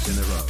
in a row.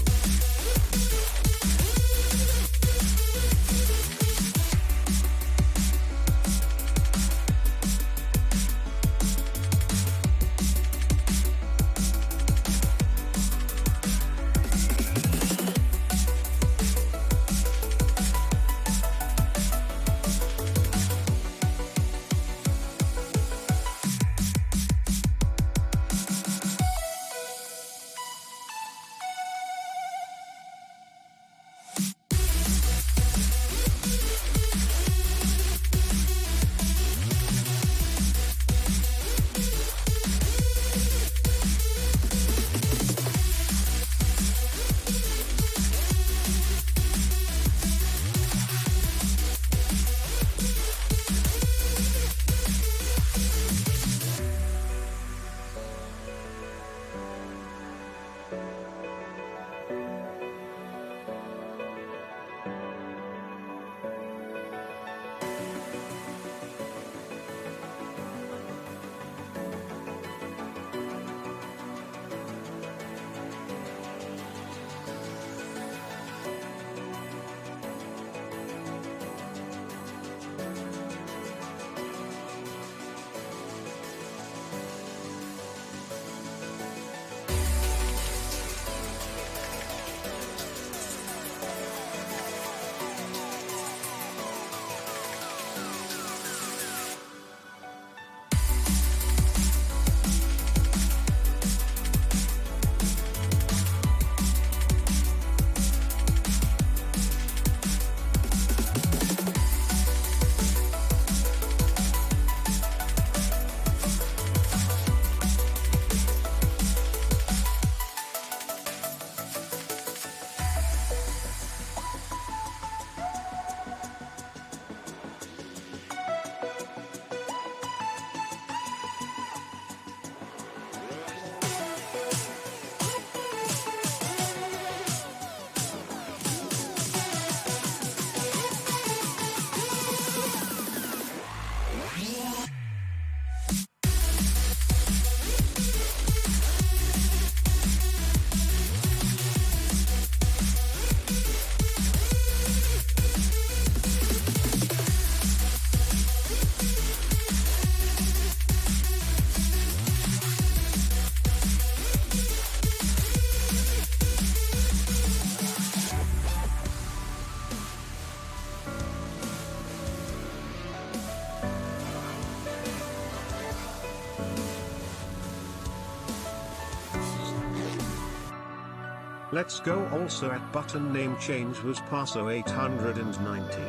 Let's go. Also at button name change was Paso 890.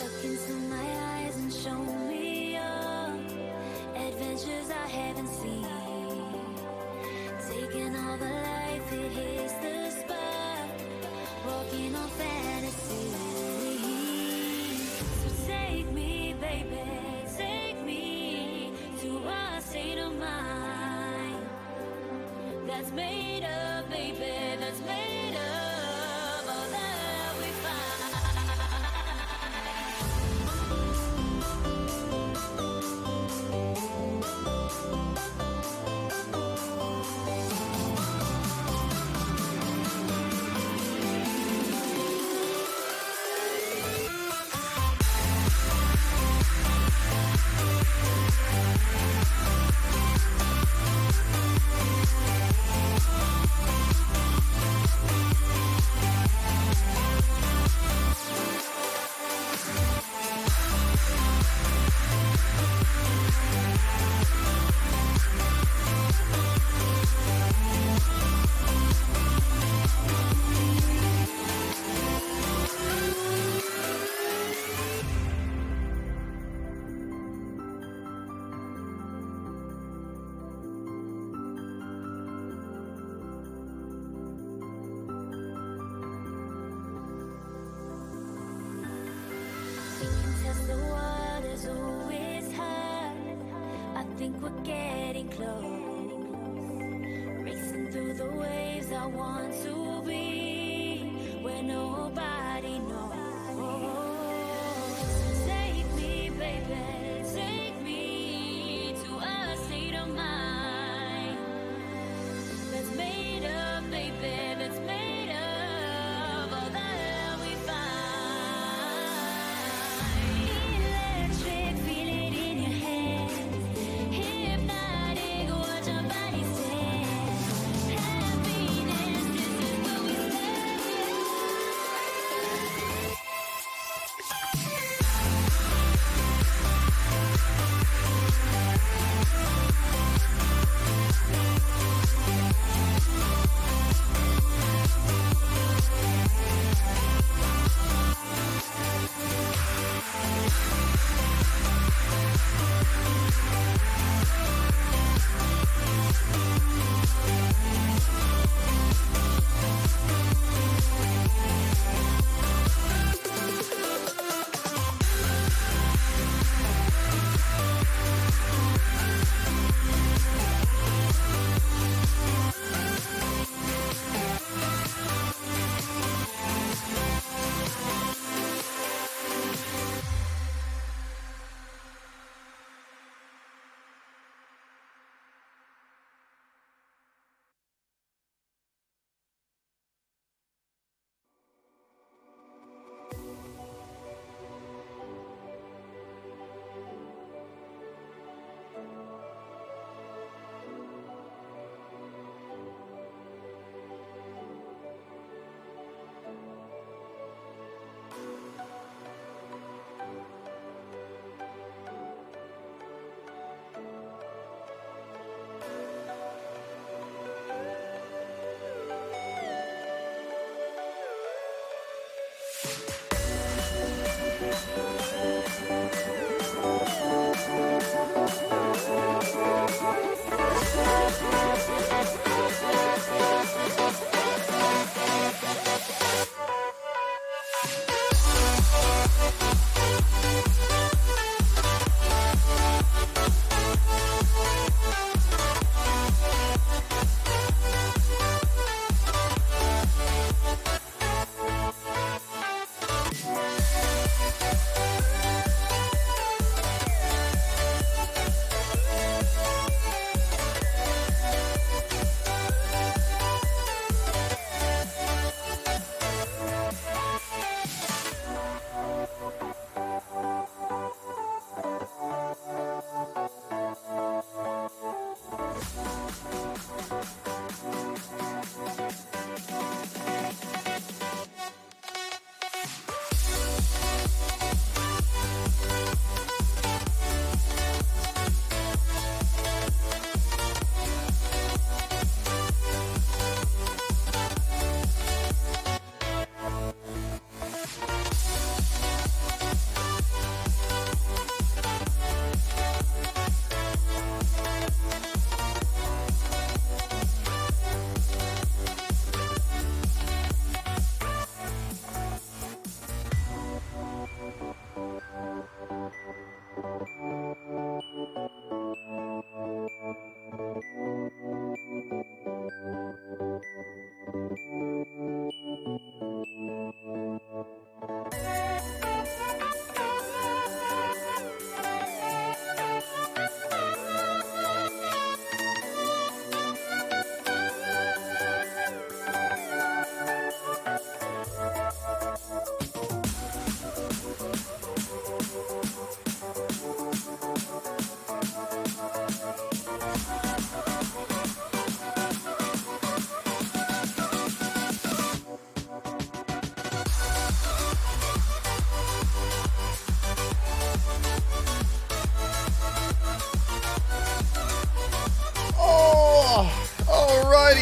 Look into my eyes and show me your adventures I haven't seen. Taking all the life, it hits the spot. Walking on fantasy. So take me, baby, take me to a state of mind that's made of, baby, that's made of all that we find. think we're getting close. Racing through the waves, I want to be where nobody knows. Take me, baby, take me to a state of mind that's made up, baby, that's made of all the love we find. Electric, feel it in your hands. Hypnotic, watch our bodies dance. Happiness, this is where we stand.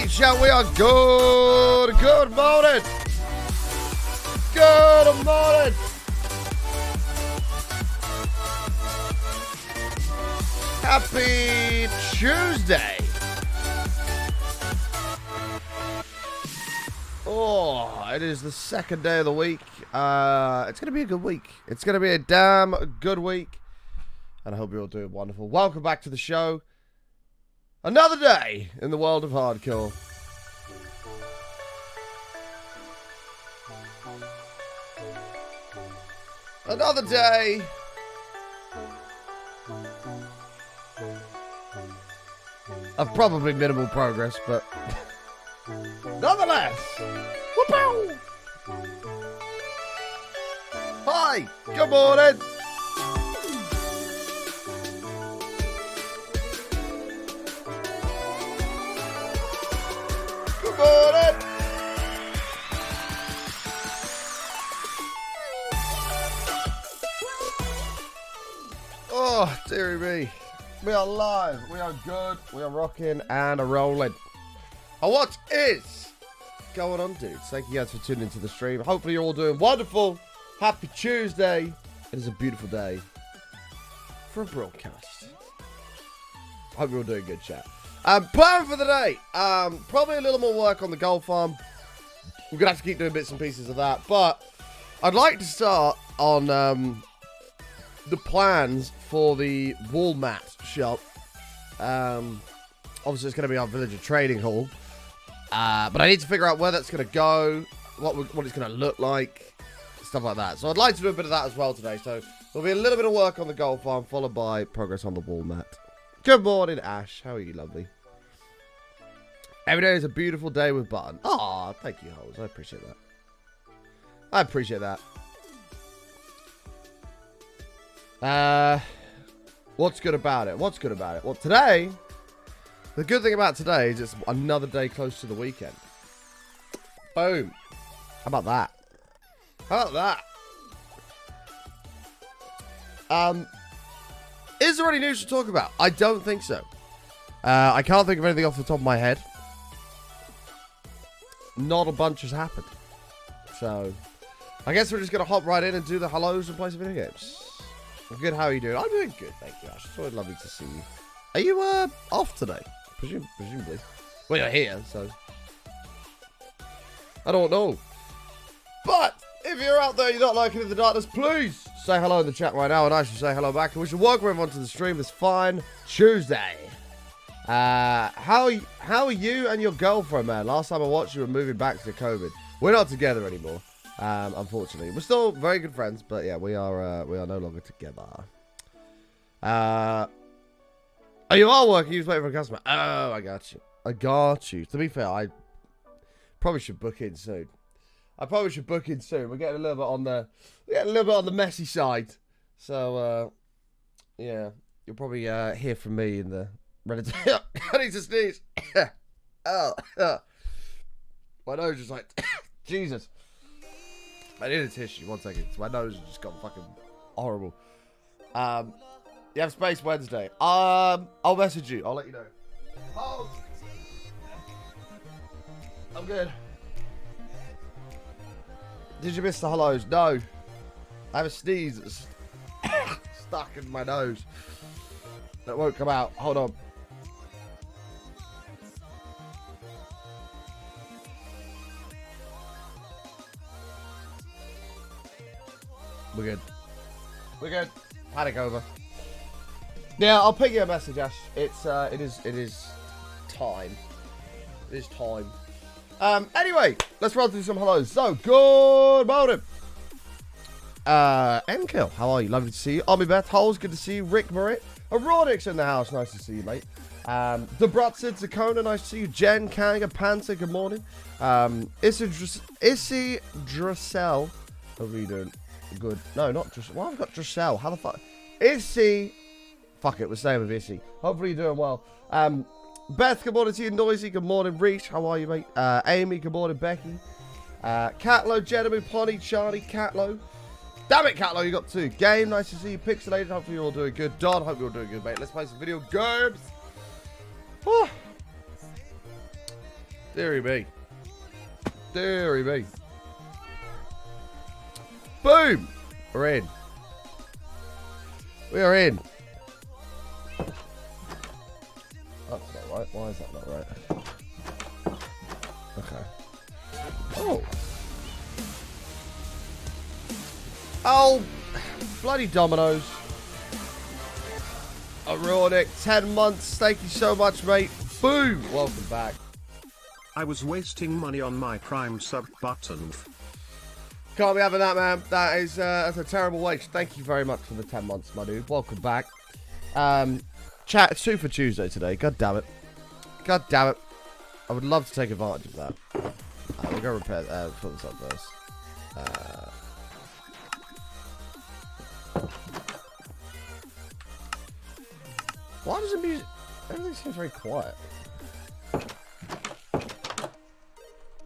Shall we are good. Good morning. Good morning. Happy Tuesday. Oh, it is the second day of the week. It's going to be a good week. It's going to be a damn good week. and I hope you're all doing wonderful. Welcome back to the show. Another day in the world of hardcore. Another day. Of probably minimal progress, but nonetheless. Whoop-ow! Hi, good morning. Good morning. Oh, dearie me. We are live. We are good. We are rocking and a rolling. And what is going on, dudes? Thank you guys for tuning into the stream. Hopefully you're all doing wonderful. Happy Tuesday. It is a beautiful day for a broadcast. Hope you're all doing good, chat. Plan for the day. Probably a little more work on the gold farm. We're going to have to keep doing bits and pieces of that. But I'd like to start on the plans for the wall mat shop. Obviously, it's going to be our villager trading hall. But I need to figure out where that's going to go, what it's going to look like, stuff like that. So I'd like to do a bit of that as well today. So there'll be a little bit of work on the gold farm, followed by progress on the wall mat. Good morning, Ash. How are you, lovely? Every day is a beautiful day with Button. Aw, thank you, Holes. I appreciate that. I appreciate that. What's good about it? What's good about it? Well, today, the good thing about today is it's another day close to the weekend. Boom. How about that? How about that? Is there any news to talk about? I don't think so. I can't think of anything off the top of my head. Not a bunch has happened. So, I guess we're just going to hop right in and do the hellos and play some video games. I'm good, how are you doing? I'm doing good, thank you, Ash. It's always lovely to see you. Are you, off today? Presumably. Well, you're here, so. I don't know. But, if you're out there, you're not liking in the darkness, please say hello in the chat right now, and I should say hello back. And we should welcome everyone to the stream this fine Tuesday. How are you and your girlfriend, man? Last time I watched you were moving back to COVID. We're not together anymore. Unfortunately, we're still very good friends, but yeah, we are no longer together. Oh, you are working. You just waiting for a customer. Oh, I got you. To be fair, I probably should book in soon. We're getting a little bit on the messy side. So, yeah, you'll probably hear from me in the Reddit. I need to sneeze. Oh, my nose is like Jesus. I need a tissue. 1 second. My nose has just gone fucking horrible. You have space Wednesday. I'll message you. I'll let you know. Oh, I'm good. Did you miss the hellos? No. I have a sneeze that's stuck in my nose. That won't come out. Hold on. We're good. Panic over. Yeah, I'll ping you a message, Ash. It is time. It is time. Anyway, let's run through some hellos. So, good morning. MKill, how are you? Lovely to see you. Army Beth Holes, good to see you. Rick Morit. Aeronic's in the house. Nice to see you, mate. The Brutsid Zakona, nice to see you. Jen Kanga Panther, good morning. Issy Dressel. How are you doing? Good. No, not Dressel. Why have I got Dressel? How the fuck? Issy. Fuck it, we're staying with Issy. Hopefully you're doing well. Beth, good morning to you. Noisy, good morning. Reach, how are you, mate? Amy, good morning. Becky. Catlo, Jeremy, Pony, Charlie, Catlo. Damn it, Catlo, you got 2. Game, nice to see you. Pixelated, hopefully you're all doing good. Don, hope you're all doing good, mate. Let's play some video games. Oh. Deary me. Deary me. Boom! We're in. We are in. That's not right. Why is that not right? Okay. Oh. Oh. Bloody dominoes. Ironic, 10 months. Thank you so much, mate. Boom. Welcome back. I was wasting money on my Prime sub button. Can't be having that, man. That is that's a terrible waste. Thank you very much for the 10 months, my dude. Welcome back. Chat, it's Super Tuesday today. God damn it. God damn it. I would love to take advantage of that. We'll go repair, put this up first. Why does the music... Everything seems very quiet.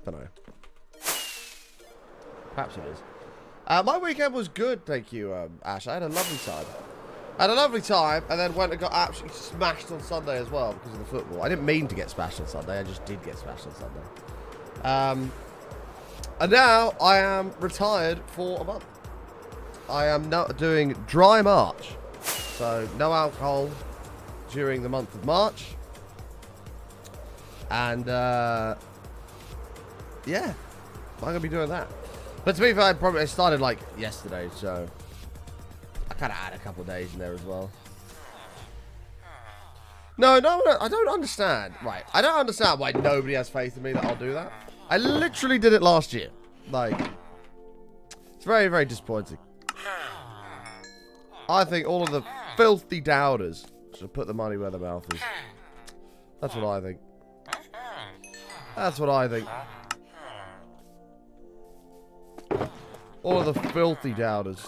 Don't know. Perhaps it is. My weekend was good, thank you, Ash. I had a lovely time. And then went and got absolutely smashed on Sunday as well because of the football. I didn't mean to get smashed on Sunday. I just did get smashed on Sunday. And now I am retired for a month. I am now doing dry March. So no alcohol during the month of March. And, yeah. I'm going to be doing that. But to be fair, I started like yesterday, so I kind of had a couple of days in there as well. No, I don't understand. Right, I don't understand why nobody has faith in me that I'll do that. I literally did it last year. Like, it's very, very disappointing. I think all of the filthy doubters should put the money where their mouth is. That's what I think. That's what I think. All of the filthy doubters.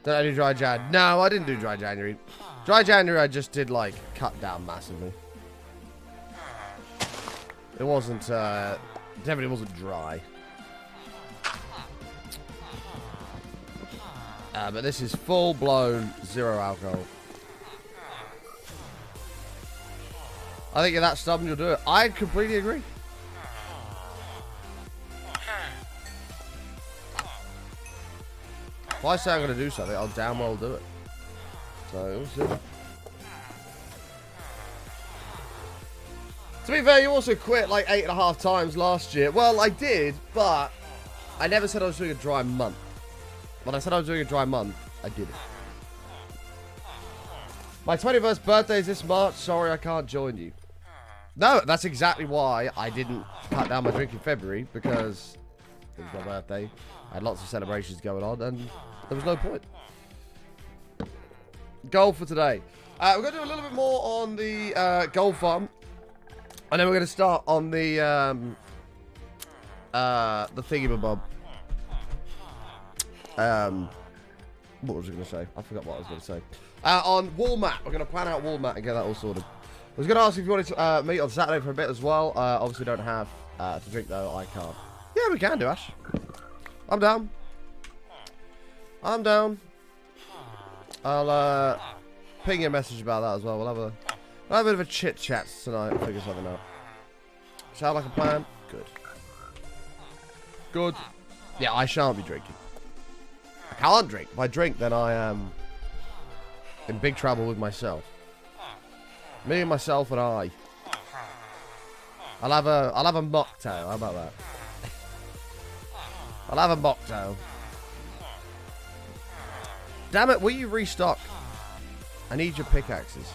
Did I do dry Jan? No, I didn't do dry January. Dry January, I just did, like, cut down massively. It wasn't, definitely wasn't dry. But this is full-blown zero alcohol. I think if that's stubborn, you'll do it. I completely agree. If I say I'm going to do something, I'll damn well do it. So, we'll see. To be fair, you also quit like 8.5 times last year. Well, I did, but I never said I was doing a dry month. When I said I was doing a dry month, I did it. My 21st birthday is this March. Sorry, I can't join you. No, that's exactly why I didn't cut down my drink in February, because it was my birthday. I had lots of celebrations going on, and there was no point. Goal for today. We're going to do a little bit more on the gold farm. And then we're going to start on the thingamabob. What was I going to say? I forgot what I was going to say. On wall mat. We're going to plan out wall mat and get that all sorted. I was going to ask if you wanted to meet on Saturday for a bit as well. Obviously don't have to drink though. I can't. Yeah, we can do, Ash. I'm down. I'm down. I'll ping you a message about that as well. We'll have a bit of a chit chat tonight and figure something out. Sound like a plan? Good. Good. Yeah, I shan't be drinking. I can't drink. If I drink, then I am in big trouble with myself. Me and myself and I. I'll have a mocktail. How about that? I'll have a mocktail. Damn it, will you restock? I need your pickaxes.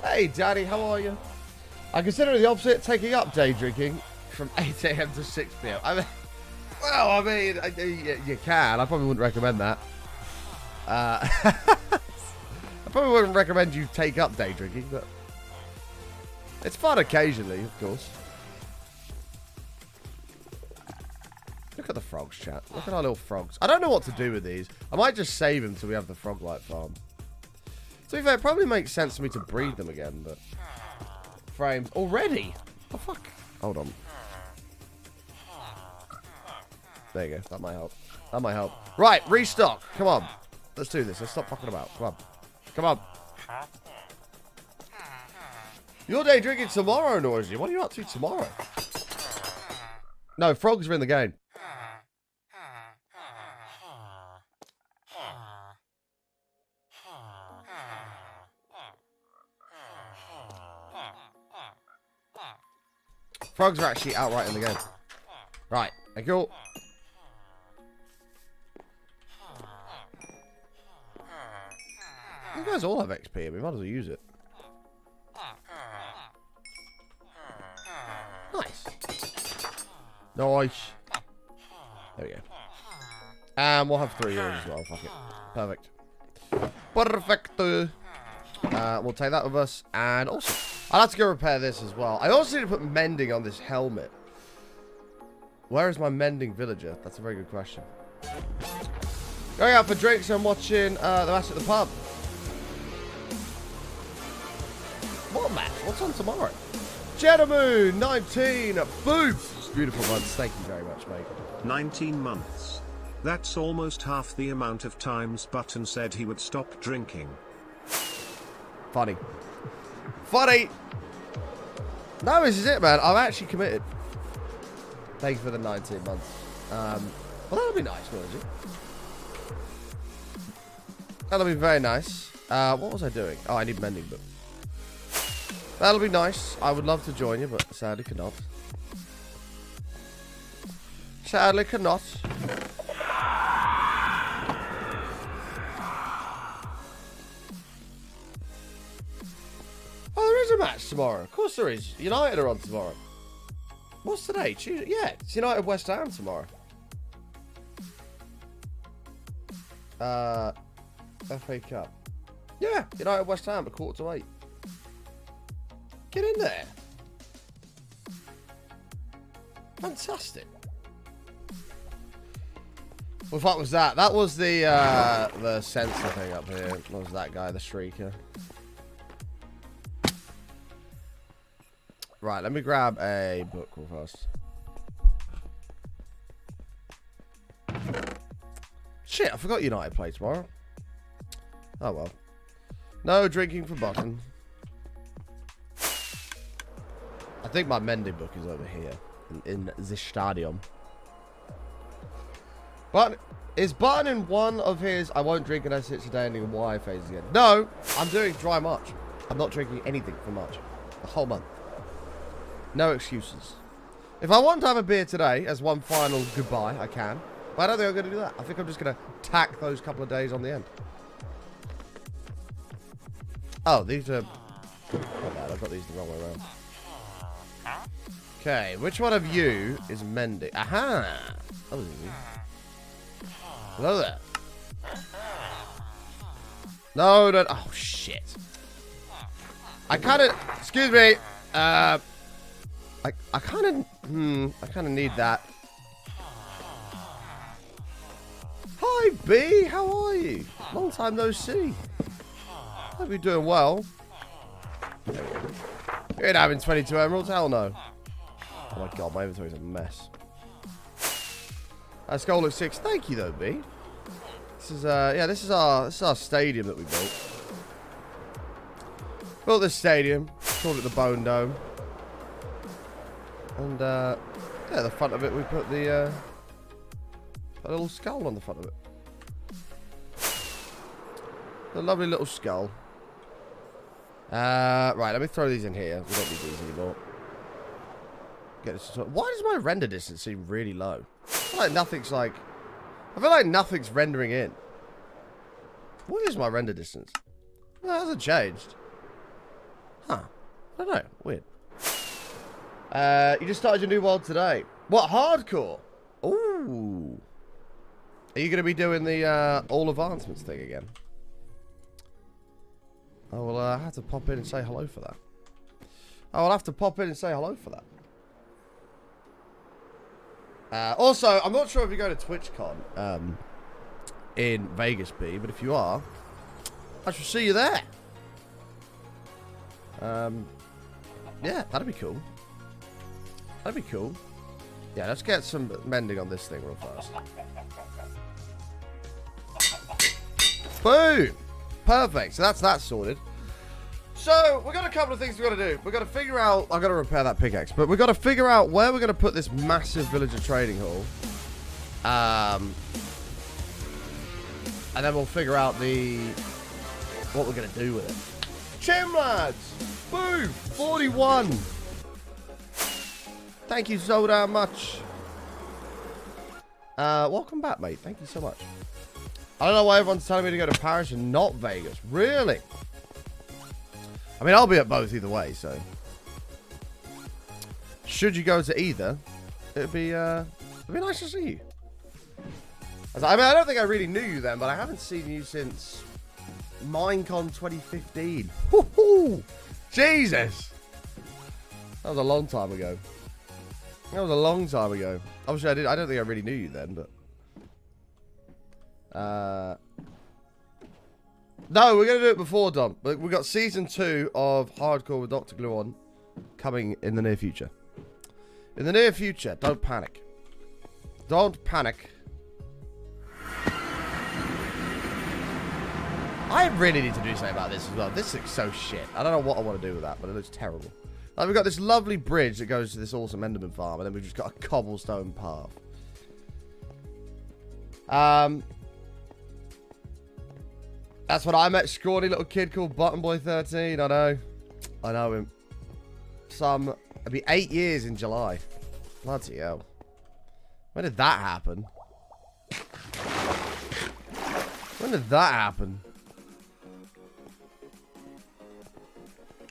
Hey, Daddy, how are you? I consider it the opposite, taking up day drinking from 8 AM to 6 PM. I mean, well, I mean, you can. I probably wouldn't recommend that. I probably wouldn't recommend you take up day drinking, but it's fun occasionally, of course. Look at the frogs, chat. Look at our little frogs. I don't know what to do with these. I might just save them till we have the frog light farm. To be fair, it probably makes sense for me to breed them again, but... Frames. Already? Oh, fuck. Hold on. There you go. That might help. That might help. Right, restock. Come on. Let's do this. Let's stop fucking about. Come on. Come on. Your day drinking tomorrow, Noisy. What are you up to tomorrow? No, frogs are in the game. Frogs are actually outright in the game. Right, thank you. You guys all have XP. We might as well use it. Nice. Nice. There we go. And we'll have 3 yours as well. Fuck it. Perfect. Perfecto. We'll take that with us. And also, I'll have to go repair this as well. I also need to put mending on this helmet. Where is my mending villager? That's a very good question. Going out for drinks and watching the match at the pub. What match? What's on tomorrow? Jedamoon, 19. Boom. Beautiful months. Thank you very much, mate. 19 months. That's almost half the amount of times Button said he would stop drinking. Funny. Funny. No, this is it, man. I'm actually committed. Thank you for the 19 months. Well, that'll be nice, won't it? That'll be very nice. What was I doing? Oh, I need mending book. That'll be nice. I would love to join you, but sadly cannot. Sadly cannot. Oh, there is a match tomorrow. Of course there is. United are on tomorrow. What's today? Tuesday? Yeah, it's United West Ham tomorrow. FA Cup. Yeah, United West Ham at 7:45. Get in there. Fantastic. What the fuck was that? That was the sensor thing up here. What was that guy, the streaker? Right, let me grab a book real fast. Shit, I forgot United play tomorrow. Oh well. No drinking for Button. I think my mending book is over here. In the stadium. But is Button in one of his I won't drink unless it's today ending why phase again? No, I'm doing dry March. I'm not drinking anything for March. The whole month. No excuses. If I want to have a beer today as one final goodbye, I can. But I don't think I'm going to do that. I think I'm just going to tack those couple of days on the end. Oh, these are... Not bad, I've got these the wrong way around. Okay, which one of you is mending? Aha! That was easy. Hello there. No, no... Oh, shit. I kind of... Excuse me. I kind of need that. Hi, B. How are you? Long time no see. Hope you're doing well. You ain't having 22 emeralds? Hell no. Oh my god, my inventory's a mess. Skull looks 6. Thank you though, B. This is yeah, this is our stadium that we built. Built this stadium, called it the Bone Dome. And yeah, the front of it we put the a little skull on the front of it. A lovely little skull. Right, let me throw these in here. We don't need these anymore. Get this. Why does my render distance seem really low? I feel like nothing's rendering in. What is my render distance? No, it hasn't changed. Huh. I don't know. Weird. You just started your new world today. What, hardcore? Ooh. Are you going to be doing the all advancements thing again? Oh, well, I have to pop in and say hello for that. Oh, I'll have to pop in and say hello for that. Also, I'm not sure if you go to TwitchCon in Vegas, B, but if you are, I shall see you there. Yeah, that'd be cool. That'd be cool. Yeah, let's get some mending on this thing real fast. Boom! Perfect. So that's that sorted. So, we've got a couple of things we've got to do. We've got to figure out... I've got to repair that pickaxe. But we've got to figure out where we're going to put this massive villager trading hall. And then we'll figure out what we're going to do with it. Chim, lads! Boom! 41! Thank you so damn much. Welcome back, mate. Thank you so much. I don't know why everyone's telling me to go to Paris and not Vegas. Really? I mean, I'll be at both either way, so. Should you go to either, it'd be nice to see you. I mean, I don't think I really knew you then, but I haven't seen you since Minecon 2015. Woohoo! Jesus! That was a long time ago. That was a long time ago. Obviously, I don't think I really knew you then, but. No, we're going to do it before, Dom. We've got Season 2 of Hardcore with Dr. Gluon coming in the near future. In the near future, don't panic. Don't panic. I really need to do something about this as well. This looks so shit. I don't know what I want to do with that, but it looks terrible. Like, we've got this lovely bridge that goes to this awesome Enderman farm, and then we've just got a cobblestone path. That's when I met scrawny little kid called Button Boy 13. I know him. It'll be 8 years in July. Bloody hell. When did that happen? When did that happen?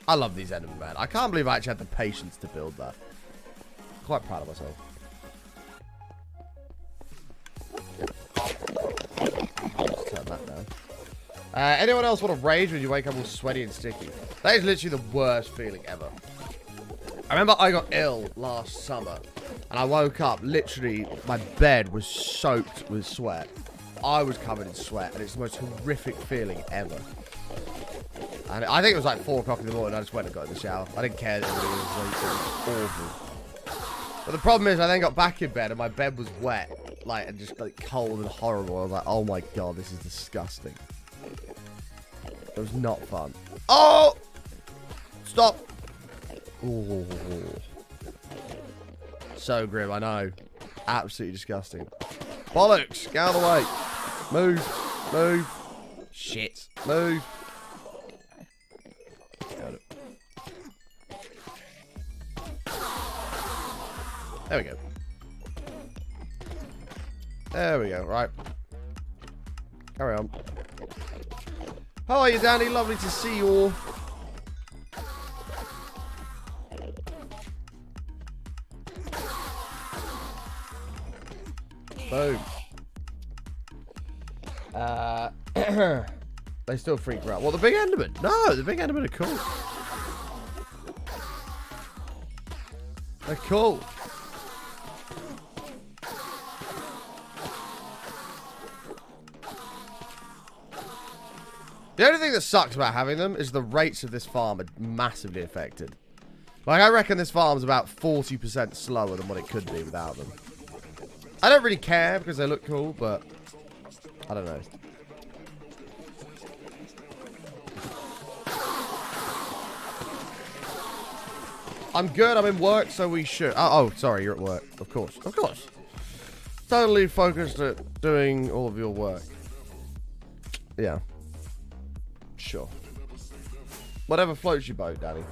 I love these Endermen, man. I can't believe I actually had the patience to build that. Quite proud of myself. Let's turn that down. Anyone else want to rage when you wake up all sweaty and sticky? That is literally the worst feeling ever. I remember I got ill last summer, and I woke up, literally, my bed was soaked with sweat. I was covered in sweat, and it's the most horrific feeling ever. And I think it was like 4 o'clock in the morning. I just went and got in the shower. I didn't care that everybody was awful. But the problem is, I then got back in bed and my bed was wet, like, and just like cold and horrible. I was like, oh my god, this is disgusting. It was not fun. Oh! Stop! Ooh. So grim, I know. Absolutely disgusting. Bollocks! Get out of the way. Move. Move. Shit. Move. There we go. There we go, right. Carry on. How are you, Danny? Lovely to see you all. Boom. They still freak out. Well, the big Enderman. No, the big Enderman are cool. They're cool. The only thing that sucks about having them is the rates of this farm are massively affected. Like, I reckon this farm's about 40% slower than what it could be without them. I don't really care because they look cool, but I don't know. I'm good. I'm in work, so we should. Oh, sorry, you're at work. Of course. Of course. Totally focused at doing all of your work. Yeah. Sure. Whatever floats your boat, Daddy.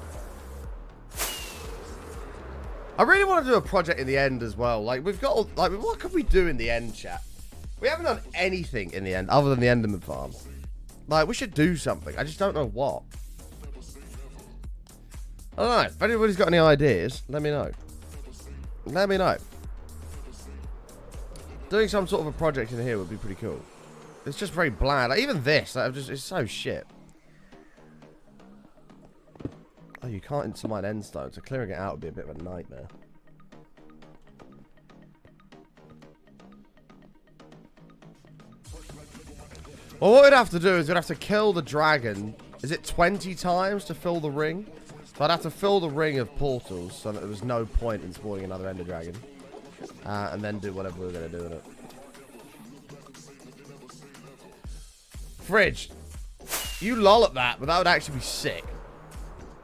I really want to do a project in the end as well. Like, we've got, like, what could we do in the end, chat? We haven't done anything in the end other than the Enderman farm. Like, we should do something. I just don't know what. I don't know. If anybody's got any ideas, let me know. Let me know. Doing some sort of a project in here would be pretty cool. It's just very bland. Like, even this, like, it's so shit. Oh, you can't intermine endstone, so clearing it out would be a bit of a nightmare. Well, what we'd have to do is we'd have to kill the dragon. Is it 20 times to fill the ring? So I'd have to fill the ring of portals so that there was no point in spawning another ender dragon. And then do whatever we were going to do with it. Fridge. You lol at that, but that would actually be sick.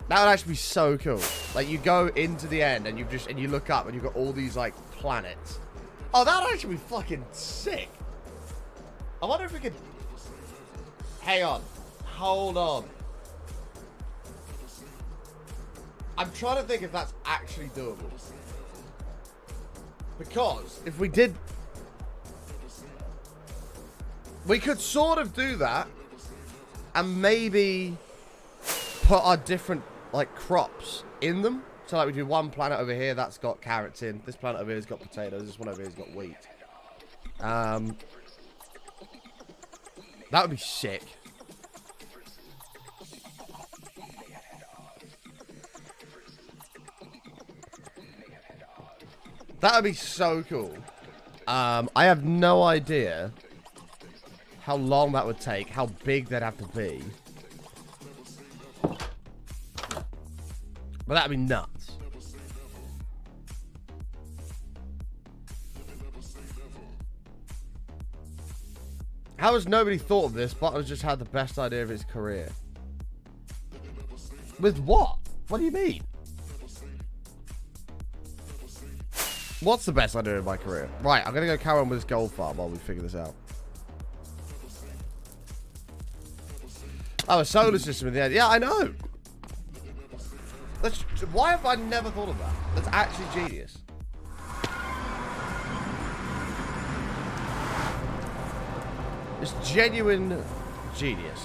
That would actually be so cool. Like, you go into the end and you look up and you've got all these, like, planets. Oh, that would actually be fucking sick. I wonder if we could... Hang on. Hold on. I'm trying to think if that's actually doable. Because if we did... We could sort of do that. And maybe put our different, like, crops in them. So, like, we do one planet over here that's got carrots in. This planet over here has got potatoes. This one over here has got wheat. That would be sick. That would be so cool. I have no idea how long that would take, how big they'd have to be. But that'd be nuts. How has nobody thought of this? Butler's just had the best idea of his career. With what? What do you mean? What's the best idea of my career? Right, I'm going to go carry on with this gold farm while we figure this out. Oh, a solar system in the end. Yeah, I know. Why have I never thought of that? That's actually genius. It's genuine genius.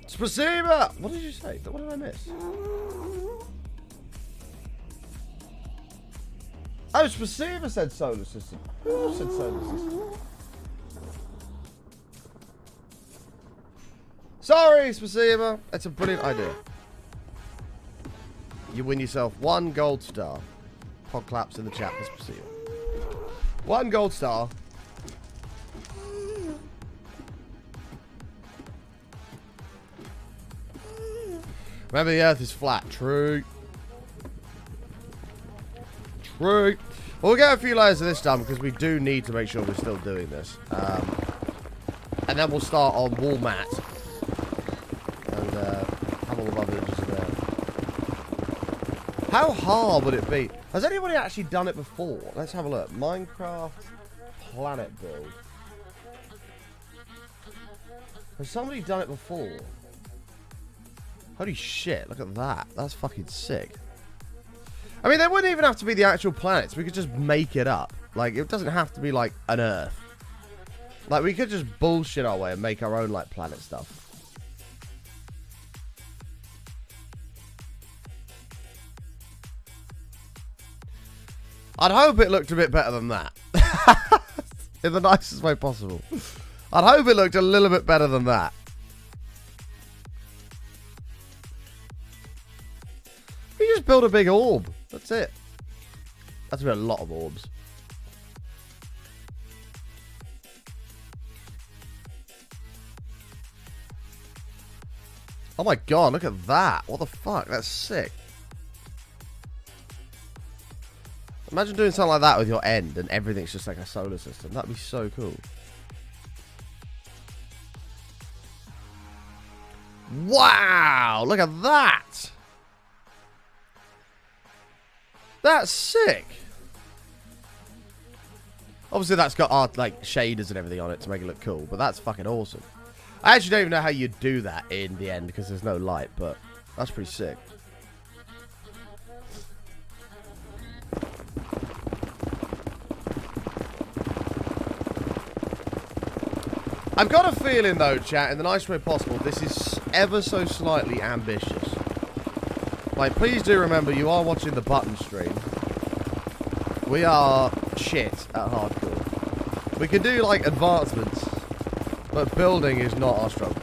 Spasiba! What did you say? What did I miss? Oh, Spasiba said solar system. Who else said solar system? Sorry, Spasiba. It's a brilliant idea. You win yourself 1 gold star. Pod claps in the chat for Spasiba. 1 gold star. Remember, the Earth is flat. True. True. Well, we'll get a few layers of this done because we do need to make sure we're still doing this. And then we'll start on wall mat. And have all of our villages in there. How hard would it be? Has anybody actually done it before? Let's have a look. Minecraft planet build. Has somebody done it before? Holy shit, look at that. That's fucking sick. I mean, they wouldn't even have to be the actual planets. We could just make it up. Like, it doesn't have to be, like, an Earth. Like, we could just bullshit our way and make our own, like, planet stuff. I'd hope it looked a bit better than that. In the nicest way possible. I'd hope it looked a little bit better than that. We just build a big orb. That's it. That's a lot of orbs. Oh my god, look at that. What the fuck? That's sick. Imagine doing something like that with your end and everything's just like a solar system. That'd be so cool. Wow! Look at that! That's sick. Obviously, that's got our like shaders and everything on it to make it look cool, but that's fucking awesome. I actually don't even know how you do that in the end because there's no light, but that's pretty sick. I've got a feeling, though, chat, in the nicest way possible, this is ever so slightly ambitious. Like, please do remember, you are watching the button stream. We are shit at hardcore. We can do, like, advancements, but building is not our struggle.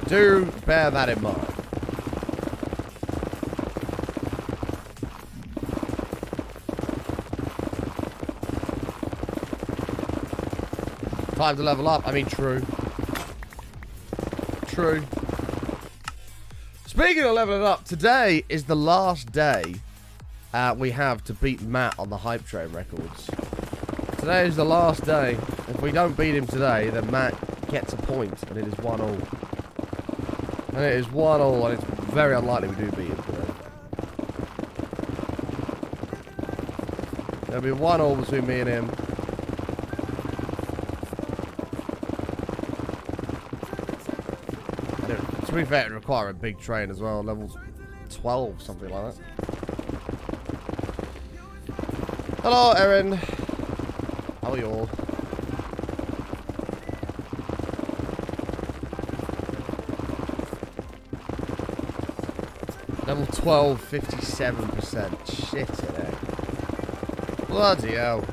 Do bear that in mind. Time to level up. I mean, true. True. Speaking of leveling up, today is the last day we have to beat Matt on the Hype Train records. Today is the last day. If we don't beat him today, then Matt gets a point, and it is 1-1. And it is 1-1, and it's very unlikely we do beat him today. There'll be 1-1 between me and him. To be fair, it would require a big train as well. Level 12, something like that. Hello, Erin. How are you all? Level 12, 57%. Shit, eh? Bloody hell.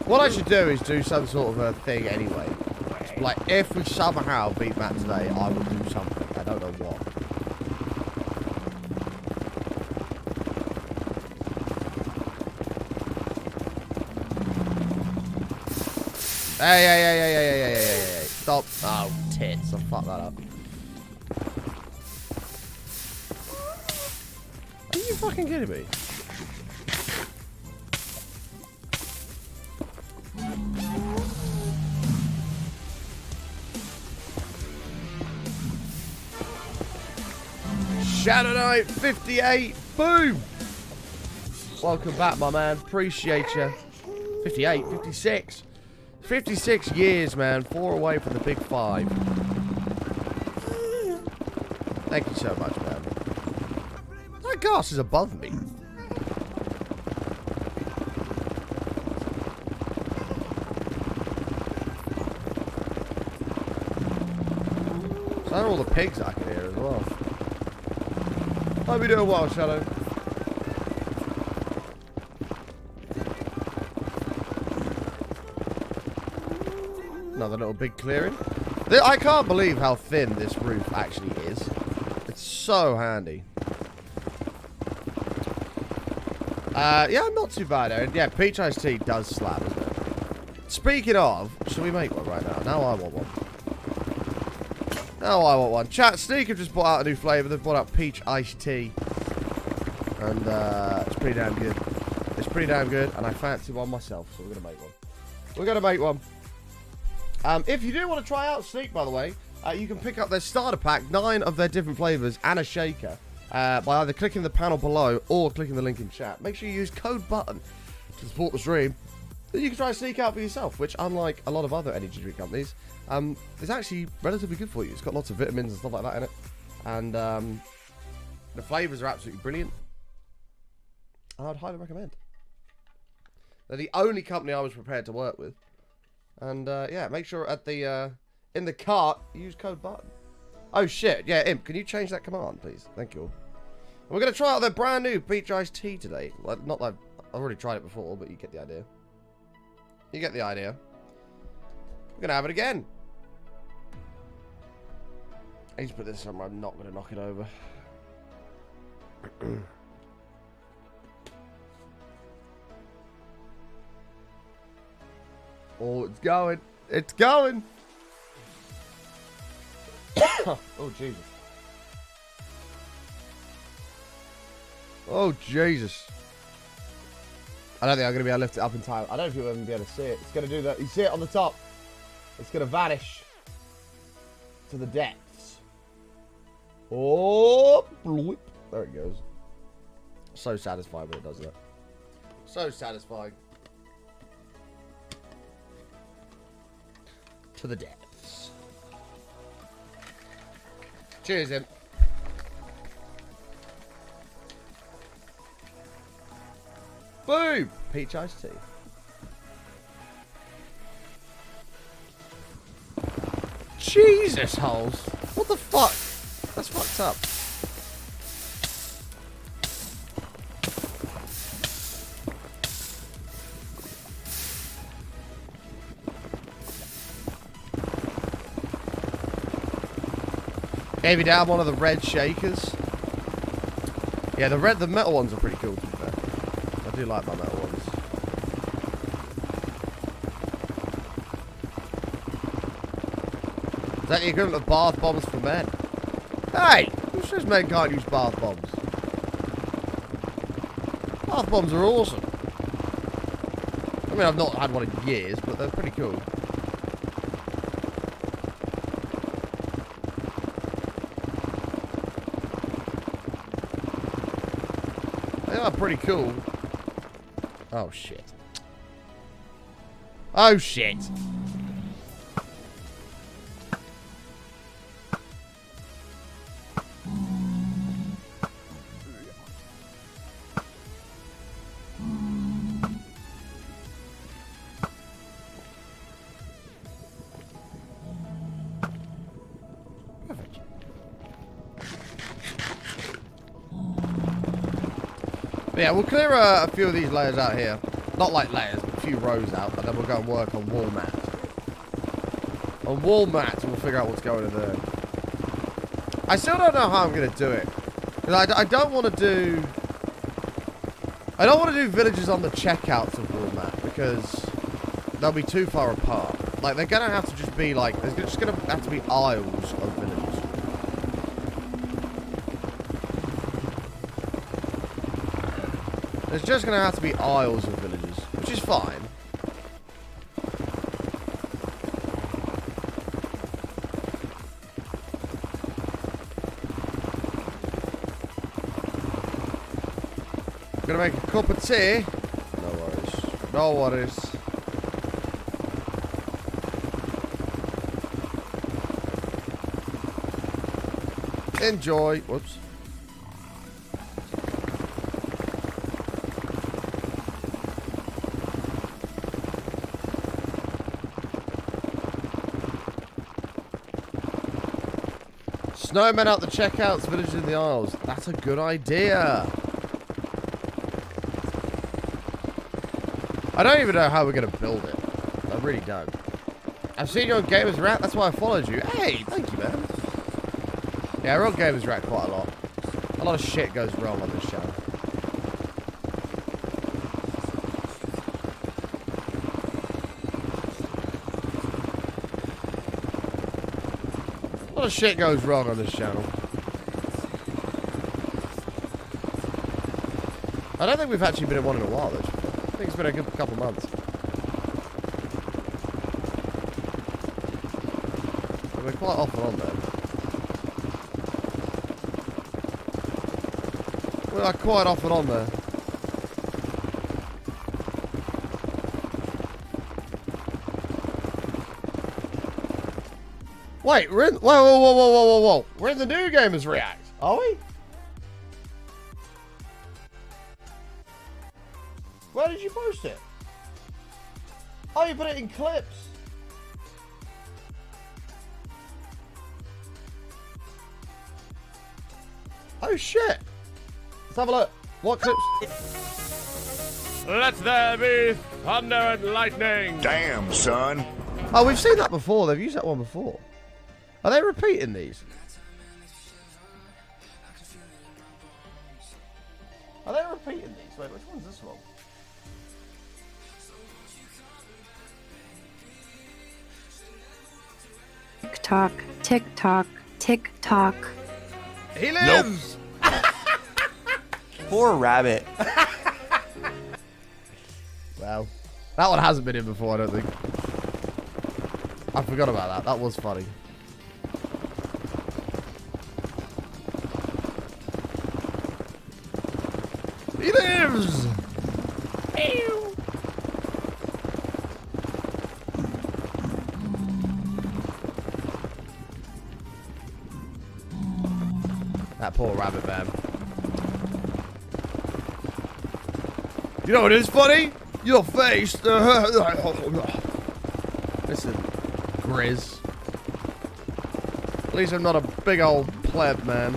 What I should do is do some sort of a thing anyway. Like, if we somehow beat Matt today, I will do something. I don't know what. Hey. Stop. Oh, tits. I fucked that up. Are you fucking kidding me? Shadow Knight 58. Boom. Welcome back, my man. Appreciate you. 58, 56. 56 years, man. 4 away from the big 5. Thank you so much, man. That gas is above me. So are all the pigs I can hear as well. Hope you're doing well, Shadow. Another little big clearing. I can't believe how thin this roof actually is. It's so handy. Yeah, not too bad, Aaron. Yeah, peach iced tea does slap, isn't it? Speaking of, should we make one right now? Now I want one. Now I want one. Chat, Sneak have just brought out a new flavour. They've brought out peach iced tea. And it's pretty damn good. It's pretty damn good, and I fancy one myself, so we're going to make one. We're going to make one. If you do want to try out Sneak, by the way, you can pick up their starter pack, 9 of their different flavours, and a shaker, by either clicking the panel below or clicking the link in chat. Make sure you use code BUTTON to support the stream. Then you can try Sneak out for yourself, which, unlike a lot of other energy drink companies, is actually relatively good for you. It's got lots of vitamins and stuff like that in it. And the flavours are absolutely brilliant. I'd highly recommend. They're the only company I was prepared to work with. And, yeah, make sure at the, in the cart, use code BUTTON. Oh, shit. Yeah, Imp, can you change that command, please? Thank you. And we're going to try out their brand new peach iced tea today. Like, not that I've already tried it before, but you get the idea. You get the idea. We're going to have it again. I need to put this somewhere. I'm not going to knock it over. Oh, it's going. It's going. Oh, Jesus. Oh, Jesus. I don't think I'm going to be able to lift it up in time. I don't know if you'll even be able to see it. It's going to do that. You see it on the top. It's going to vanish to the depths. Oh, bloop. There it goes. So satisfying when it does that. So satisfying. To the depths. Cheers, Imp. Boom! Peach iced tea. Jesus, holes. What the fuck? That's fucked up. Maybe down one of the red shakers. Yeah, the metal ones are pretty cool, to be fair. I do like my metal ones. Is that the equivalent of bath bombs for men? Hey! Who says men can't use bath bombs? Bath bombs are awesome. I mean, I've not had one in years, but they're pretty cool. They are pretty cool. Oh, shit. Oh, shit. Yeah, we'll clear a few of these layers out here. Not like layers, but a few rows out, and then we'll go and work on wall mats. On wall mats, we'll figure out what's going in there. I still don't know how I'm going to do it. Because I don't want to do... I don't want to do villages on the checkouts of wall mat, because they'll be too far apart. Like, they're going to have to just be like... There's just going to have to be aisles of villages. There's just going to have to be aisles of villages, which is fine. I'm going to make a cup of tea. No worries. No worries. Enjoy. Whoops. Snowmen out the checkouts, villages in the aisles. That's a good idea. I don't even know how we're going to build it. I really don't. I've seen you on Gamers Rat. That's why I followed you. Hey, thank you, man. Yeah, we're on Gamers Rat quite a lot. A lot of shit goes wrong on this channel. A lot of shit goes wrong on this channel. I don't think we've actually been in one in a while, though. I think it's been a good couple months. But we're quite off and on there. We are quite off and on there. Wait, we're in... Whoa. We're in the new Gamers React. Are we? Where did you post it? Oh, you put it in clips. Oh, shit. Let's have a look. What clips? Let there be thunder and lightning. Damn, son. Oh, we've seen that before. They've used that one before. Are they repeating these? Are they repeating these? Wait, which one's this one? TikTok, TikTok, TikTok. He lives! Nope. Poor rabbit. Well, that one hasn't been in before, I don't think. I forgot about that. That was funny. He lives! Ew. That poor rabbit, man. You know what is funny? Your face. Listen, Grizz. At least I'm not a big old pleb, man.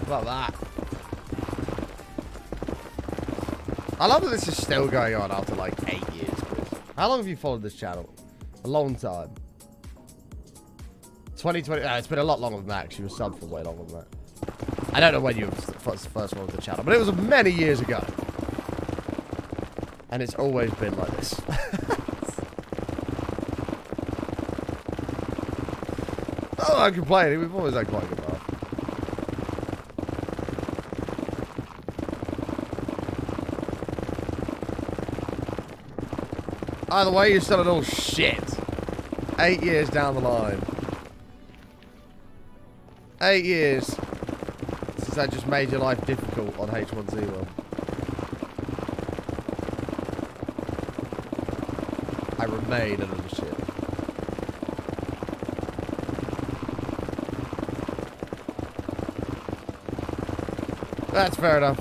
What about that? I love that this is still going on after like 8 years, Grizz. How long have you followed this channel? A long time. 2020. It's been a lot longer than that. Actually, you were subbed for way longer than that. I don't know when you was the first one of the channel, but it was many years ago. And it's always been like this. Oh, I'm complaining. We've always had quite a good laugh. Either way, you're still an all shit. 8 years down the line. 8 years since that just made your life difficult on H1Z1. I remain a little shit. That's fair enough.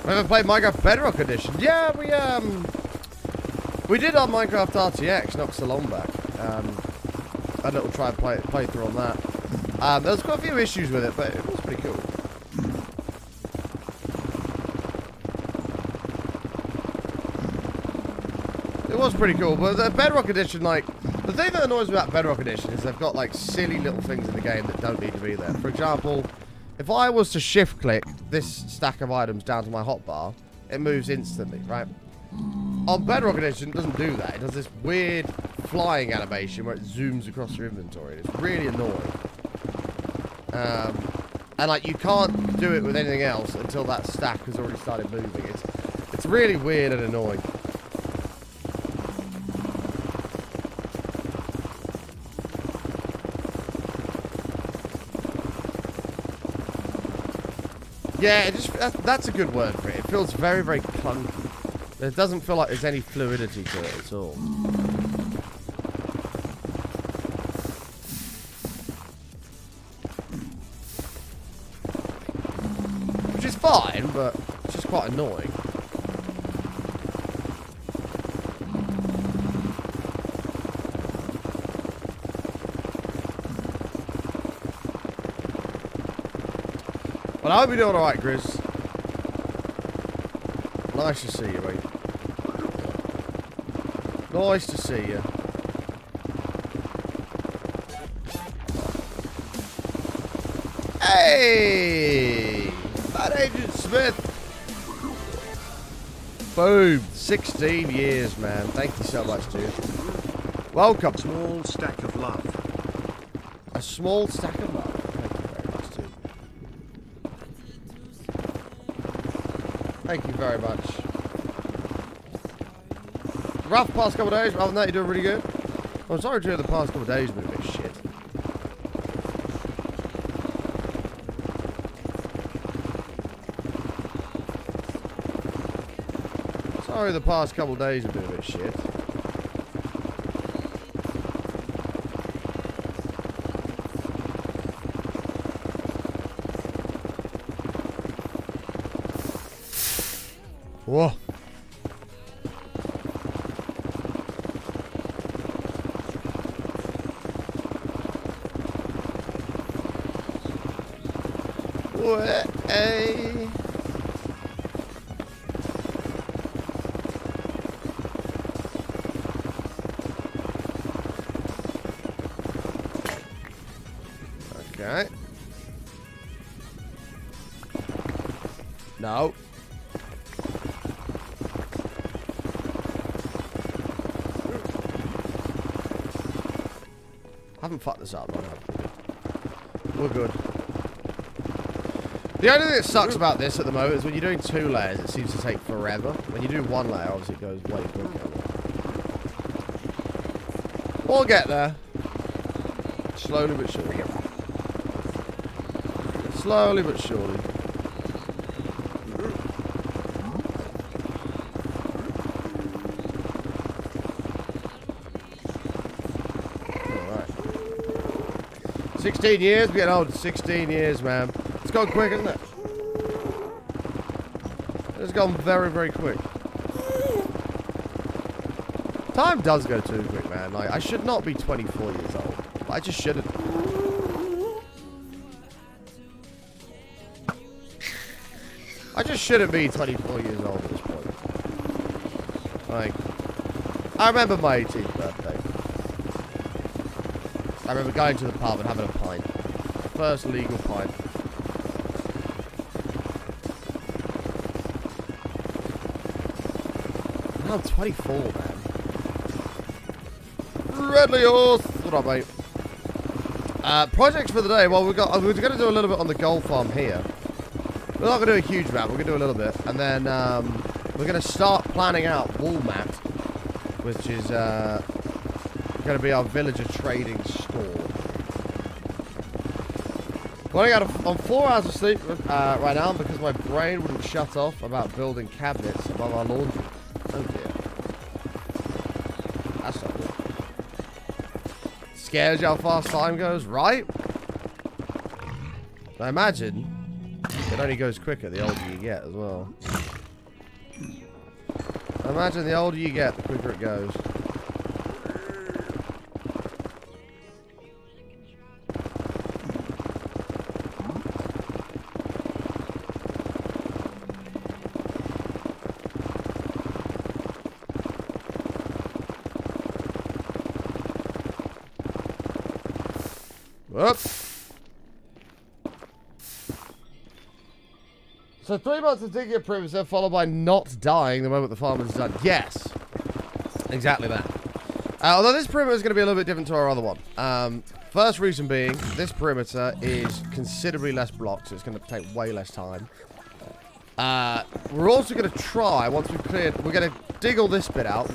Ever played Minecraft Bedrock Edition? Yeah, we did on Minecraft RTX not so long back. Had a little playthrough on that. There was quite a few issues with it, but it was pretty cool. It was pretty cool, but the Bedrock Edition, like, the thing that annoys me about Bedrock Edition is they've got, like, silly little things in the game that don't need to be there. For example, if I was to shift-click this stack of items down to my hotbar, it moves instantly, right? On Bedrock Edition, it doesn't do that. It does this weird flying animation where it zooms across your inventory. It's really annoying. And, like, you can't do it with anything else until that stack has already started moving. It's really weird and annoying. Yeah, that's a good word for it. It feels very, very clunky. It doesn't feel like there's any fluidity to it at all. Which is fine, but it's just quite annoying. Well, I hope you're doing alright, Grizz. Nice to see you, mate. Nice to see you. Hey! Bad Agent Smith! Boom! 16 years, man. Thank you so much, dude. Welcome. Small stack of love. A small stack of love. Thank you very much. Rough past couple of days, but other than that, you're doing really good. I'm sorry to hear the past couple of days been a bit shit. Sorry the past couple of days have been a bit shit. Whoa. Hey. Okay. No. I haven't fucked this up, though. We're good. The only thing that sucks about this at the moment is when you're doing 2 layers, it seems to take forever. When you do 1 layer, obviously it goes way quicker. We'll get there. Slowly but surely. Slowly but surely. Alright. 16 years? We're getting old. 16 years, man. It's gone quick, isn't it? It's gone very, very quick. Time does go too quick, man. Like, I should not be 24 years old. I just shouldn't. I just shouldn't be 24 years old at this point. Like, I remember my 18th birthday. I remember going to the pub and having a pint. First legal pint. I'm 24, man. Redley horse. What up, mate? Projects for the day. Well, we're going to do a little bit on the gold farm here. We're not going to do a huge amount. We're going to do a little bit, and then we're going to start planning out Walmart, which is going to be our villager trading store. Running out on 4 hours of sleep right now because my brain wouldn't shut off about building cabinets above our laundry. Oh dear. That's not good. Scares you how fast time goes, right? I imagine it only goes quicker the older you get as well. I imagine the older you get, the quicker it goes. Whoop. So 3 months of digging a perimeter followed by not dying the moment the farmer's done. Yes. Exactly that. Although this perimeter is going to be a little bit different to our other one. First reason being, this perimeter is considerably less blocks, so it's going to take way less time. We're also going to try, once we've cleared, we're going to dig all this bit out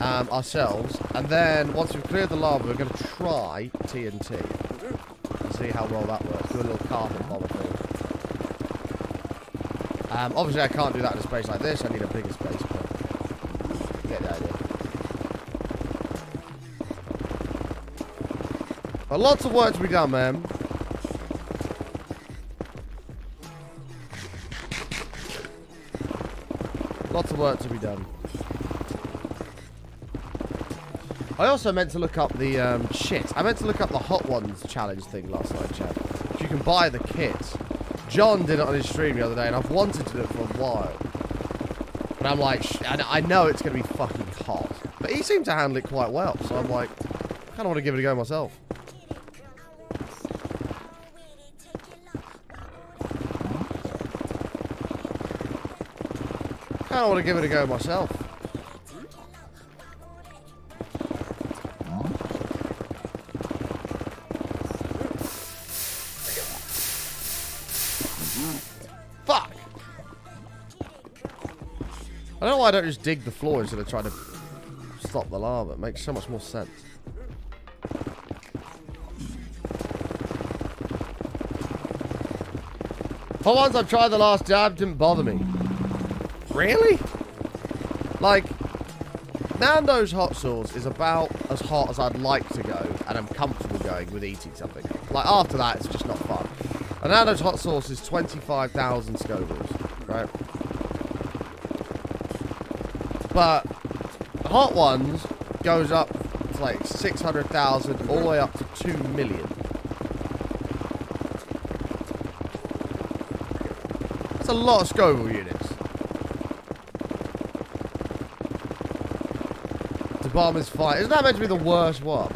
ourselves, and then once we've cleared the lava, we're going to try TNT. And see how well that works. Do a little carpet bomber thing. Obviously, I can't do that in a space like this. I need a bigger space, but you get the idea. But lots of work to be done, man. Lots of work to be done. I also meant to look up the, I meant to look up the Hot Ones challenge thing last night, Chad. You can buy the kits. John did it on his stream the other day, and I've wanted to do it for a while. But I'm like, I know it's going to be fucking hot. But he seemed to handle it quite well, so I'm like, I kind of want to give it a go myself. I want to give it a go myself. Fuck! I don't know why I don't just dig the floor instead of trying to stop the lava. It makes so much more sense. For once I've tried the last dab, didn't bother me. Really? Like, Nando's hot sauce is about as hot as I'd like to go, and I'm comfortable going with eating something. Like, after that, it's just not fun. And Nando's hot sauce is 25,000 Scovilles, right? But Hot Ones goes up to like 600,000 all the way up to 2 million. That's a lot of Scoville units. The bomb is fine. Isn't that meant to be the worst one?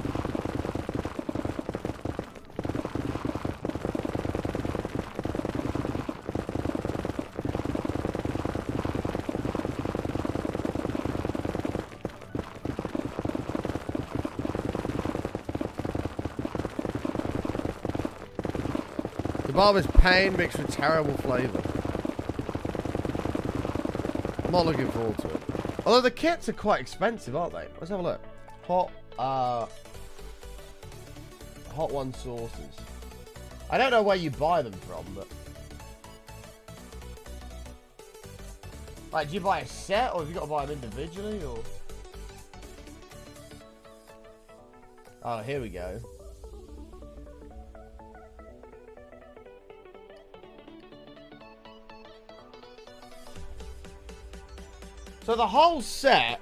The bomb is pain mixed with terrible flavour. I'm not looking forward to it. Although the kits are quite expensive, aren't they? Let's have a look. Hot One sauces. I don't know where you buy them from, but... Like, do you buy a set, or have you got to buy them individually, or... Oh, here we go. So the whole set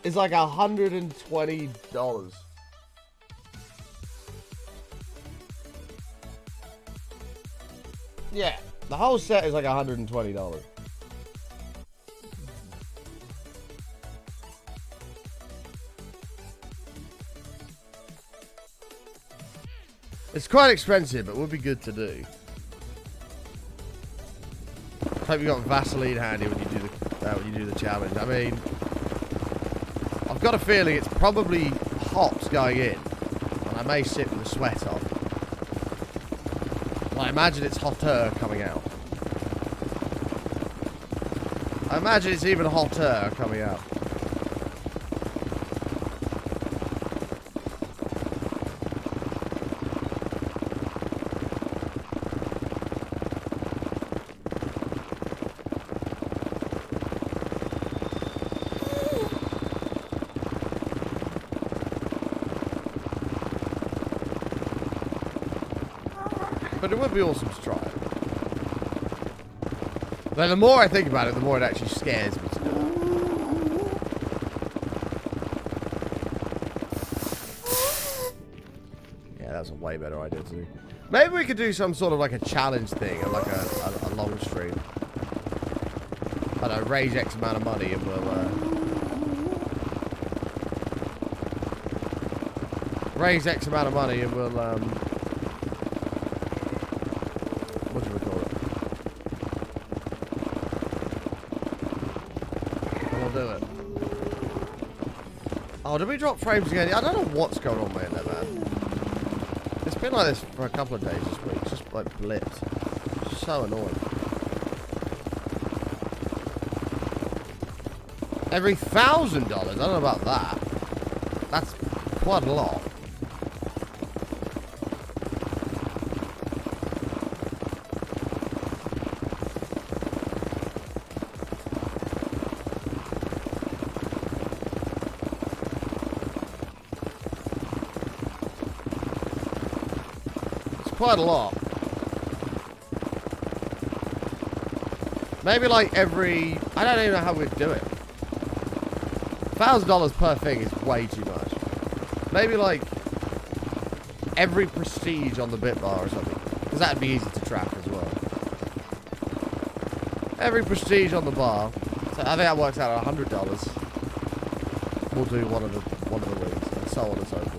is like $120. Yeah, the whole set is like $120. It's quite expensive, but would be good to do. Hope you got Vaseline handy when you do the challenge. I mean, I've got a feeling it's probably hot going in, and I may sit with the sweat on. I imagine it's hotter coming out. I imagine it's even hotter coming out. But it would be awesome to try it. But the more I think about it, the more it actually scares me to do it. Yeah, that's a way better idea to do. Maybe we could do some sort of like a challenge thing, or like a long stream. I don't know, raise X amount of money and we'll raise X amount of money and we'll what do we call it? And we'll do it. Oh, did we drop frames again? I don't know what's going on there, man. It's been like this for a couple of days this week. It's just like blipped. It's so annoying. Every $1,000? I don't know about that. That's quite a lot. Quite a lot. Maybe like every... I don't even know how we'd do it. $1,000 per thing is way too much. Maybe like every prestige on the bit bar or something. Because that'd be easy to track as well. Every prestige on the bar. So I think that works out at $100. We'll do one of the weeks. And so on and so forth.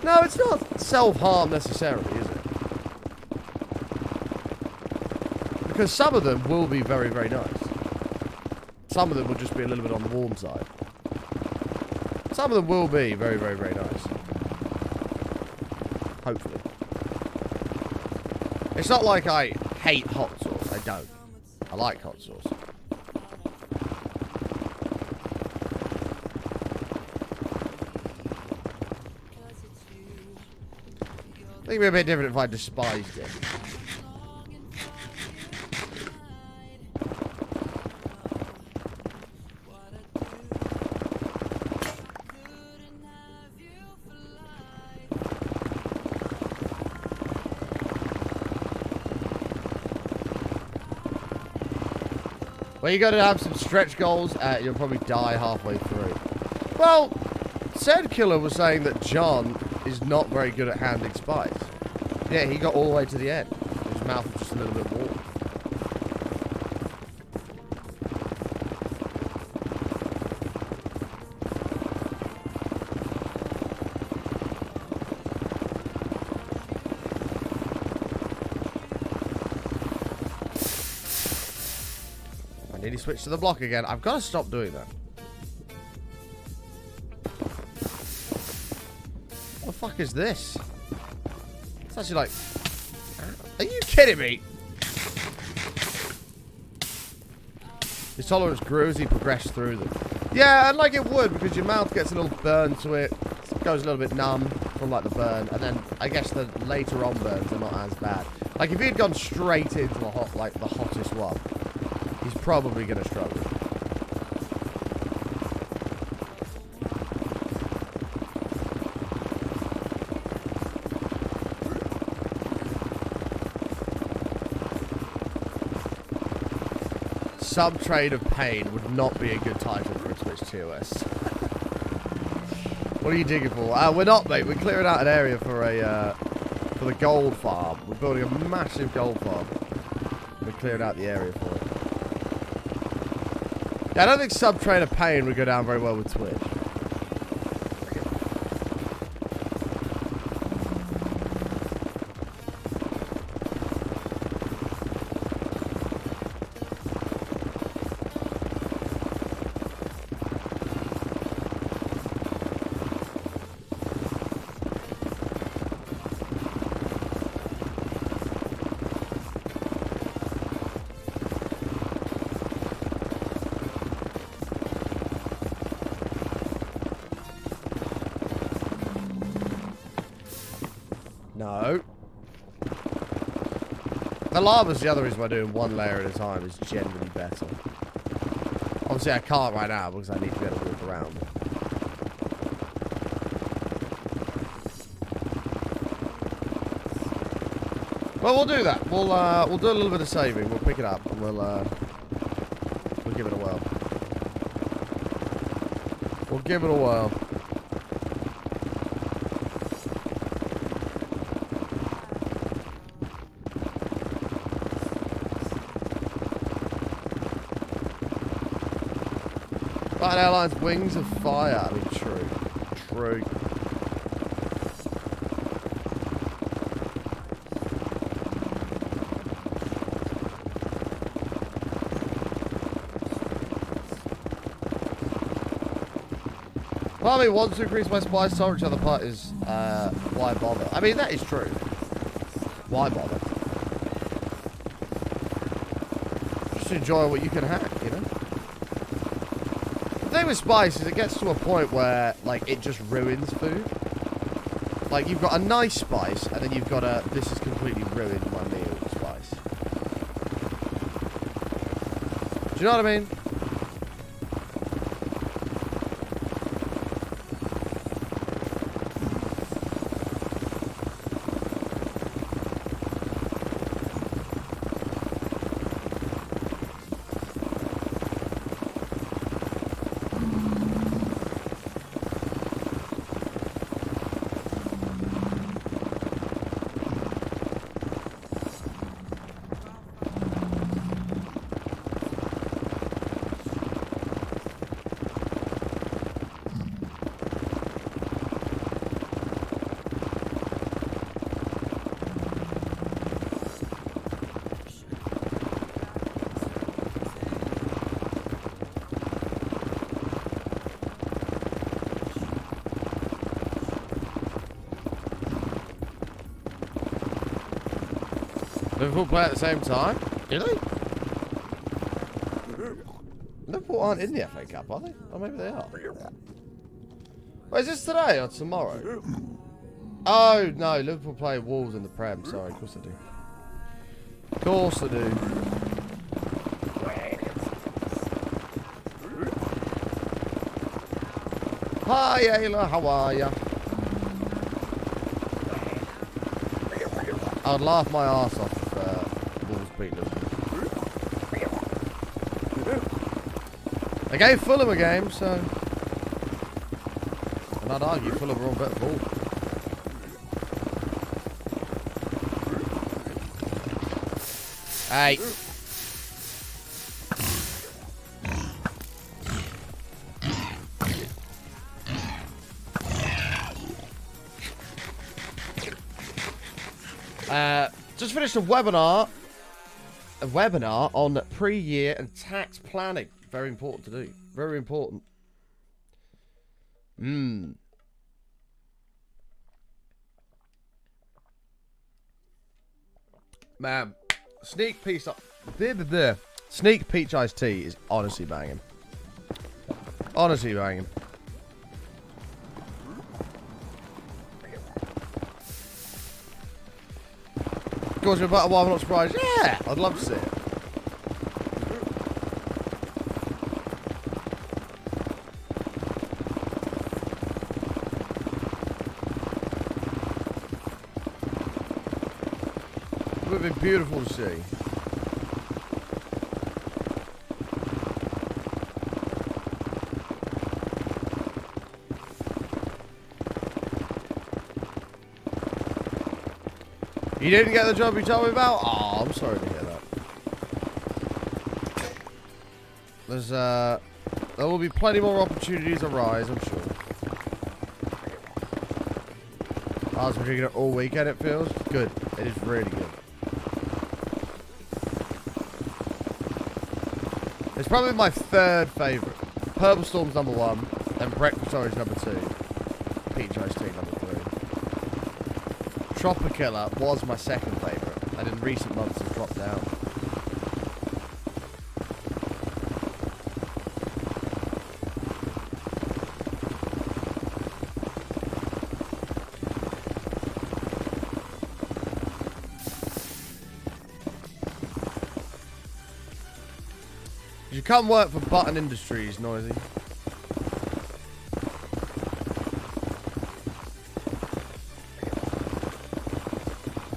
No, it's not self-harm necessarily, is it? Because some of them will be very, very nice. Some of them will just be a little bit on the warm side. Some of them will be very, very, very nice. Hopefully. It's not like I hate hot sauce. I don't. I like hot sauce. I think it'd be a bit different if I despised it. Well, you got to have some stretch goals. You'll probably die halfway through. Well, said killer was saying that John is not very good at handling spice. Yeah, he got all the way to the end. His mouth was just a little bit warm. I nearly switched to the block again. I've got to stop doing that. What the fuck is this? It's actually like... Are you kidding me? His tolerance grew as he progressed through them. Yeah, and like it would, because your mouth gets a little burn to it. It goes a little bit numb from like the burn. And then I guess the later on burns are not as bad. Like if he'd gone straight into the hot, like the hottest one, he's probably going to struggle. Subtrade of Pain would not be a good title for a Twitch TOS. What are you digging for? We're not, mate. We're clearing out an area for a for the gold farm. We're building a massive gold farm. We're clearing out the area for it. Yeah, I don't think Subtrade of Pain would go down very well with Twitch. No. The lava's the other reason why doing one layer at a time is generally better. Obviously I can't right now because I need to be able to walk around. Well, we'll do that. We'll do a little bit of saving. We'll pick it up and we'll give it a whirl. We'll give it a whirl. Right, Airlines, wings of fire. I mean, true. True. Part of me wants to increase my spice tolerance, the other part is, why bother? I mean, that is true. Why bother? Just enjoy what you can hack, you know? The thing with spice is it gets to a point where, like, it just ruins food. Like, you've got a nice spice, and then you've got a, this has completely ruined my meal spice. Do you know what I mean? Liverpool play at the same time? Do they? Liverpool aren't in the FA Cup, are they? Or maybe they are. Wait, is this today or tomorrow? Oh, no. Liverpool play Wolves in the Prem. Sorry, of course they do. Of course they do. Hi, Ayla. How are ya? I'd laugh my arse off if Wolves beat Liverpool. They gave Fulham a game, so... And I'd argue Fulham are on better ball. Hey. Just finished a webinar on pre-year and tax planning. Very important to do. Very important. Man, Sneak Peach Iced Tea is honestly banging. Honestly banging. Goes about why I'm not surprised. Yeah, I'd love to see it. It would be beautiful to see. You didn't get the job you told me about? Oh, I'm sorry to hear that. There's, there will be plenty more opportunities arise, I'm sure. I was drinking it all weekend, it feels. Good. It is really good. It's probably my third favourite. Purple Storm's number 1, then Breakfast Orange number 2, Peach Iced Tea number 3. Tropicilla was my second favourite, and in recent months has dropped down. You come work for Button Industries, Noisy.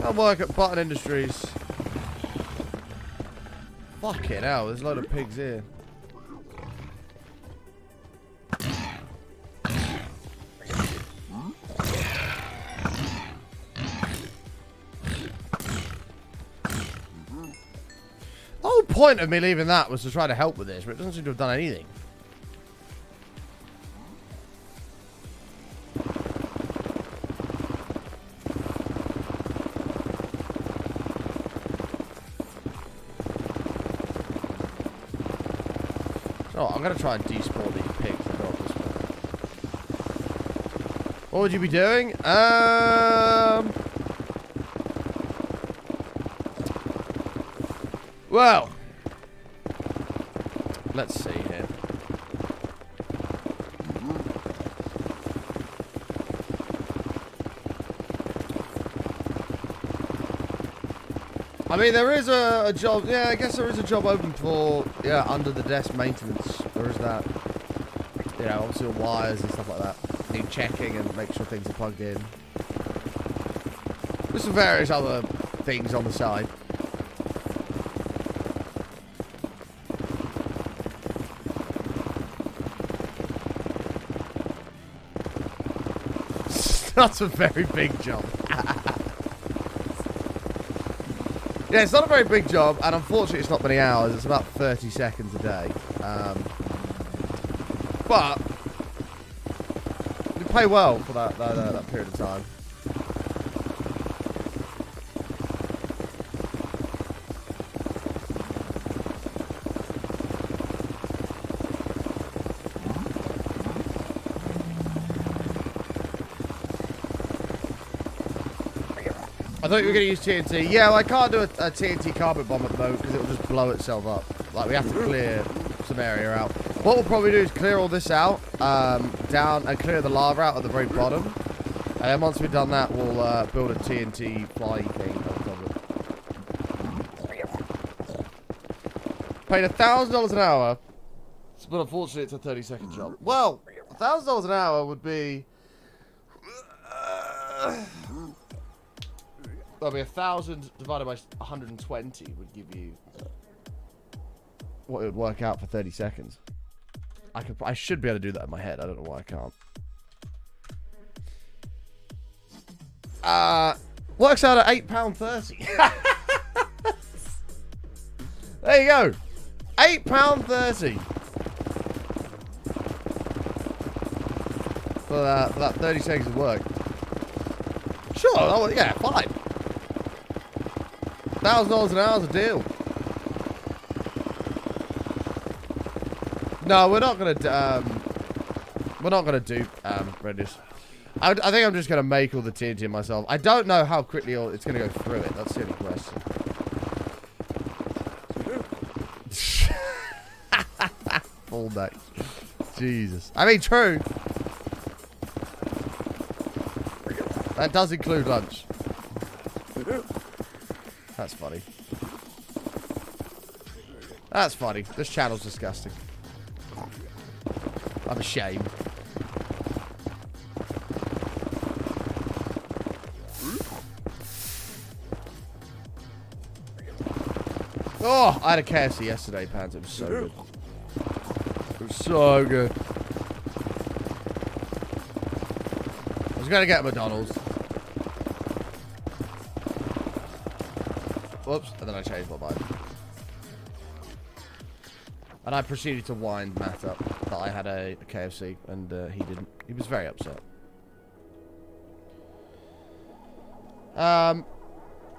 I work at Button Industries. Fucking hell, there's a load of pigs here. The whole point of me leaving that was to try to help with this, but it doesn't seem to have done anything. Oh, I'm gonna try and despawn these pigs. I got this one. What would you be doing? Well, let's see here. I mean, there is a job. Yeah, I guess there is a job open for under the desk maintenance. There is that. You know, obviously the wires and stuff like that. Need checking and make sure things are plugged in. There's some various other things on the side. Not a very big job. Yeah, it's not a very big job, and unfortunately it's not many hours. It's about 30 seconds a day. But you pay well for that period of time. I thought you were going to use TNT. Yeah, well, I can't do a TNT carpet bomb at the moment because it will just blow itself up. Like, we have to clear some area out. What we'll probably do is clear all this out, down, and clear the lava out at the very bottom. And then once we've done that, we'll build a TNT fly thing on top of it. Paid $1,000 an hour, but unfortunately it's a 30-second job. Well, $1,000 an hour would be... That'll be 1,000 divided by 120 would give you what it would work out for 30 seconds. I should be able to do that in my head. I don't know why I can't. Works out at £8.30. There you go. £8.30 for that 30 seconds of work. Sure. Oh, yeah, fine. $1,000 an hour is a deal. No, we're not gonna do Redis. I think I'm just gonna make all the TNT myself. I don't know how quickly it's gonna go through it. That's the only question. Full day. Jesus. I mean, true. That does include lunch. That's funny. That's funny. This channel's disgusting. I'm ashamed. Oh, I had a KFC yesterday, Pants. It was so good. It was so good. I was going to get a McDonald's. Whoops, and then I changed my mind. And I proceeded to wind Matt up that I had a KFC, and he didn't. He was very upset.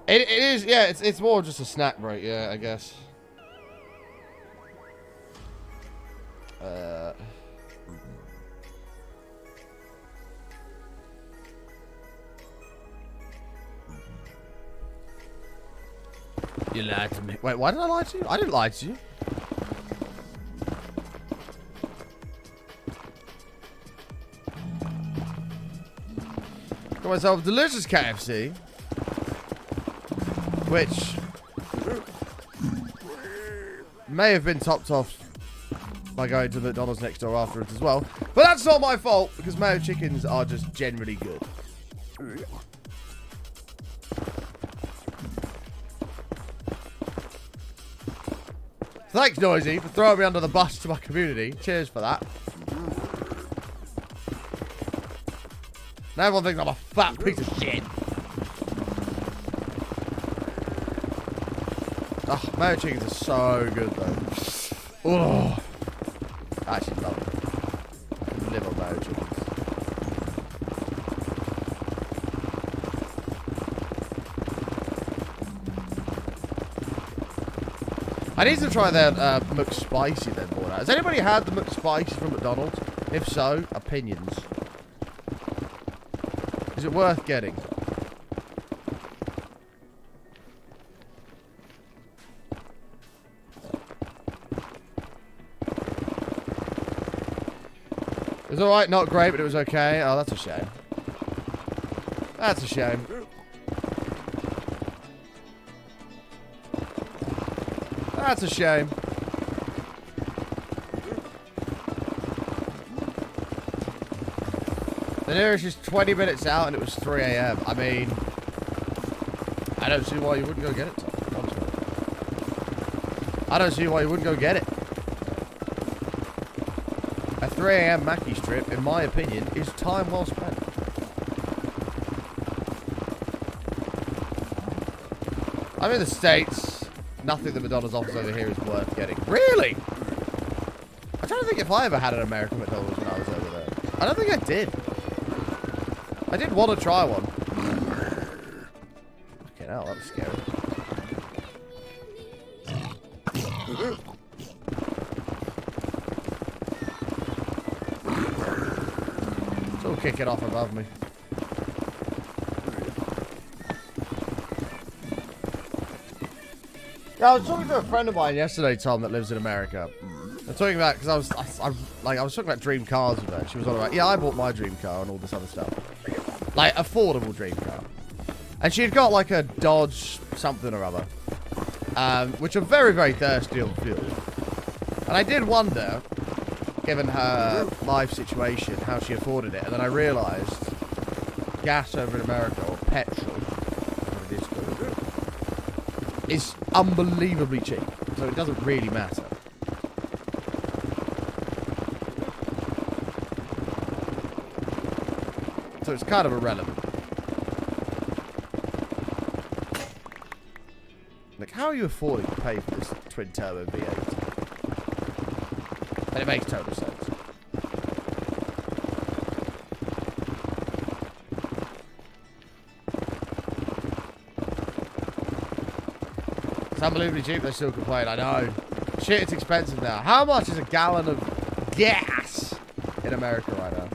It is, yeah, it's more just a snack break, yeah, I guess. You lied to me. Wait, why did I lie to you? I didn't lie to you. Got myself a delicious KFC. Which may have been topped off by going to the McDonald's next door afterwards as well. But that's not my fault, because mayo chickens are just generally good. Thanks, Noisy, for throwing me under the bus to my community. Cheers for that. Now everyone thinks I'm a fat piece of shit. Oh, mayo chickens are so good, though. Oh, I actually love them. I live on mayo chickens. I need to try their McSpicy then, boy. Has anybody had the McSpicy from McDonald's? If so, opinions. Is it worth getting? It was alright, not great, but it was okay. Oh, that's a shame. That's a shame. That's a shame. The nearest is 20 minutes out and it was 3 AM. I mean, I don't see why you wouldn't go get it, Tom. Honestly. I don't see why you wouldn't go get it. A 3 AM Mackie strip, in my opinion, is time well spent. I'm in the States. Nothing that McDonald's offers over here is worth getting. Really? I'm trying to think if I ever had an American McDonald's when I was over there. I don't think I did. I did want to try one. Okay, now that was scary. It's all kicking off above me. Yeah, I was talking to a friend of mine yesterday, Tom, that lives in America. I'm talking about, because I was talking about dream cars with her. She was all about, yeah, I bought my dream car and all this other stuff. Like, affordable dream car. And she had got, like, a Dodge something or other. Which are very, very thirsty on fuel. And I did wonder, given her life situation, how she afforded it. And then I realised gas over in America, or petrol, whatever it is called, is unbelievably cheap, so it doesn't really matter. So it's kind of irrelevant. Like, how are you affording to pay for this twin-turbo V8? And it makes total sense. It's unbelievably cheap, they still complain, I know. Shit, it's expensive now. How much is a gallon of gas in America right now?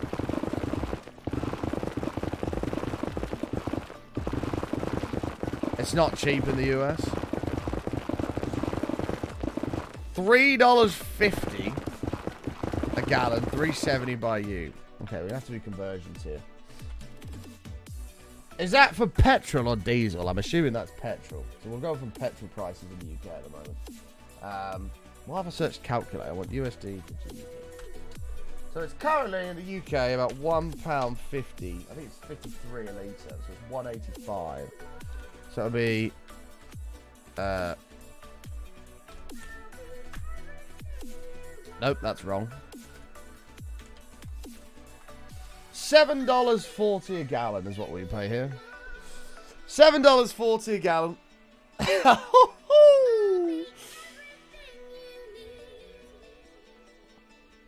It's not cheap in the US. $3.50 a gallon, $3.70 by you. Okay, we have to do conversions here. Is that for petrol or diesel? I'm assuming that's petrol. So we'll go from petrol prices in the UK at the moment. We'll have a search calculator. I want USD to GBP. So it's currently in the UK about £1.50. I think it's 53 a litre. So it's 185. So it'll be... Nope, that's wrong. $7.40 a gallon is what we pay here. $7.40 a gallon.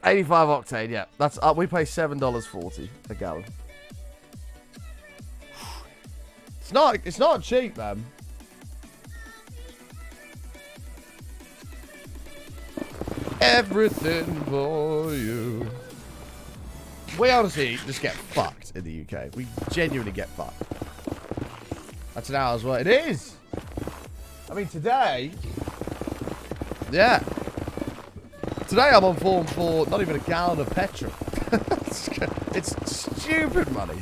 85 octane, yeah. That's we pay $7.40 a gallon. It's not cheap, man. Everything for you. We honestly just get fucked in the UK. We genuinely get fucked. That's an hour's work. It is! I mean, today... Yeah. Today I'm on form for not even a gallon of petrol. It's stupid money.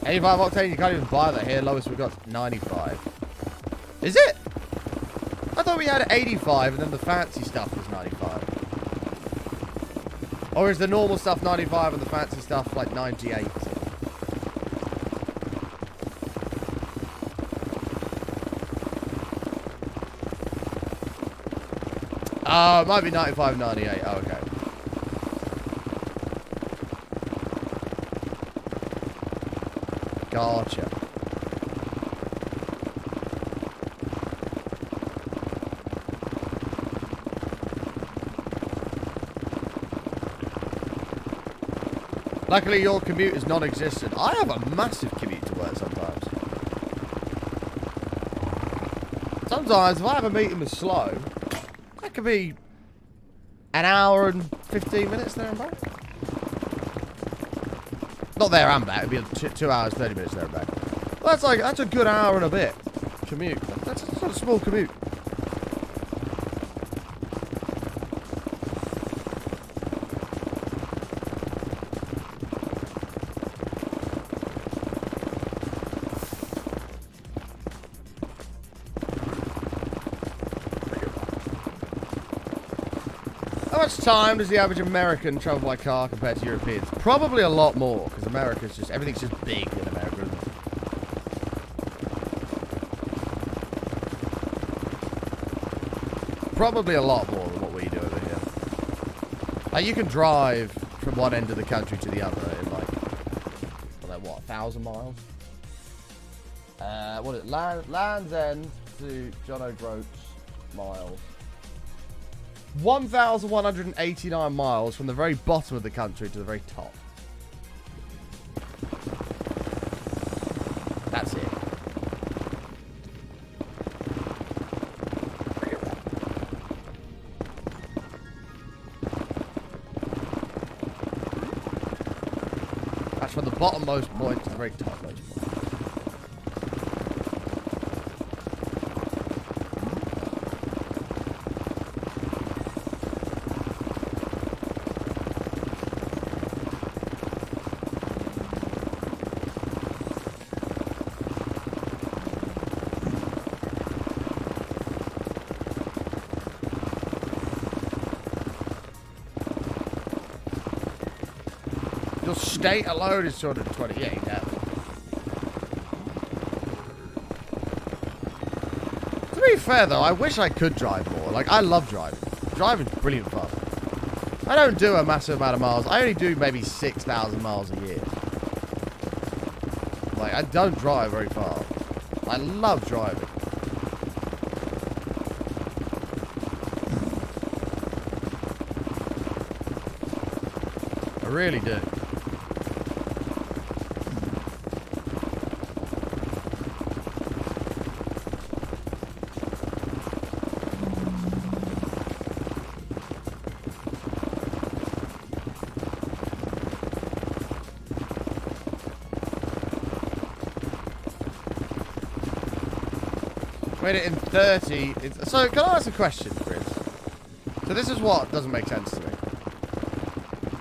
$85 octane, you can't even buy that here. Lowest we got 95. Is it? I thought we had 85 and then the fancy stuff was 95. Or is the normal stuff 95 and the fancy stuff like 98? It might be 95, 98. Oh, okay. Gotcha. Luckily, your commute is non-existent. I have a massive commute to work sometimes. Sometimes, if I have a meeting with Slow, that could be an hour and 15 minutes there and back. Not there and back. It'd be 2 hours, 30 minutes there and back. Well, that's a good hour and a bit commute. That's a small commute. How much time does the average American travel by car compared to Europeans? Probably a lot more, because America's just, everything's just big in America, isn't it? Probably a lot more than what we do over here. Like, you can drive from one end of the country to the other in like what, 1,000 miles? What is it? Land's End to John O'Groats miles. 1,189 miles from the very bottom of the country to the very top. That's it. That's from the bottommost point to the very topmost point. State alone is 220. Yeah, exactly. To be fair, though, I wish I could drive more. Like, I love driving. Driving's brilliant fun. I don't do a massive amount of miles. I only do maybe 6,000 miles a year. Like, I don't drive very far. I love driving. I really do. Made it in 30. So, can I ask a question, Chris? So, this is what doesn't make sense to me.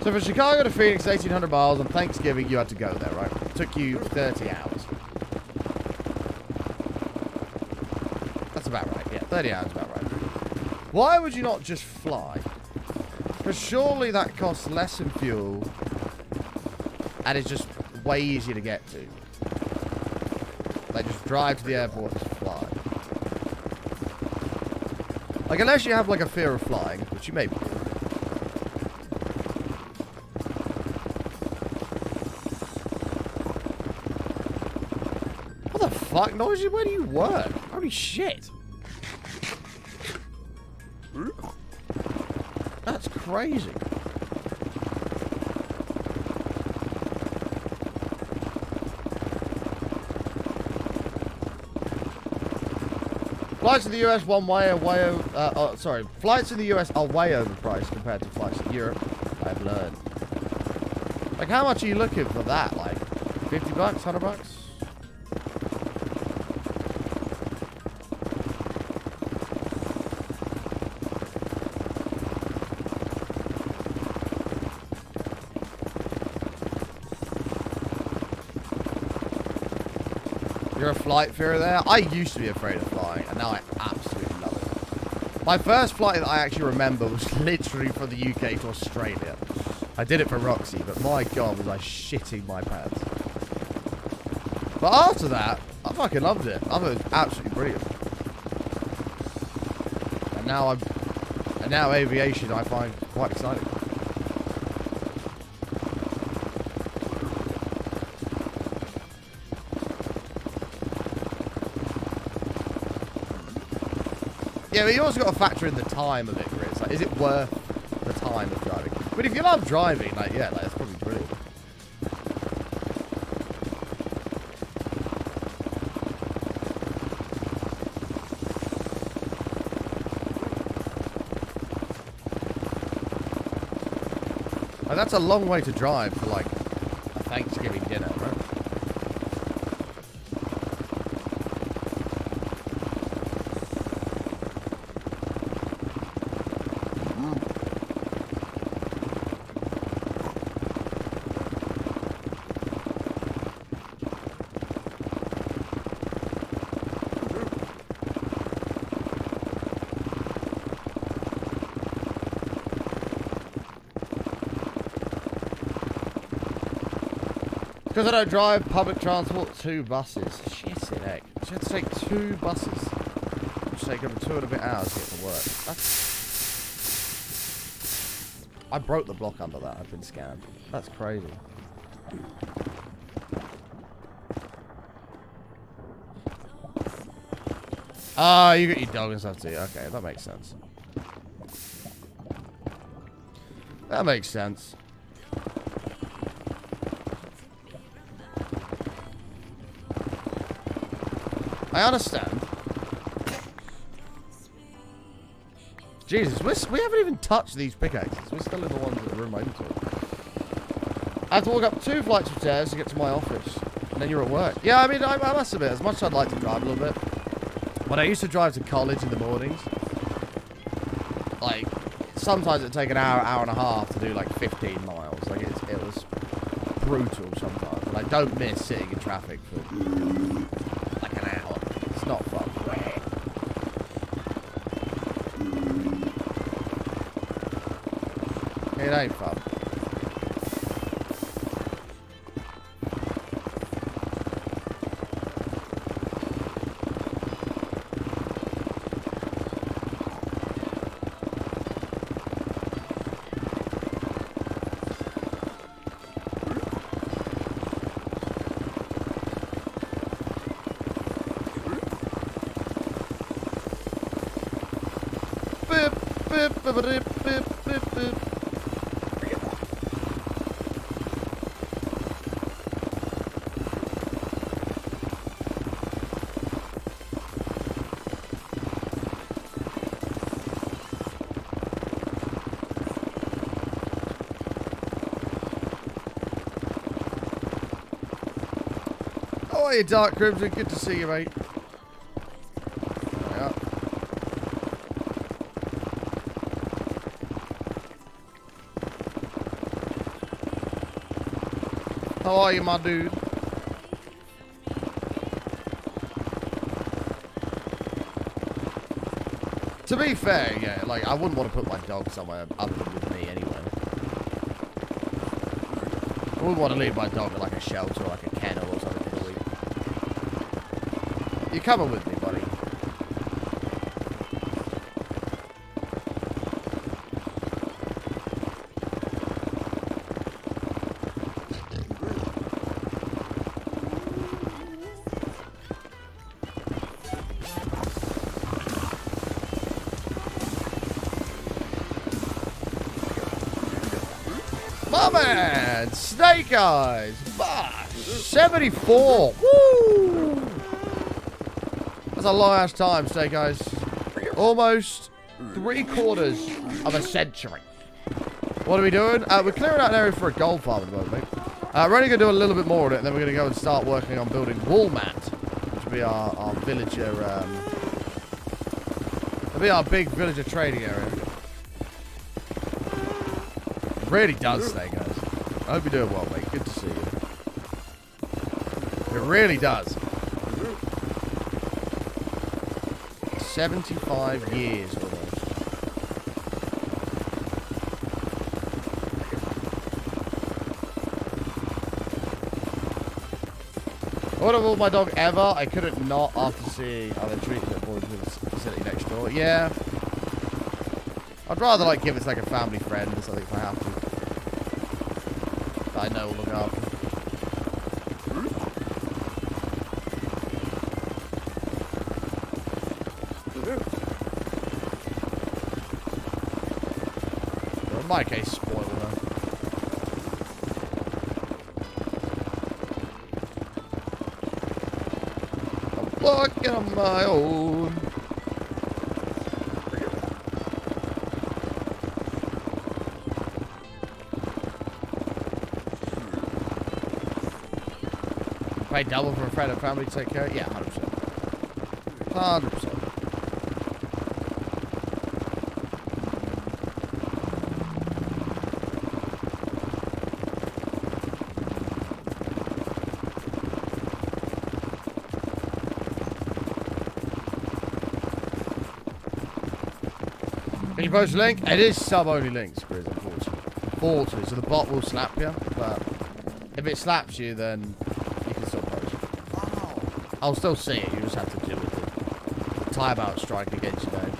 So, from Chicago to Phoenix, 1,800 miles. On Thanksgiving, you had to go there, right? It took you 30 hours. That's about right. Yeah, 30 hours is about right. Why would you not just fly? Because surely that costs less in fuel and it's just way easier to get to. Like, just drive to the airport and just fly. Like, unless you have, like, a fear of flying, which you maybe do. What the fuck, Noisy? Where do you work? Holy shit. That's crazy. Flights to the US flights to the US are way overpriced compared to flights to Europe. I've learned. Like, how much are you looking for that? Like, 50 bucks, 100 bucks? You're a flight fearer there? I used to be afraid of flying, and now I absolutely love it. My first flight that I actually remember was literally from the UK to Australia. I did it for Roxy, but my god, was I shitting my pants. But after that, I fucking loved it. I thought it was absolutely brilliant. And now aviation I find quite exciting. Yeah, but you also got to factor in the time of it, Chris. Like, is it worth the time of driving? But if you love driving, like, yeah, like, it's probably brilliant. Like, that's a long way to drive for, like, a Thanksgiving dinner, right? Because I don't drive public transport, 2 buses. Shit in heck. So you have to take 2 buses. Which take over 2.5 hours to get to work. I broke the block under that. I've been scammed. That's crazy. Ah, you got your dog and stuff too. Okay, that makes sense. That makes sense. I understand. Jesus, we haven't even touched these pickaxes. We're still in the ones in the room I into. I have to walk up 2 flights of stairs to get to my office. And then you're at work. Yeah, I mean, I must admit, as much as I'd like to drive a little bit, when I used to drive to college in the mornings, like, sometimes it'd take an hour, hour and a half to do, like, 15 miles. Like, it was brutal sometimes. And I don't miss sitting in traffic for, like, an hour. It's not fun. It ain't fun. How are you, Dark Crimson? Good to see you, mate. Yeah. How are you, my dude? To be fair, yeah, like, I wouldn't want to put my dog somewhere other than with me anyway. I wouldn't want to leave my dog at, like, a shelter or, like, a kennel or something for a week. You're coming with me, buddy. My man, Snake Eyes, Bosh, 74. Woo! That's a long ass time, Snake Eyes. Almost 3/4 of a century. What are we doing? We're clearing out an area for a gold farm at the moment, mate. We're only going to do a little bit more of it, and then we're going to go and start working on building wool mat, which will be our villager, it'll be our big villager trading area. Really does, Snake Eyes. I hope you're doing well, mate. Good to see you. It really does. 75 years almost. I would have walked my dog ever. I couldn't not after seeing how they treat the boys with the facility next door. Yeah. I'd rather like give it to like a family friend or something if I have to. That I know will look after. Or in my case, spoil her. I'm walking on my own. Pay double for a friend and family to take care of? Yeah, 100%. 100%. Can you post a link? It is sub-only links, Grizz, unfortunately. Unfortunately, so the bot will slap you, but if it slaps you, then you can still post. I'll still see it, you just have to do with the timeout strike against your name.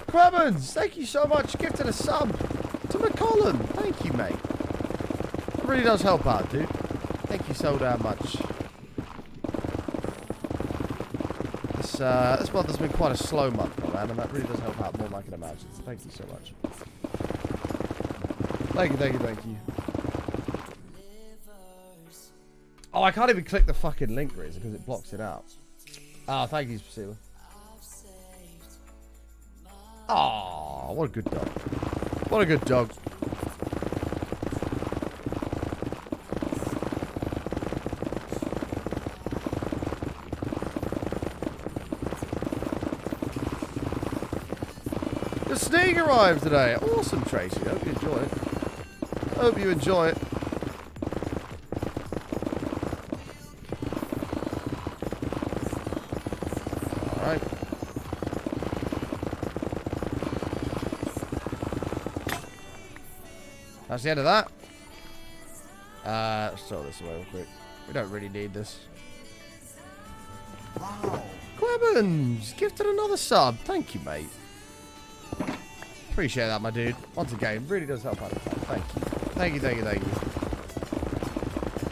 Crebens, thank you so much. Gifted a sub to McCollum. Thank you, mate. It really does help out, dude. Thank you so damn much. This month has been quite a slow month, my man, and that really does help out more than I can imagine. So thank you so much. Thank you, thank you, thank you. Oh, I can't even click the fucking link, Riz, because it blocks it out. Oh, thank you, Priscilla. Oh, what a good dog. What a good dog. The sneak arrived today. Awesome, Tracy. Hope you enjoy it. Hope you enjoy it. Alright. That's the end of that. Let's throw this away real quick. We don't really need this. Wow. Quebens gifted another sub. Thank you, mate. Appreciate that, my dude. Once again, really does help out. Thank you. Thank you, thank you, thank you.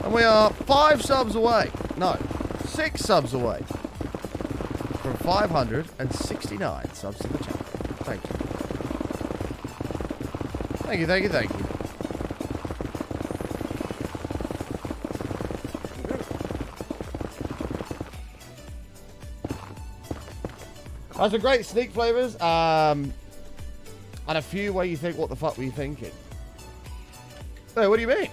And we are 5 subs away. No, 6 subs away from 569 subs to the channel. Thank you. Thank you, thank you, thank you. That's some great sneak flavors. And a few where you think, what the fuck were you thinking? Hey, what do you mean?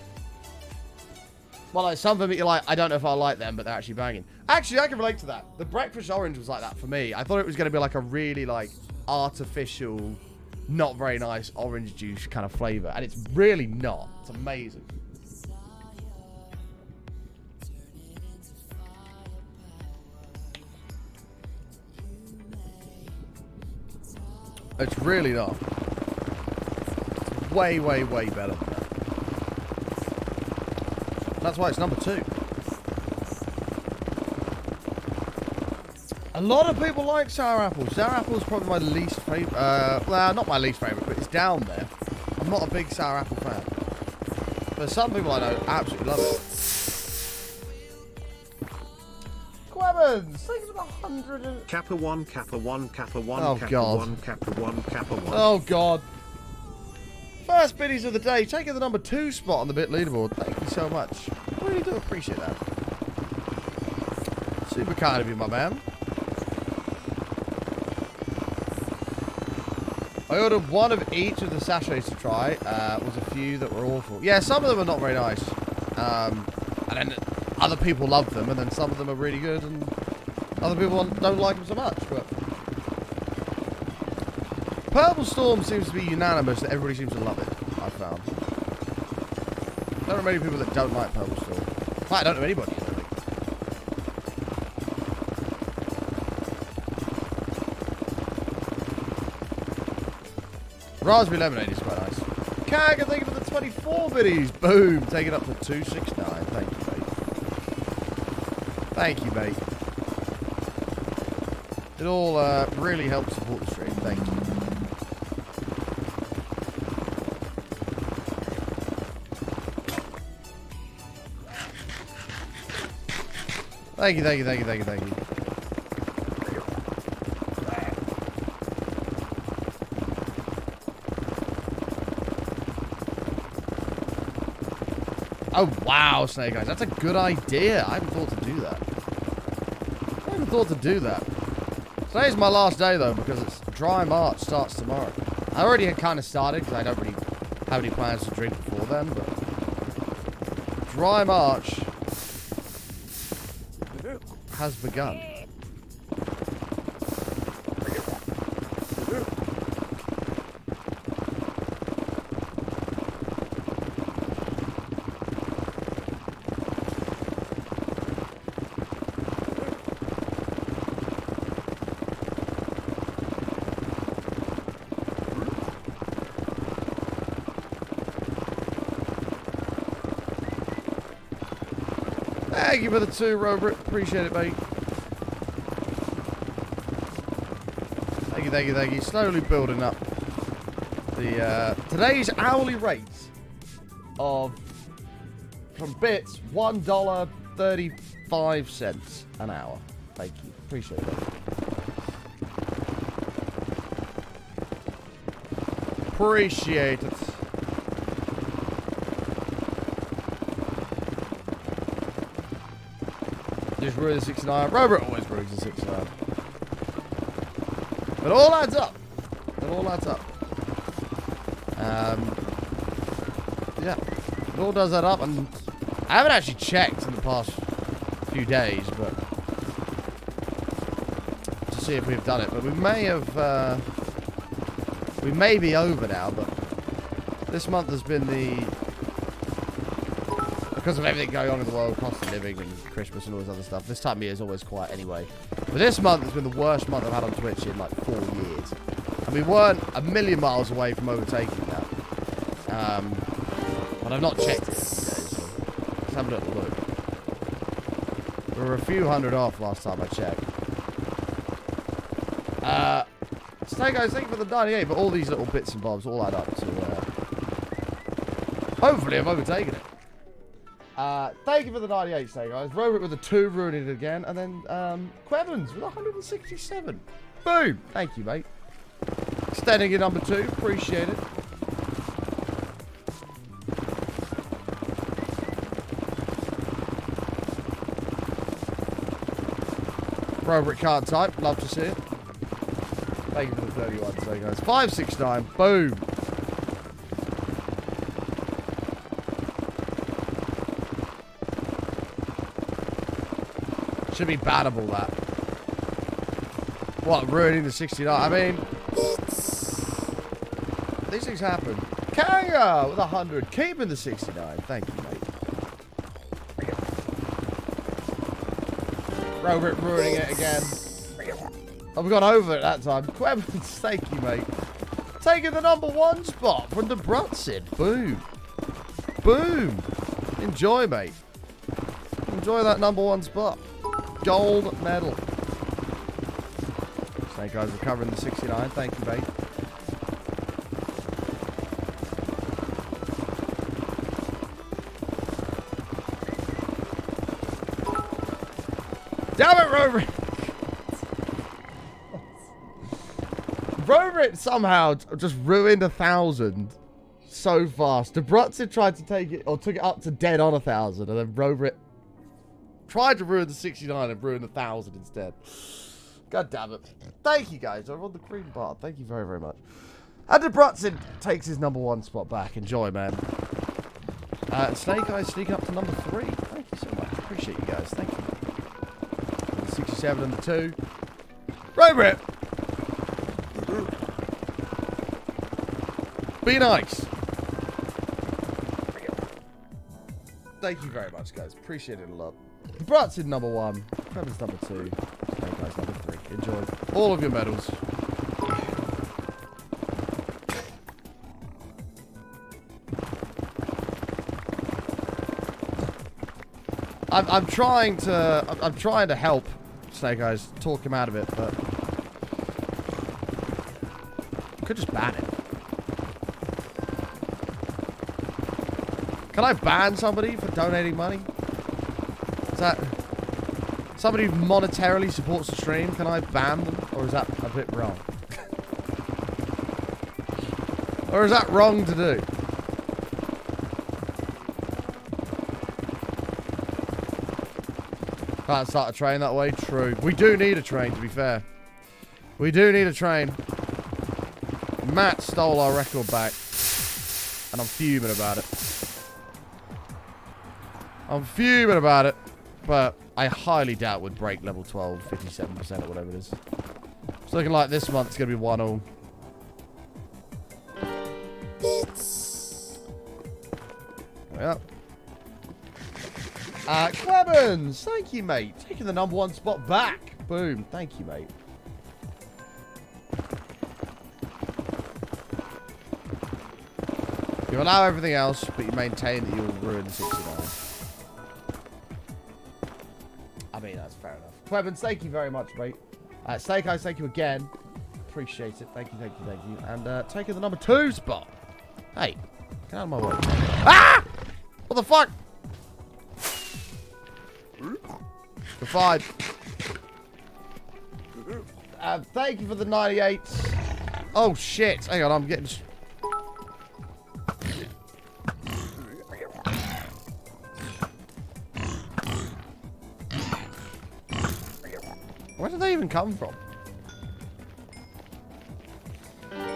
Well, like some of them you're like, I don't know if I like them, but they're actually banging. Actually, I can relate to that. The breakfast orange was like that for me. I thought it was going to be like a really like artificial, not very nice orange juice kind of flavor. And it's really not. It's amazing. It's really not. Way, way, way better than that. That's why it's number 2. A lot of people like sour apples. Sour apple is probably my least favorite. Well, not my least favorite, but it's down there. I'm not a big sour apple fan. But some people I know absolutely love it. Quevens, thank you for the 100 and... Kappa 1, Kappa 1, Kappa 1, Oh, Kappa God. 1, Kappa 1, Kappa 1. Oh, God. First biddies of the day, taking the number 2 spot on the bit leaderboard. Thank you so much. I really do appreciate that. Super kind of you, my man. I ordered one of each of the sachets to try. Was a few that were awful. Yeah, some of them are not very nice. And then other people love them, and then some of them are really good, and other people don't like them so much. But Purple Storm seems to be unanimous that everybody seems to love it, I found. There are many people that don't like Purple Storm. In fact, I don't know anybody, I don't think. Raspberry Lemonade is quite nice. Kag, thank you for the 24 biddies. Boom, take it up to 269. Thank you, mate. Thank you, mate. It all really helps support the stream. Thank you. Thank you, thank you, thank you, thank you, thank you. Oh, wow, Snake Eyes. That's a good idea. I hadn't thought to do that. I hadn't thought to do that. Today's my last day, though, because it's Dry March starts tomorrow. I already had kind of started, because I don't really have any plans to drink before then, but Dry March has begun. Thank you for the 2, Robert. Appreciate it, mate. Thank you, thank you, thank you. Slowly building up the today's hourly rate of from bits $1.35 an hour. Thank you. Appreciate it. Appreciate it. Just ruined the 69. Robert always ruins the 69. But it all adds up. It all adds up. Yeah. It all does add up. And I haven't actually checked in the past few days, but to see if we've done it. But we may have, we may be over now, but this month has been the, because of everything going on in the world, cost of living and Christmas and all this other stuff. This time of year is always quiet anyway. But this month has been the worst month I've had on Twitch in like 4 years. And we weren't a million miles away from overtaking that. But I've not checked it yet, so let's have a little look. We were a few hundred off last time I checked. Snake Eyes, thank you for the 98, but all these little bits and bobs all add up to, hopefully I've overtaken it. Thank you for the 98, Snake Eyes. Robert with the 2, ruining it again. And then, Quevins with 167. Boom! Thank you, mate. Extending your number 2. Appreciate it. Robert can't type. Love to see it. Thank you for the 31, Snake Eyes. 569. Boom! Should be bannable, that. What, ruining the 69? I mean, these things happen. Kanga with 100, keeping the 69. Thank you, mate. Robert ruining it again. Oh, we got over it that time. Quevins, thank you, mate. Taking the number 1 spot from the Brutsid. Boom. Boom. Enjoy, mate. Enjoy that number 1 spot. Gold medal. Snake Eyes recovering the 69. Thank you, mate. Damn it, Robert! Robert somehow just ruined 1,000 so fast. Debrutzer tried to take it, or took it up to dead on 1,000, and then Robert tried to ruin the 69 and ruined 1,000 instead. God damn it. Thank you, guys. I'm on the green bar. Thank you very, very much. And Debrutzer takes his number 1 spot back. Enjoy, man. Snake Eyes sneaking up to number 3. Thank you so much. Appreciate you guys. Thank you. The 67 and the 2. Robert! Be nice. Thank you very much, guys. Appreciate it a lot. The Brats in number 1. Trevor's number 2. Snake Eyes number 3. Enjoy all of your medals. I'm trying to help Snake Eyes, talk him out of it, but could just ban it. Can I ban somebody for donating money? Is that somebody who monetarily supports the stream? Can I ban them, or is that a bit wrong? Or is that wrong to do? Can't start a train that way. True. We do need a train, to be fair. We do need a train. Matt stole our record back. And I'm fuming about it. I'm fuming about it. But I highly doubt we'd break level 12, 57% or whatever it is. It's looking like this month's going to be 1-all. Yep. Clemens, thank you, mate. Taking the #1 spot back. Boom. Thank you, mate. You allow everything else, but you maintain that you'll ruin the 69. I mean, that's fair enough. Clemens, thank you very much, mate. Snake Eyes, thank you again. Appreciate it. Thank you, thank you, thank you. And taking the #2 spot. Hey, get out of my way. Ah! What the fuck? You're fine. Thank you for the 98. Oh shit! Hang on, I'm getting. Where did they even come from?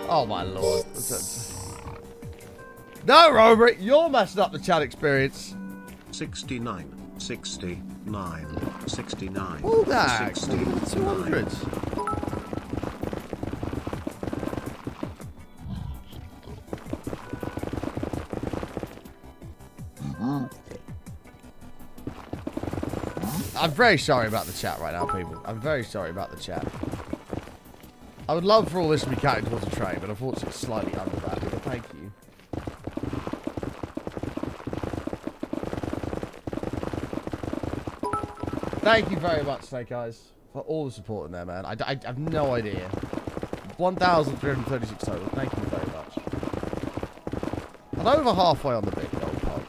Oh my lord! No, Robert, you're messing up the chat experience. 69, 69, 69. Pull that. 69. 200. I'm very sorry about the chat right now, people. I'm very sorry about the chat. I would love for all this to be counted towards a train, but unfortunately it's slightly under that. But thank you. Thank you very much, Snake Eyes, for all the support in there, man. I have no idea. 1,336 total. Thank you very much. I'm over halfway on the big old pod.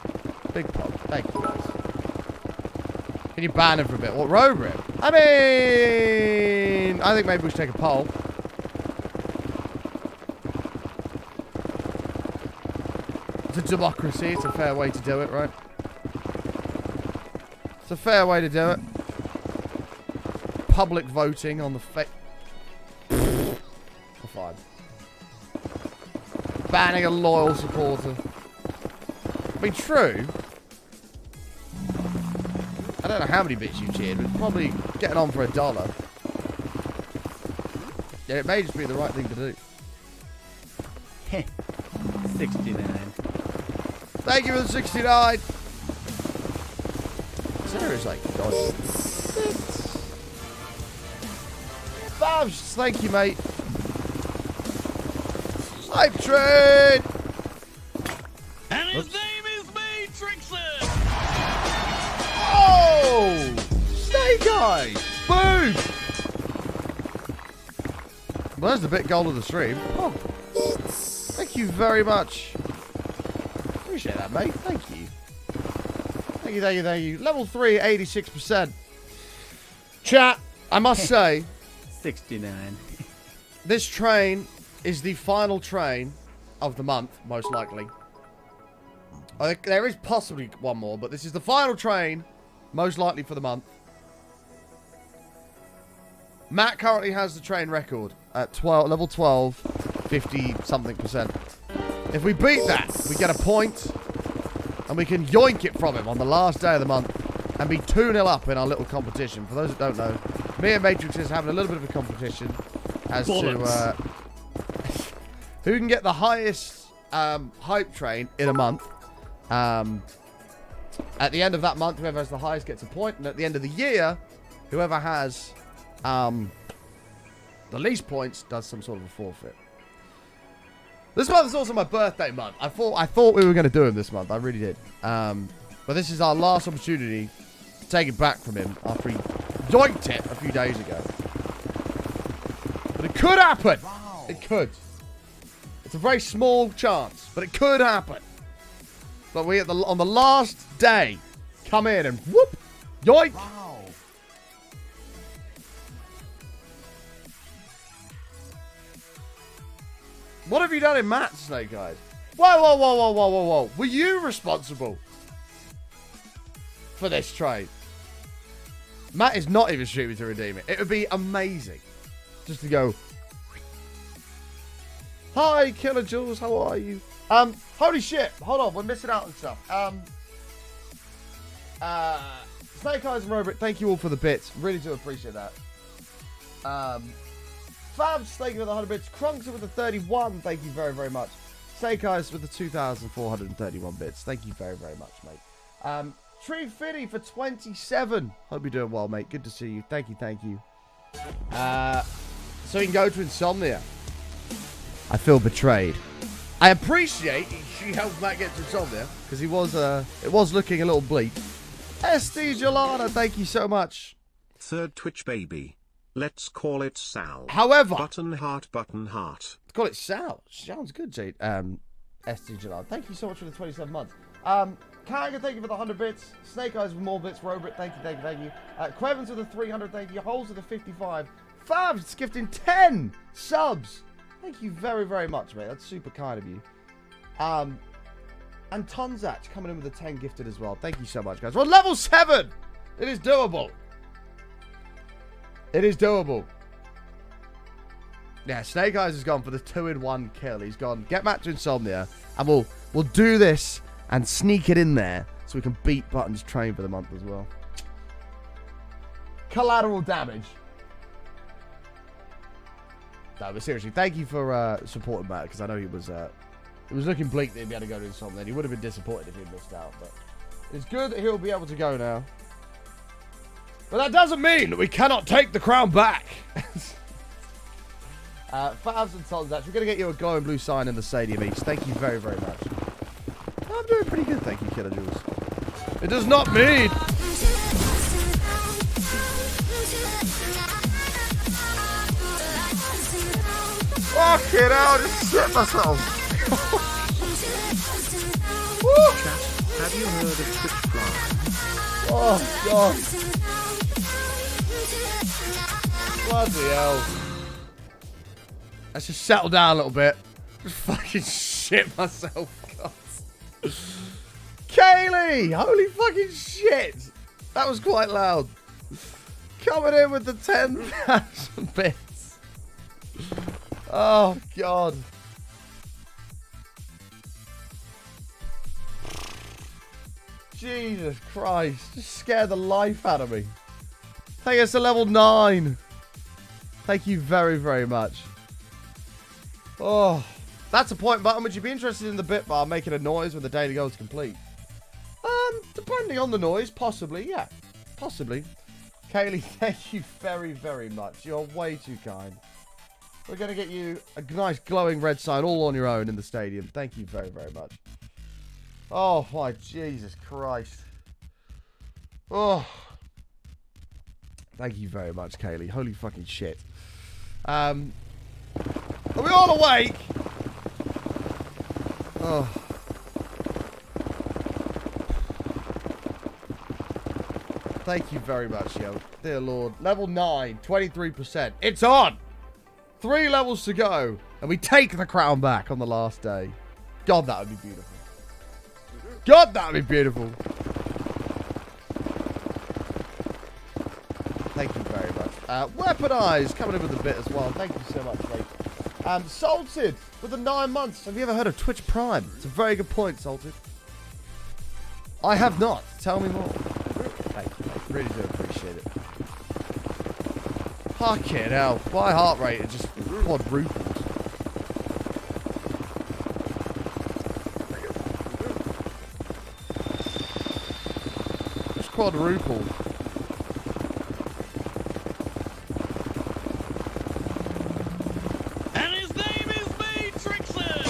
Big pod. Thank you, guys. Can you ban him for a bit? What, road rip? I mean, I think maybe we should take a poll. It's a democracy. It's a fair way to do it, right? It's a fair way to do it. Public voting on the fine. Banning a loyal supporter. I mean, true. I don't know how many bits you cheered, but probably getting on for $1. Yeah, it may just be the right thing to do. 69. Thank you for the 69. Sarah's like, God. Babs, thank you, mate. Hype train. And his name is Matrixon! Oh! Snake Eyes! Boom! Well, there's the bit goal of the stream. Oh. Thank you very much. Appreciate that, mate. Thank you. Thank you, thank you, thank you. Level 3, 86%. Chat, I must say, 69. this train is the final train of the month, most likely. There is possibly one more, but this is the final train, most likely for the month. Matt currently has the train record at level 12, 50-something%. If we beat that, we get a point, and we can yoink it from him on the last day of the month, and be 2-0 up in our little competition. For those that don't know, me and Matrix is having a little bit of a competition as to who can get the highest hype train in a month. At the end of that month, whoever has the highest gets a point, and at the end of the year, whoever has the least points does some sort of a forfeit. This month is also my birthday month. I thought we were going to do it this month. I really did. But this is our last opportunity take it back from him after he yoinked it a few days ago. But it could happen. Wow. It could. It's a very small chance, but it could happen. But we on the last day come in and whoop, yoink. Wow. What have you done in Matt, Snake Eyes? Whoa, whoa, whoa, whoa, whoa, whoa, whoa. Were you responsible for this trade? Matt is not even streaming to redeem it. It would be amazing just to go. Hi, Killer Jules. How are you? Holy shit. Hold on. We're missing out on stuff. Snake Eyes and Robert, thank you all for the bits. Really do appreciate that. Fabs, thank you for the 100 bits. Crunks with the 31. Thank you very, very much. Snake Eyes with the 2,431 bits. Thank you very, very much, mate. Tree Fitty for 27. Hope you're doing well, mate. Good to see you. Thank you, thank you. So we can go to Insomnia. I feel betrayed. I appreciate she helped Matt get to Insomnia because it was looking a little bleak. SD Jelana, thank you so much. Third Twitch baby. Let's call it Sal. However, button heart, button heart. Call it Sal. Sounds good, Jade. SD Jelana, thank you so much for the 27 months. Kanga, thank you for the 100 bits. Snake Eyes with more bits. Robert, thank you, thank you, thank you. Quevins with the 300, thank you. Holes with the 55. Fabs gifting 10 subs. Thank you very, very much, mate. That's super kind of you. And Tonzach coming in with the 10 gifted as well. Thank you so much, guys. We're on level 7. It is doable. It is doable. Yeah, Snake Eyes has gone for the 2-in-1 kill. He's gone, get Matt to Insomnia, and we'll do this and sneak it in there so we can beat Button's train for the month as well. Collateral damage. No, but seriously, thank you for supporting Matt, because I know it was looking bleak that he'd be able to go to Insomnia. He would have been disappointed if he'd missed out, but it's good that he'll be able to go now. But that doesn't mean that we cannot take the crown back. Fabs and Tonzach, we're going to get you a glowing blue sign in the stadium each. Thank you very, very much. I'm doing pretty good, thank you, Killer Jules. It does not mean... Fuck it out, just shit myself. Chat, have you heard of Twitch Fly? Oh, God. Bloody hell. Let's just settle down a little bit. Just fucking shit myself. God. Kaylee! Holy fucking shit! That was quite loud. Coming in with the 10,000 bits. Oh, God. Jesus Christ. Just scared the life out of me. Take us to level 9. Thank you very, very much. Oh, that's a point button. Would you be interested in the bit bar making a noise when the daily goal is complete? Depending on the noise, possibly, yeah. Possibly. Kaylee, thank you very, very much. You're way too kind. We're going to get you a nice glowing red sign all on your own in the stadium. Thank you very, very much. Oh, my Jesus Christ. Oh. Thank you very much, Kaylee. Holy fucking shit. Are we all awake? Oh. Thank you very much, yo. Dear Lord. Level 9, 23%. It's on! 3 levels to go. And we take the crown back on the last day. God, that would be beautiful. God, that would be beautiful. Thank you very much. Weaponized coming in with a bit as well. Thank you so much, mate. Salted with the 9 months. Have you ever heard of Twitch Prime? It's a very good point, Salted. I have not. Tell me more. Thank you, mate. Really do appreciate it. Fucking hell. My heart rate is just quadrupled. Just quadrupled. And his name is Matrixon!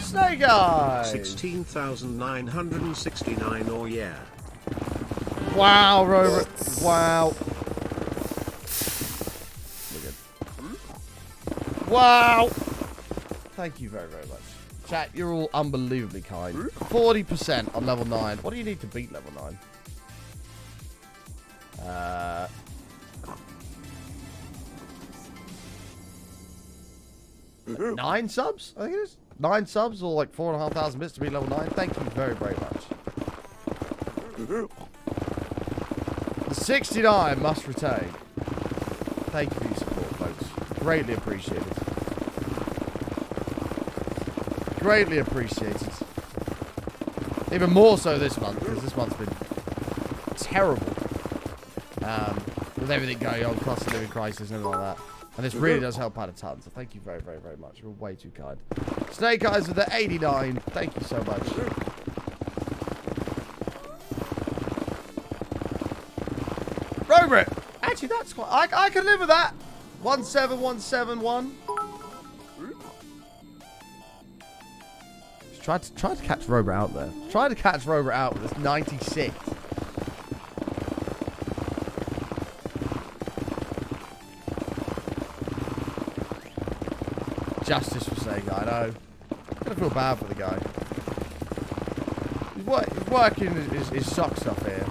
Snake Snake Eyes! 16,969, oh yeah. Wow, Robert. Wow. Wow. Thank you very, very much. Chat, you're all unbelievably kind. 40% on level 9. What do you need to beat level 9? 9 subs? I think it is. 9 subs or like 4,500 bits to beat level 9. Thank you very, very much. The 69 must retain. Thank you for your support, folks. Greatly appreciated. Greatly appreciated. Even more so this month, because this month's been terrible. With everything going on, cost of living crisis and everything like that. And this really does help out a ton, so thank you very, very, very much. You're way too kind. Snake Eyes with the 89. Thank you so much. Robert! Actually, that's quite... I can live with that. 17171. Try to catch Robert out there. Try to catch Robert out with this 96. Justice for Sega, I know. I'm gonna feel bad for the guy. He's working his socks off here.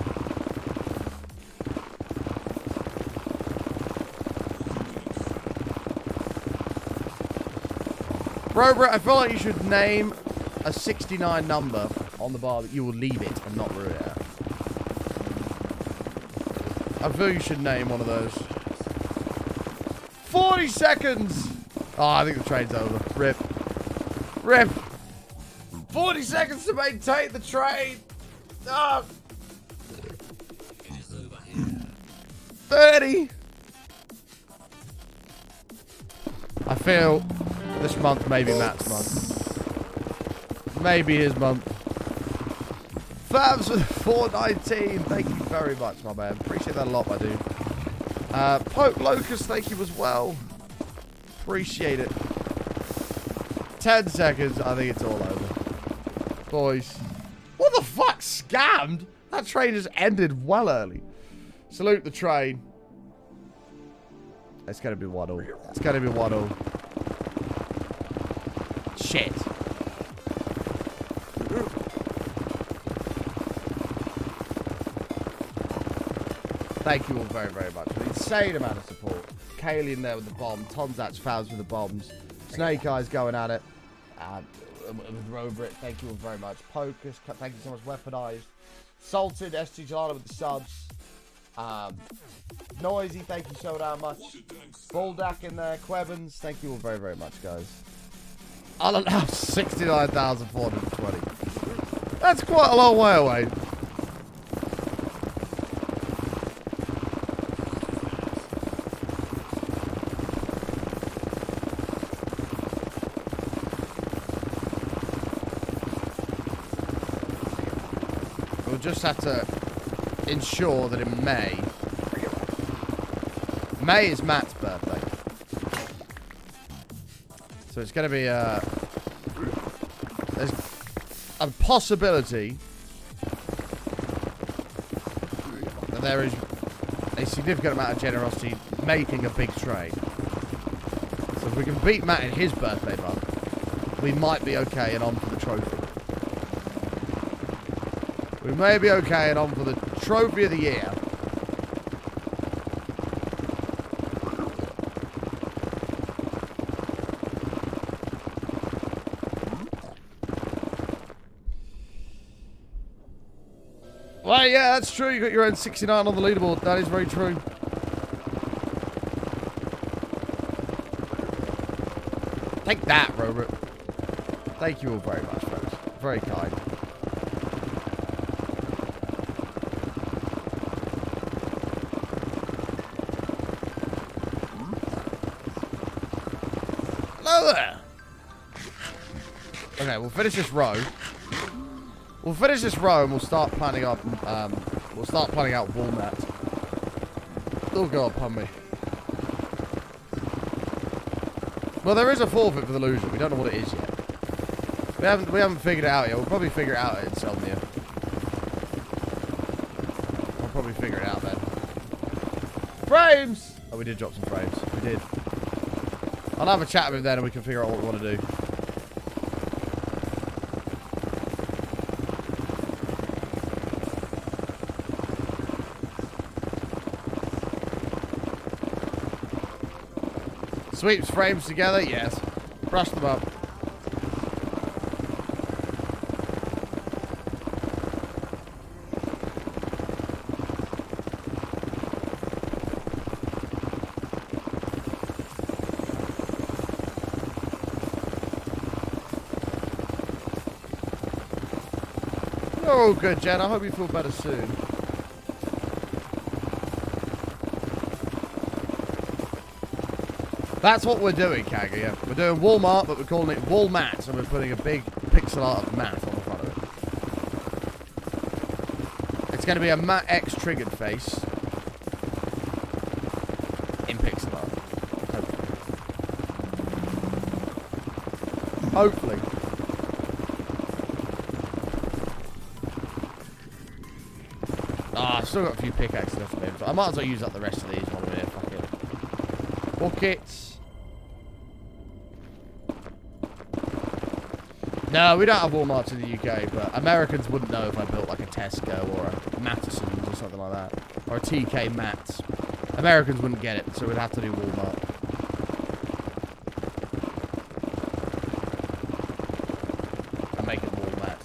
Robert, I feel like you should name a 69 number on the bar that you will leave it and not ruin it. I feel you should name one of those. 40 seconds! Oh, I think the train's over. Rip. Rip! 40 seconds to maintain the train! Oh. 30! I feel this month may be Matt's month. Maybe his month. Fabs with 419. Thank you very much, my man. Appreciate that a lot, my dude. Poke Locust, thank you as well. Appreciate it. 10 seconds. I think it's all over. Boys. What the fuck? Scammed? That train just ended well early. Salute the train. It's going to be 1-0. It's going to be 1-0. Shit. Thank you all very, very much. An insane amount of support. Kaylee in there with the bomb. Tonzat's Fouls with the bombs. Snake Eyes going at it. With Robert, thank you all very much. Pocus, thank you so much. Weaponized. Salted, ST Gelada with the subs. Noisy, thank you so damn much. Buldak in there. Quebens, thank you all very, very much, guys. Unannounced 69,420. That's quite a long way away. We'll just have to ensure that in May is Matt's birthday. So it's going to be there's a possibility that there is a significant amount of generosity making a big trade. So if we can beat Matt in his birthday month, we might be okay and on for the trophy. We may be okay and on for the trophy of the year. Well, yeah, that's true. You got your own 69 on the leaderboard. That is very true. Take that, Robert. Thank you all very much, folks. Very kind. Hello there. Okay, we'll finish this row. We'll finish this row and we'll start planning up. We'll start planning out Walnut. Oh god, pardon me. Well, there is a forfeit for the loser. We don't know what it is yet. We haven't figured it out yet. We'll probably figure it out at Insomnia. We'll probably figure it out then. Frames! Oh, we did drop some frames. We did. I'll have a chat with him then and we can figure out what we want to do. Sweeps frames together? Yes. Brush them up. You're all good, Jen. I hope you feel better soon. That's what we're doing, Kagger, yeah. We're doing Walmart, but we're calling it Walmat, and we're putting a big pixel art of mat on the front of it. It's going to be a Matt X triggered face in pixel art. Hopefully. Ah, I've still got a few pickaxes left to so I might as well use up the rest of these while we're here. Fuck it. Buckets. No, we don't have Walmarts in the UK, but Americans wouldn't know if I built like a Tesco or a Mattison's or something like that. Or a TK Maxx. Americans wouldn't get it, so we'd have to do Walmart. And make it Walmart.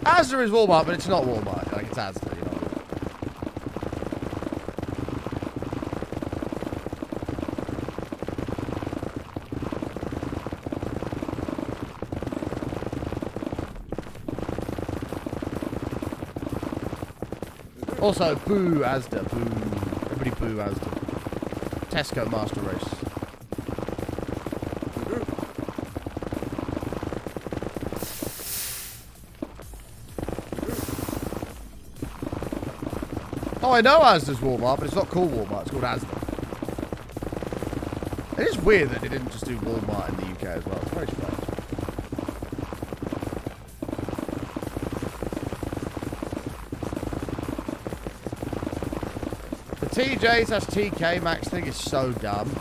Asda is Walmart, but it's not Walmart. Like, it's Asda, you know. Also, boo Asda, boo. Everybody boo Asda. Tesco Master Race. Oh, I know Asda's Walmart, but it's not called Walmart. It's called Asda. It is weird that they didn't just do Walmart in the UK as well. It's very strange. The TJ/TK Maxx thing is so dumb.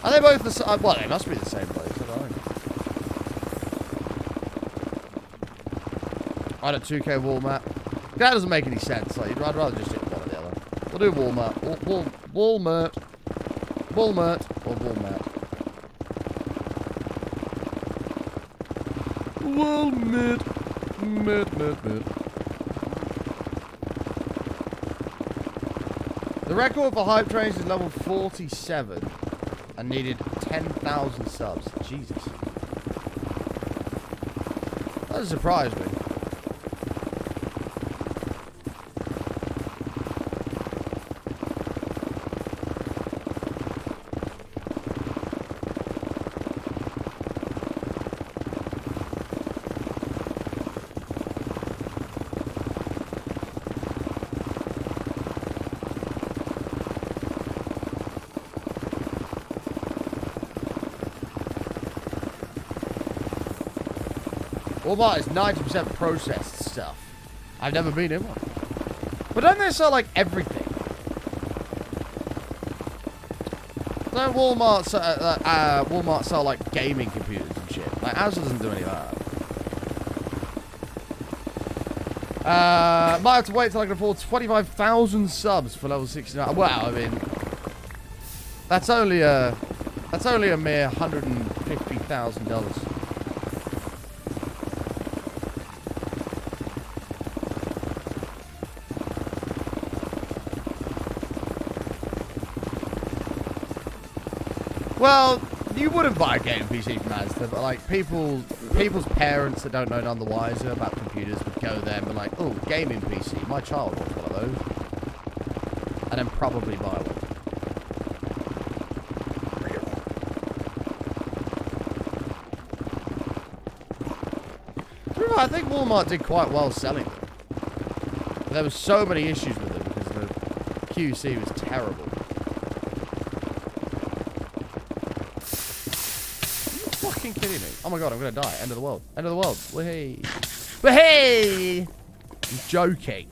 Are they both the same? Well, they must be the same place. I don't know. I don't 2K Walmart. That doesn't make any sense. Like, I'd rather just hit one or the other. We'll do Walmart. Walmart. Walmart. Or Walmart. Walmart. Mart. The record for Hype Trains is level 47 and needed 10,000 subs. Jesus. That doesn't surprise me. Walmart is 90% processed stuff. I've never been in one. But don't they sell, like, everything? Don't Walmart sell, like, gaming computers and shit? Like, Asda doesn't do any of that. Might have to wait till I can afford 25,000 subs for level 69. Well, I mean, that's only a mere $150,000. Well, you wouldn't buy a gaming PC from Asda, but like people's parents that don't know none the wiser about computers would go there and be like, oh, gaming PC, my child wants one of those. And then probably buy one. I think Walmart did quite well selling them. There were so many issues with them because the QC was terrible. Are you fucking kidding me? Oh my god, I'm gonna die. End of the world. End of the world. Wahey. Wahey! I'm joking.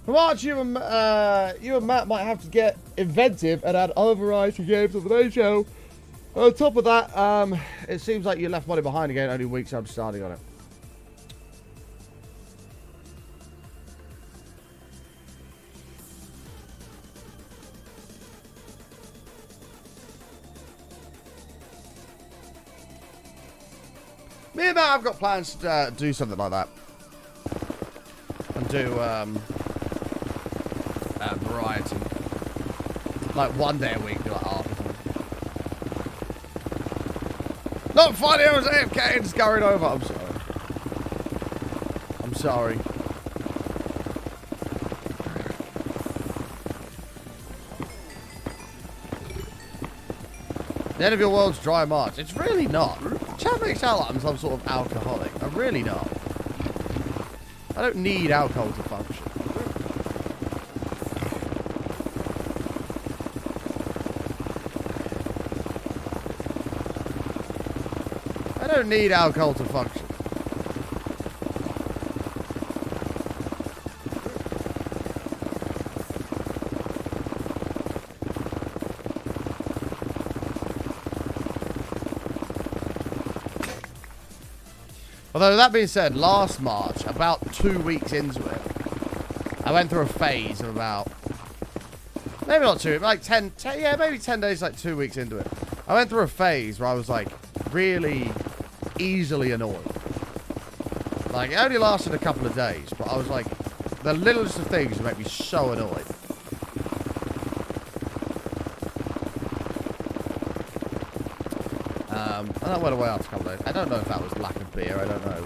March, you and Matt might have to get inventive and add other variety games of the main show. On top of that, it seems like you left money behind again. Only weeks I'm starting on it. Me and Matt have got plans to do something like that. And do variety. Like one day a week, do like half. Not funny, I was AFK and scurried over. I'm sorry. I'm sorry. The end of your world's dry March. It's really not. Chat makes it sound like I'm some sort of alcoholic. I'm really not. I don't need alcohol to function. I don't need alcohol to function. Although, that being said, last March, about 2 weeks into it, I went through a phase of about, maybe not 2, like 10 yeah, maybe 10 days, like 2 weeks into it. I went through a phase where I was, like, really easily annoyed. Like, it only lasted a couple of days, but I was like, the littlest of things would make me so annoyed. And that went away after a couple of days. I don't know if that was lack of beer, I don't know.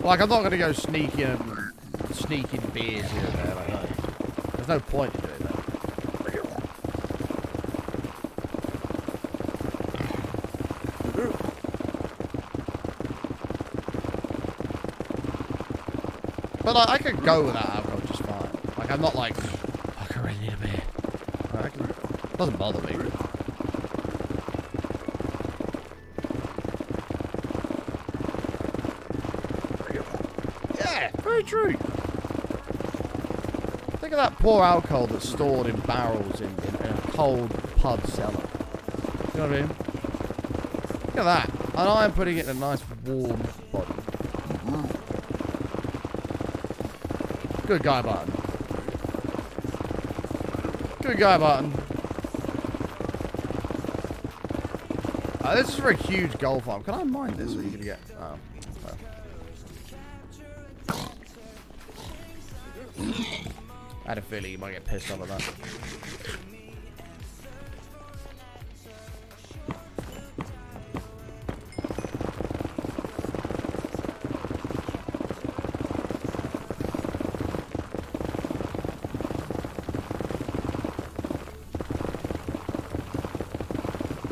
Like, I'm not going to go sneaking beers here and there, like that. There's no point in doing that. But like, I could go without alcohol just fine. Like, I'm not like, fuck, I really need a beer. Like, it doesn't bother me. Yeah, very true. Think of that poor alcohol that's stored in barrels in a cold pub cellar. You know what I mean? Look at that. And I'm putting it in a nice warm body. Good guy, Barton. Good guy, Barton. This is for a huge gold farm. Can I mine this? Or are you gonna get? Oh. I had a feeling you might get pissed off at that.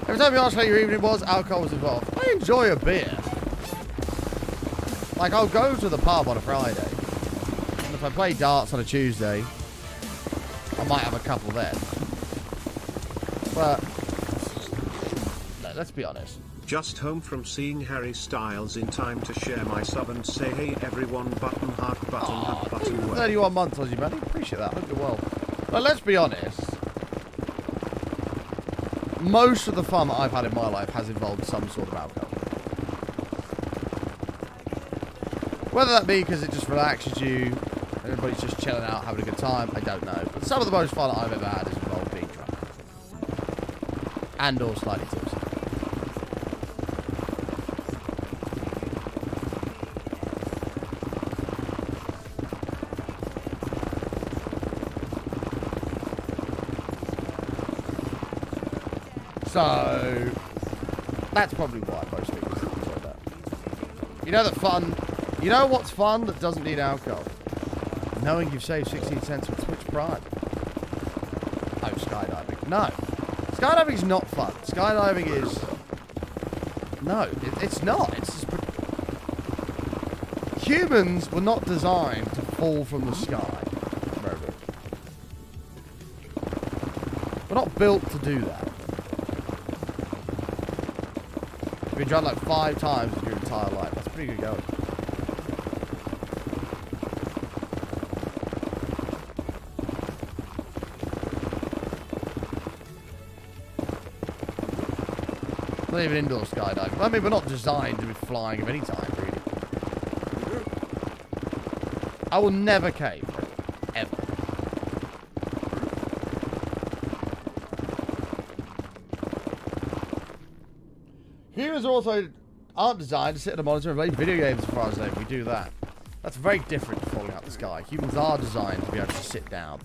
Every time you ask how your evening was, alcohol was involved. I enjoy a beer. Like, I'll go to the pub on a Friday. And if I play darts on a Tuesday, I might have a couple then. But, let's be honest. Just home from seeing Harry Styles in time to share my sub and say hey everyone, button heart button heart button way. 31 months, Aussie man. I appreciate that. Hope you're well. But let's be honest. Most of the fun that I've had in my life has involved some sort of alcohol. Whether that be because it just relaxes you, everybody's just chilling out, having a good time, I don't know. But some of the most fun that I've ever had has involved being drunk. And or slightly tipsy. So, that's probably why most people enjoy that. You know that fun, you know what's fun that doesn't need alcohol? Knowing you've saved 16 cents with Twitch Prime. Oh, skydiving. No. Skydiving is not fun. Skydiving is... No, it's not. It's just... Humans were not designed to fall from the sky. We're not built to do that. You've been jumped like 5 times in your entire life. That's pretty good going. Not even indoor skydiving. I mean, we're not designed to be flying of any time, really. I will never cave. Ever. Humans aren't designed to sit at a monitor and play video games as far as we do that. That's very different to falling out the sky. Humans are designed to be able to sit down.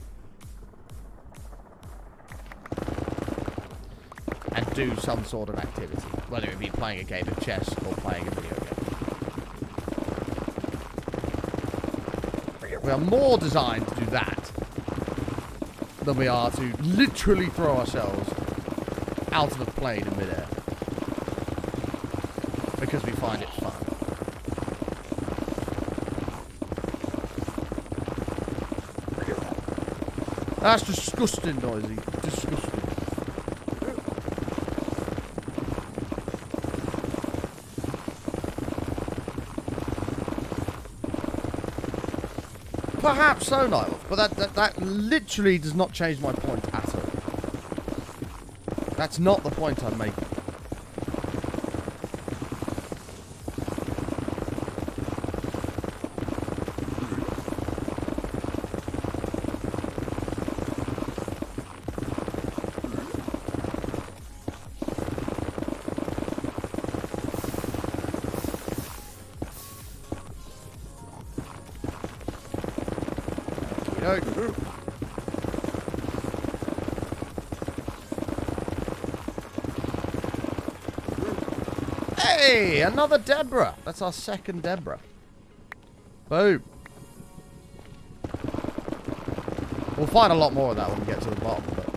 And do some sort of activity. Whether it be playing a game of chess or playing a video game. We are more designed to do that than we are to literally throw ourselves out of a plane in midair. Because we find it fun. That's disgusting, Noisy. Disgusting. Perhaps so, Niall, but that literally does not change my point at all. That's not the point I'm making. Hey, another Deborah. That's our second Deborah. Boom. We'll find a lot more of that when we get to the bottom. But...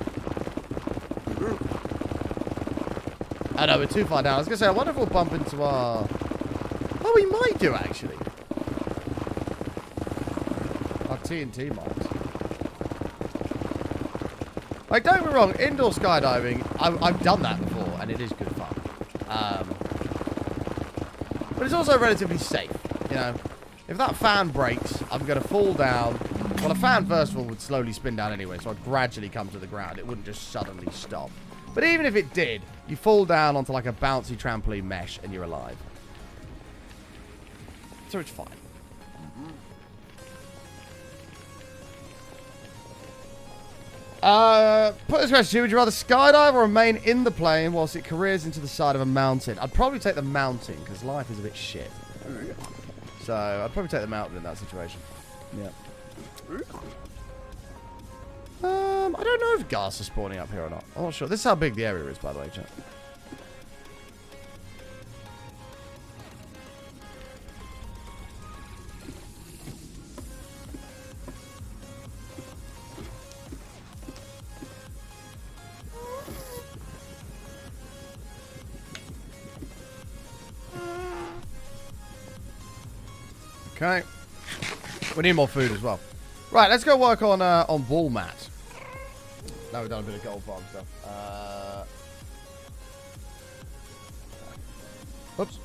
I know, we're too far down. I was going to say, I wonder if we'll bump into our... Oh, we might do, actually. Our TNT mods. Like, don't get me wrong, indoor skydiving, I've done that before, and it is good fun. But it's also relatively safe, you know. If that fan breaks, I'm going to fall down. Well, a fan, first of all, would slowly spin down anyway, so I'd gradually come to the ground. It wouldn't just suddenly stop. But even if it did, you fall down onto like a bouncy trampoline mesh, and you're alive. So it's fine. Put this question: would you rather skydive or remain in the plane whilst it careers into the side of a mountain? I'd probably take the mountain because life is a bit shit. So I'd probably take the mountain in that situation. Yeah. I don't know if ghast are spawning up here or not. I'm not sure. This is how big the area is, by the way, chat. Okay. We need more food as well. Right, let's go work on wall mat. Now we've done a bit of gold farm stuff. Oops.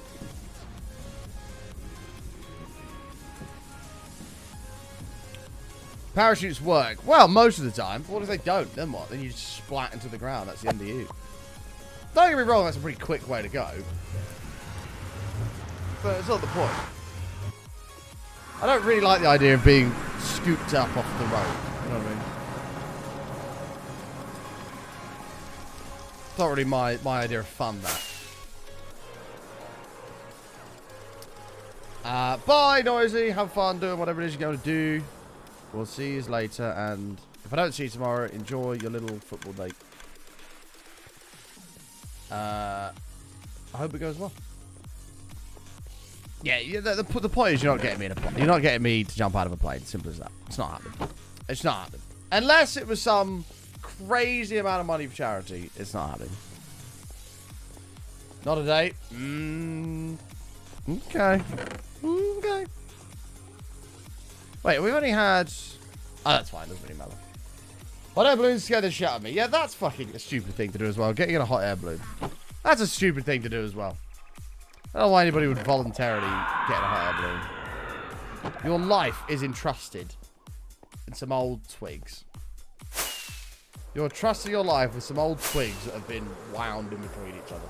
Parachutes work. Well, most of the time. What if they don't? Then what? Then you just splat into the ground. That's the end of you. Don't get me wrong, that's a pretty quick way to go. But it's not the point. I don't really like the idea of being scooped up off the road. You know what I mean? It's not really my idea of fun, that. Bye, Noisy. Have fun doing whatever it is you're going to do. We'll see you later. And if I don't see you tomorrow, enjoy your little football date. I hope it goes well. Yeah, the point is you're not getting me in a plane. You're not getting me to jump out of a plane. Simple as that. It's not happening. It's not happening. Unless it was some crazy amount of money for charity, it's not happening. Not a date. Okay. Okay. Wait, we've only had... Oh, that's fine. Doesn't really matter. Hot air balloons scare the shit out of me. Yeah, that's fucking a stupid thing to do as well. Getting in a hot air balloon. That's a stupid thing to do as well. I don't know why anybody would voluntarily get in a hot air balloon. Your life is entrusted in some old twigs. You're trusting your life with some old twigs that have been wound in between each other.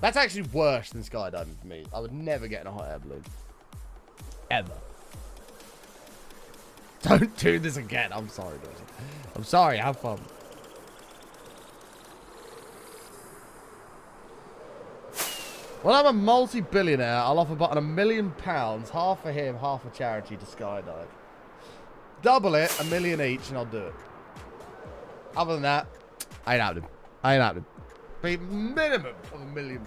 That's actually worse than skydiving for me. I would never get in a hot air balloon. Ever. Don't do this again. I'm sorry, Dorsey. I'm sorry. Have fun. When I'm a multi-billionaire, I'll offer Button £1 million, half for him, half for charity to skydive. Double it, $1 million each, and I'll do it. Other than that, I ain't out him. I ain't out him. Be minimum of £1 million.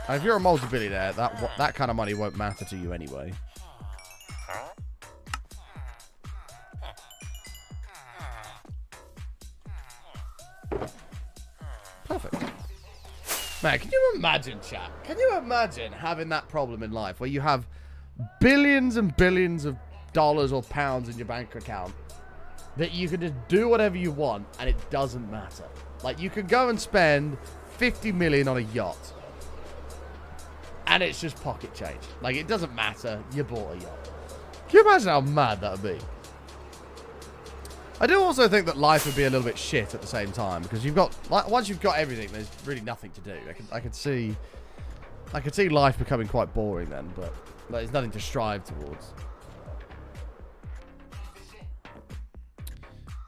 If you're a multi-billionaire, that kind of money won't matter to you anyway. Perfect. Man, can you imagine, chat? Can you imagine having that problem in life where you have billions and billions of dollars or pounds in your bank account that you can just do whatever you want and it doesn't matter? Like, you could go and spend 50 million on a yacht and it's just pocket change. Like, it doesn't matter. You bought a yacht. Can you imagine how mad that would be? I do also think that life would be a little bit shit at the same time because you've got, like, once you've got everything, there's really nothing to do. I could see life becoming quite boring then, but there's nothing to strive towards.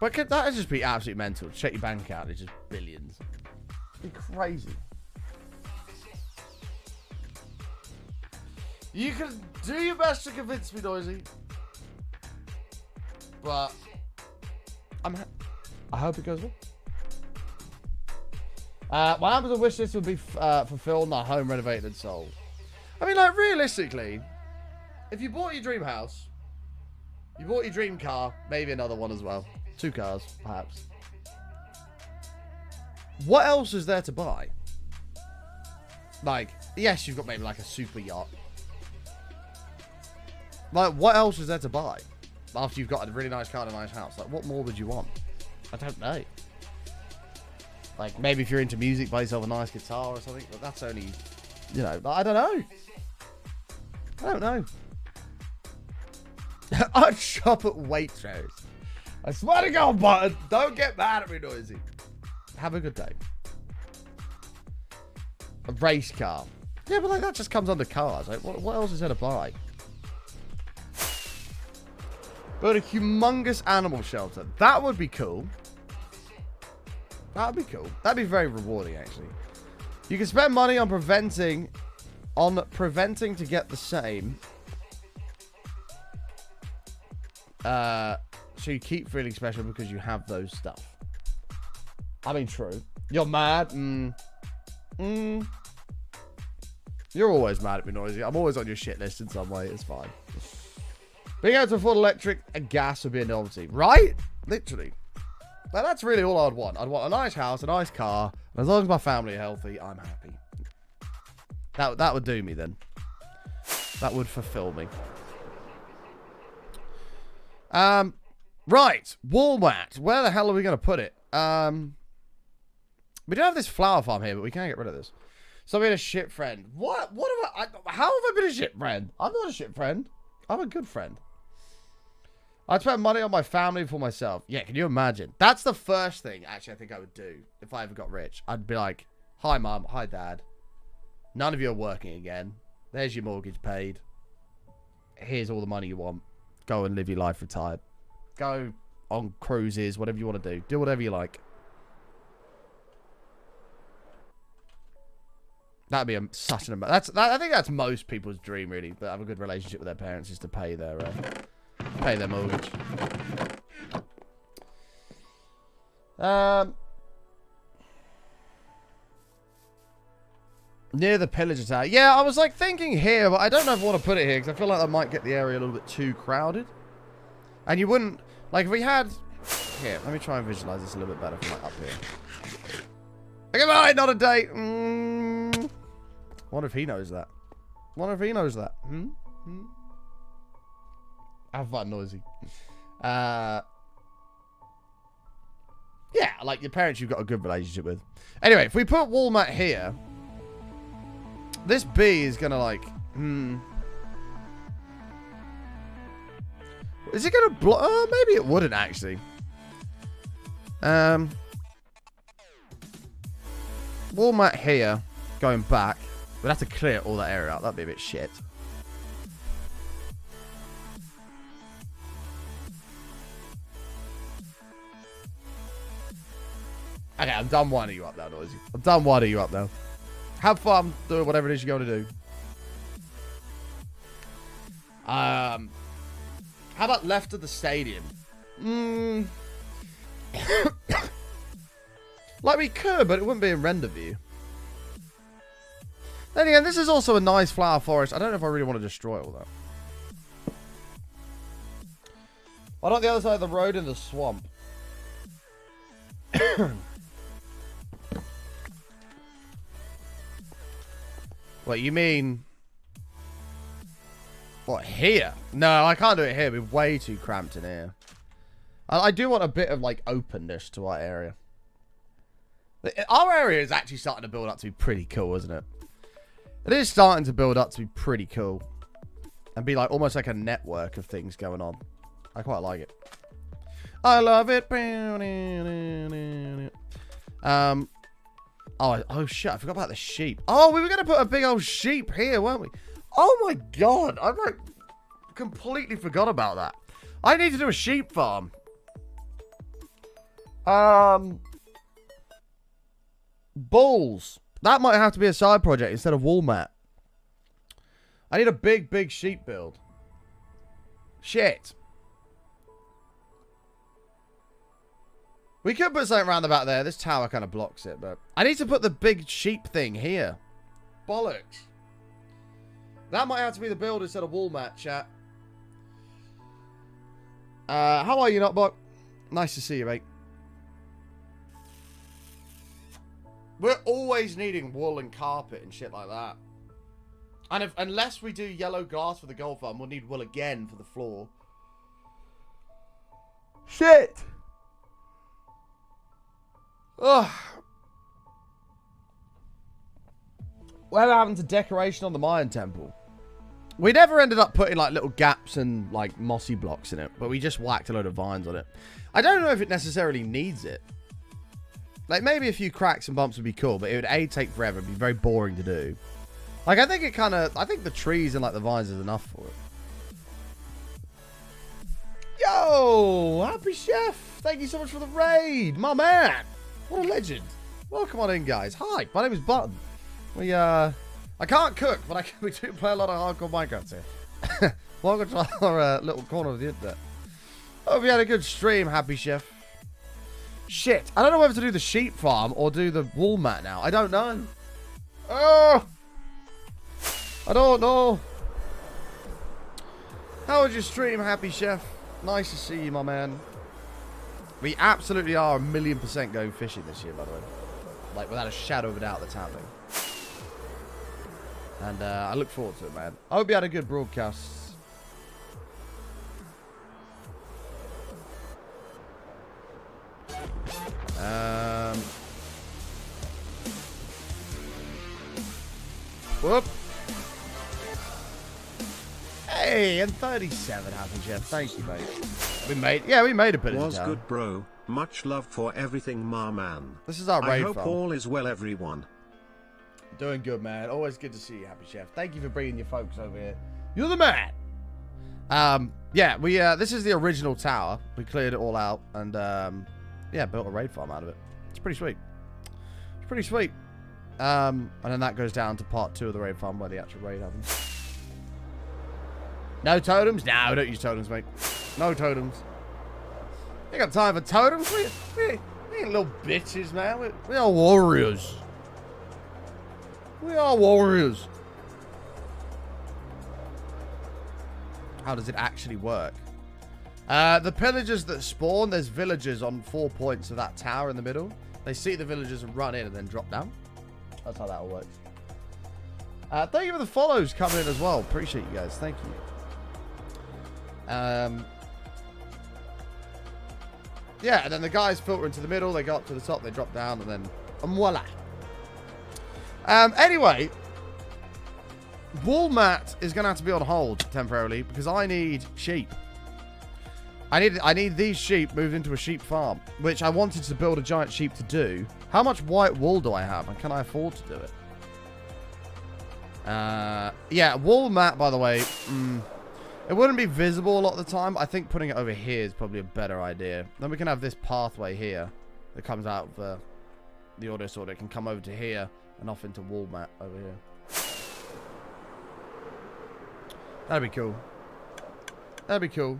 But that would just be absolutely mental. Check your bank account, it's just billions. It'd be crazy. You can do your best to convince me, Noisy, but I hope it goes well. My Amazon wish list would be fulfilled, not home renovated and sold. I mean, like, realistically, if you bought your dream house, you bought your dream car, maybe another one as well. 2 cars, perhaps. What else is there to buy? Like, yes, you've got maybe like a super yacht. Like, what else is there to buy? After you've got a really nice car and a nice house. Like, what more would you want? I don't know. Like, maybe if you're into music, buy yourself a nice guitar or something. But that's only, you know, I don't know. I don't know. I'd shop at Waitrose. I swear to God, Button, don't get mad at me, Noisy. Have a good day. A race car. Yeah, but like, that just comes under cars. Like, what else is there to buy? But a humongous animal shelter. That would be cool. That would be cool. That'd be very rewarding, actually. You can spend money on preventing to get the same. So you keep feeling special because you have those stuff. I mean, true. You're mad. You're always mad at me, Noisy. I'm always on your shit list in some way. It's fine. Being able to afford electric and gas would be a novelty. Right? Literally. Now, that's really all I'd want. I'd want a nice house, a nice car, and as long as my family are healthy, I'm happy. That would do me then. That would fulfill me. Right. Wall mat. Where the hell are we going to put it? We do have this flower farm here, but we can't get rid of this. So being a shit friend. What have how have I been a shit friend? I'm not a shit friend. I'm a good friend. I'd spend money on my family before myself. Yeah, can you imagine? That's the first thing, actually, I think I would do if I ever got rich. I'd be like, hi, Mum. Hi, Dad. None of you are working again. There's your mortgage paid. Here's all the money you want. Go and live your life retired. Go on cruises, whatever you want to do. Do whatever you like. That'd be such an... I think that's most people's dream, really. But have a good relationship with their parents is to pay their pay their mortgage. Near the pillager tower. Yeah, I was like thinking here, but I don't know if I want to put it here because I feel like that might get the area a little bit too crowded. And you wouldn't, like if we had, here, let me try and visualize this a little bit better from like up here. Okay, bye, not a date. Wonder if he knows that. Wonder if he knows that. Have fun, noisy. Yeah, like your parents you've got a good relationship with. Anyway, if we put wall mat here, this bee is gonna like, is it gonna block? Oh, maybe it wouldn't actually. Wall mat here, going back. We'd have to clear all that area out. That'd be a bit shit. Okay, I'm done winding you up now, Noisy. I'm done winding you up now. Have fun doing whatever it is you're going to do. How about left of the stadium? Like we could, but it wouldn't be in render view. Then again, this is also a nice flower forest. I don't know if I really want to destroy all that. Why not the other side of the road in the swamp? What, you mean... What, here? No, I can't do it here. We're way too cramped in here. I do want a bit of, like, openness to our area. Our area is actually starting to build up to be pretty cool, isn't it? It is starting to build up to be pretty cool. And be, like, almost like a network of things going on. I quite like it. I love it. Oh shit, I forgot about the sheep. Oh, we were going to put a big old sheep here, weren't we? Oh my god, I like completely forgot about that. I need to do a sheep farm. Bulls. That might have to be a side project instead of wall mat. I need a big sheep build. Shit. We could put something around about there. This tower kind of blocks it, but... I need to put the big sheep thing here. Bollocks. That might have to be the build instead of wall mat, chat. How are you, Notbot? Nice to see you, mate. We're always needing wool and carpet and shit like that. And unless we do yellow glass for the gold farm, we'll need wool again for the floor. Shit! Ugh. Whatever happened to decoration on the Mayan temple? We never ended up putting like little gaps and like mossy blocks in it, but we just whacked a load of vines on it. I don't know if it necessarily needs it. Like maybe a few cracks and bumps would be cool, but it would A, take forever, be very boring to do. Like I think the trees and like the vines is enough for it. Yo, Happy Chef, thank you so much for the raid, my man. What a legend. Welcome on in, guys. Hi, my name is Button. I can't cook, but we do play a lot of hardcore Minecraft here. Welcome to our little corner of the internet. Hope you had a good stream, Happy Chef. Shit, I don't know whether to do the sheep farm or do the wall mat now. I don't know. Oh! I don't know. How was your stream, Happy Chef? Nice to see you, my man. We absolutely are 1,000,000% going fishing this year, by the way. Like, without a shadow of a doubt that's happening. And I look forward to it, man. I hope you had a good broadcast. Whoop. Hey, and 37 happened, Jeff. Thank you, mate. We made a bit of Was good, bro. Much love for everything, my man. This is our raid I hope farm. all is well, everyone. Doing good, man. Always good to see you, Happy Chef. Thank you for bringing your folks over here. You're the man. Yeah, this is the original tower. We cleared it all out and yeah, built a raid farm out of it. It's pretty sweet. It's pretty sweet. And then that goes down to part 2 of the raid farm where the actual raid happens. No totems? No, we don't use totems, mate. No totems. Ain't got time for totems. We ain't little bitches, man. We are warriors. We are warriors. How does it actually work? The pillagers that spawn, there's villagers on 4 points of that tower in the middle. They see the villagers and run in and then drop down. That's how that all works. Thank you for the follows coming in as well. Appreciate you guys. Thank you. Yeah, and then the guys filter into the middle. They go up to the top. They drop down, and then voila. Anyway, wool mat is going to have to be on hold temporarily because I need sheep. I need these sheep moved into a sheep farm, which I wanted to build a giant sheep to do. How much white wool do I have, and can I afford to do it? Yeah, wool mat, by the way, it wouldn't be visible a lot of the time. I think putting it over here is probably a better idea. Then we can have this pathway here that comes out of the audio sorter. It can come over to here and off into wool mat over here. That'd be cool. That'd be cool.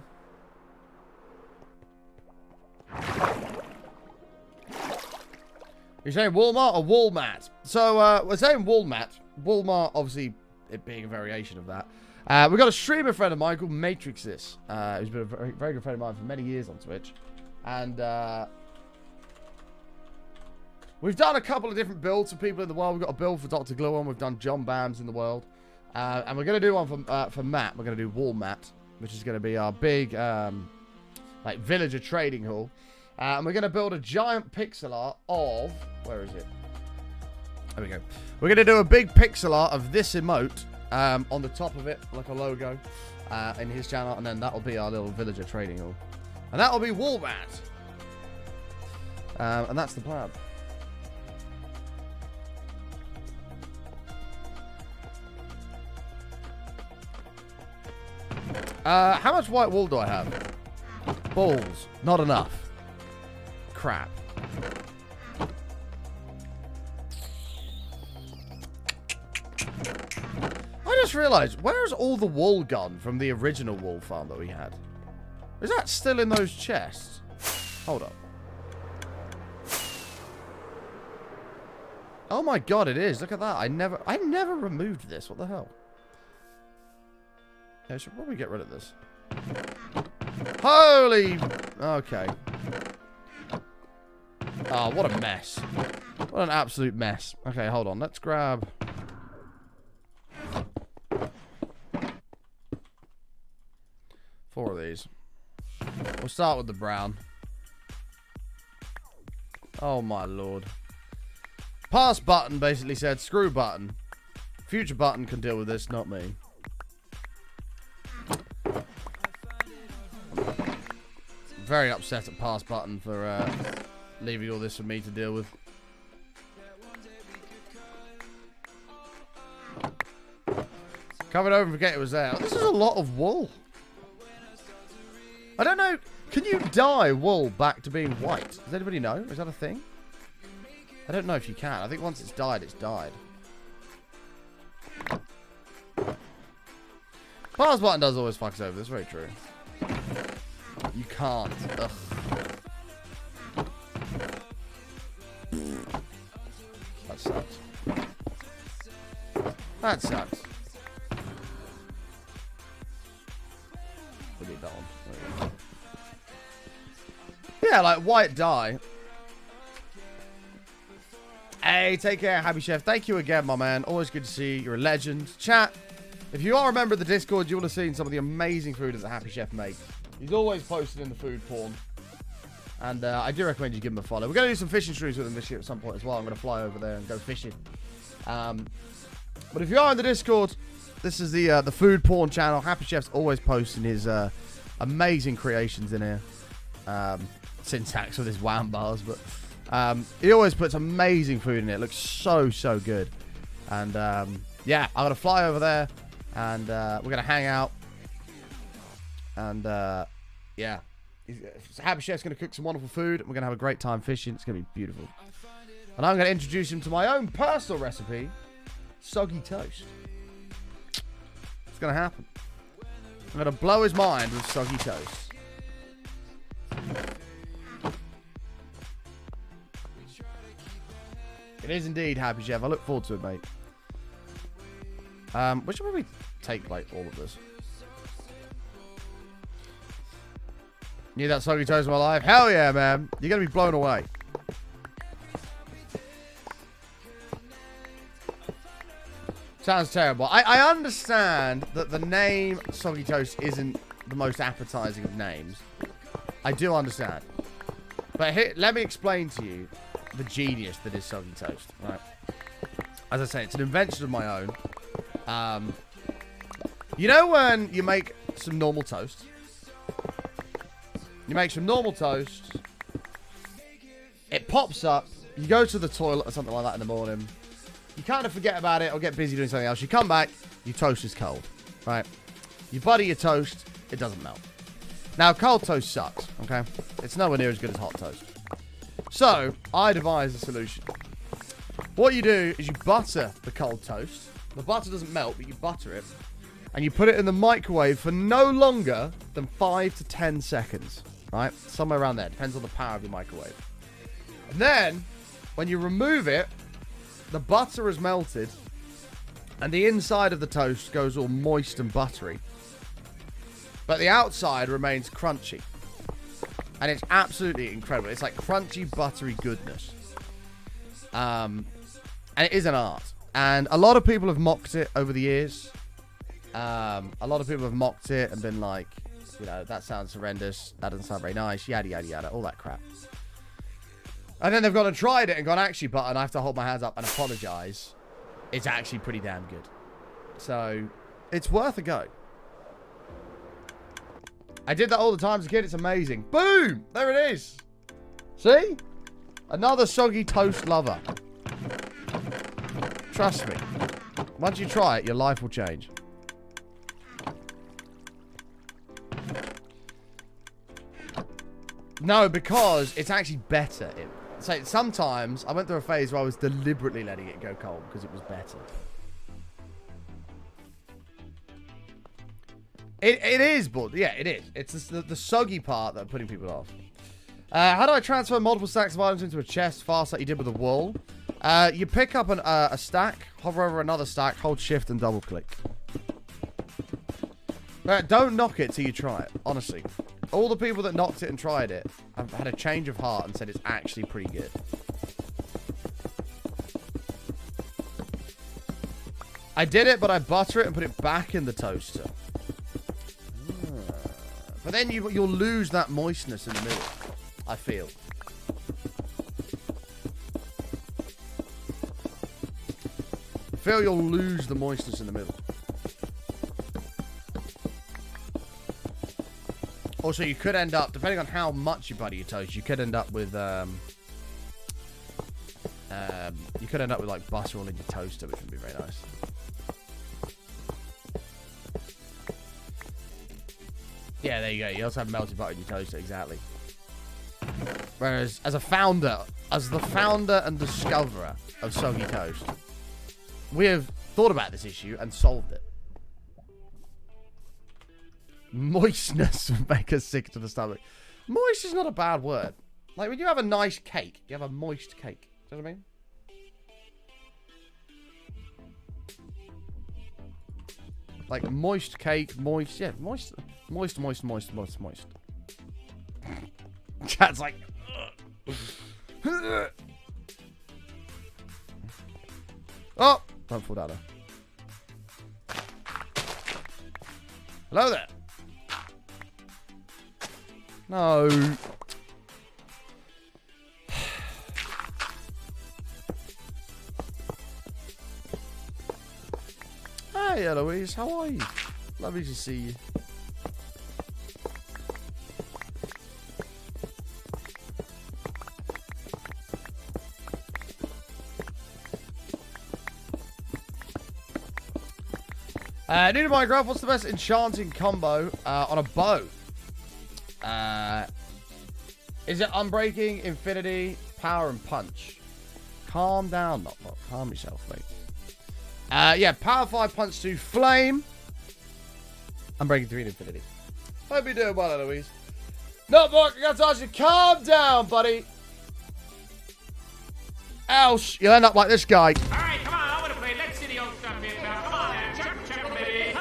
You're saying Walmart or wool mat? So, we're saying wool mat. Walmart, obviously, it being a variation of that. We've got a streamer friend of mine called Matrixis, who's been a very, very good friend of mine for many years on Twitch. And we've done a couple of different builds for people in the world. We've got a build for Dr. Glue on. We've done John Bams in the world. And we're going to do one for Matt. We're going to do Wall Mat, which is going to be our big like villager trading hall. And we're going to build a giant pixel art of... Where is it? There we go. We're going to do a big pixel art of this emote on the top of it, like a logo, in his channel. And then that'll be our little villager trading hall. And that'll be Wall Mat. And that's the plan. How much white wool do I have? Balls. Not enough. Crap. I just realized, where's all the wool gone from the original wool farm that we had? Is that still in those chests? Hold up. Oh my god, it is. Look at that. I never removed this. What the hell? Yeah, I should probably get rid of this. Holy... Okay. Oh, what a mess. What an absolute mess. Okay, hold on. Let's grab... 4 of these. We'll start with the brown. Oh, my lord. Past button basically said, screw button. Future button can deal with this, not me. Very upset at past button for leaving all this for me to deal with. Covered over and forget it was there. This is a lot of wool. I don't know. Can you dye wool back to being white? Does anybody know? Is that a thing? I don't know if you can. I think once it's dyed, it's dyed. Pause button does always fuck us over. That's very true. You can't. Ugh. That sucks. That sucks. We need that one. There we go. Yeah, like white dye. Hey, take care, Happy Chef. Thank you again, my man. Always good to see you. You're a legend. Chat, if you are a member of the Discord, you would have seen some of the amazing food that the Happy Chef makes. He's always posted in the food porn. And I do recommend you give him a follow. We're going to do some fishing streams with him this year at some point as well. I'm going to fly over there and go fishing. But if you are in the Discord, this is the food porn channel. Happy Chef's always posting his amazing creations in here. Syntax with his wham bars, but he always puts amazing food in it. It looks so, so good. And yeah, I'm going to fly over there and we're going to hang out. And yeah, Happy Chef's going to cook some wonderful food. We're going to have a great time fishing. It's going to be beautiful. And I'm going to introduce him to my own personal recipe, soggy toast. It's going to happen. I'm going to blow his mind with soggy toast. It is indeed, Happy Chef. I look forward to it, mate. We should probably take, like, all of this. Need that soggy toast in my life? Hell yeah, man. You're going to be blown away. Sounds terrible. I understand that the name Soggy Toast isn't the most appetizing of names. I do understand. But here, let me explain to you the genius that is Soggy Toast. Right. As I say, it's an invention of my own. You know when you make some normal toast? You make some normal toast. It pops up. You go to the toilet or something like that in the morning. You kind of forget about it or get busy doing something else. You come back, your toast is cold, right? You butter your toast, it doesn't melt. Now, cold toast sucks, okay? It's nowhere near as good as hot toast. So, I devised a solution. What you do is you butter the cold toast. The butter doesn't melt, but you butter it. And you put it in the microwave for no longer than 5 to 10 seconds, right? Somewhere around there. Depends on the power of your microwave. And then, when you remove it, the butter is melted, and the inside of the toast goes all moist and buttery. But the outside remains crunchy. And it's absolutely incredible. It's like crunchy, buttery goodness. And it is an art. And a lot of people have mocked it over the years. A lot of people have mocked it and been like, you know, that sounds horrendous. That doesn't sound very nice. Yada, yada, yada. All that crap. And then they've gone and tried it and gone, actually, but, and I have to hold my hands up and apologize. It's actually pretty damn good. So, it's worth a go. I did that all the time as a kid. It's amazing. Boom! There it is. See? Another soggy toast lover. Trust me. Once you try it, your life will change. No, because it's actually better. So sometimes I went through a phase where I was deliberately letting it go cold because it was better. It is, but yeah, it is. It's the soggy part that putting people off. How do I transfer multiple stacks of items into a chest fast like you did with the wall? You pick up a stack, hover over another stack, hold shift and double click. Don't knock it till you try it, honestly. All the people that knocked it and tried it have had a change of heart and said it's actually pretty good. I did it, but I butter it and put it back in the toaster. But then you'll lose that moistness in the middle, I feel. I feel you'll lose the moistness in the middle. Also, you could end up, depending on how much you butter your toast, you could end up with, like butter all in your toaster, which would be very nice. Yeah, there you go. You also have melted butter in your toaster, exactly. Whereas, as the founder and discoverer of soggy toast, we have thought about this issue and solved it. Moistness would make us sick to the stomach. Moist is not a bad word. Like, when you have a nice cake, you have a moist cake. Do you know what I mean? Like, moist cake, moist. Yeah, moist. Moist. Chat's like... Oh! Don't fall down there. Hello there. No. Hey, Eloise. How are you? Lovely to see you. New to Minecraft, what's the best enchanting combo on a bow? Is it Unbreaking, Infinity, Power, and Punch? Calm down, not calm yourself, mate. Yeah, Power 5, Punch 2, Flame. Unbreaking 3 and Infinity. Hope you're doing well, Eloise. No, Mark, I got to ask you, calm down, buddy. else, you'll end up like this guy. Alright, come on, over the plate. Let's see the old stuff here, pal. Come on now. Chuck, baby.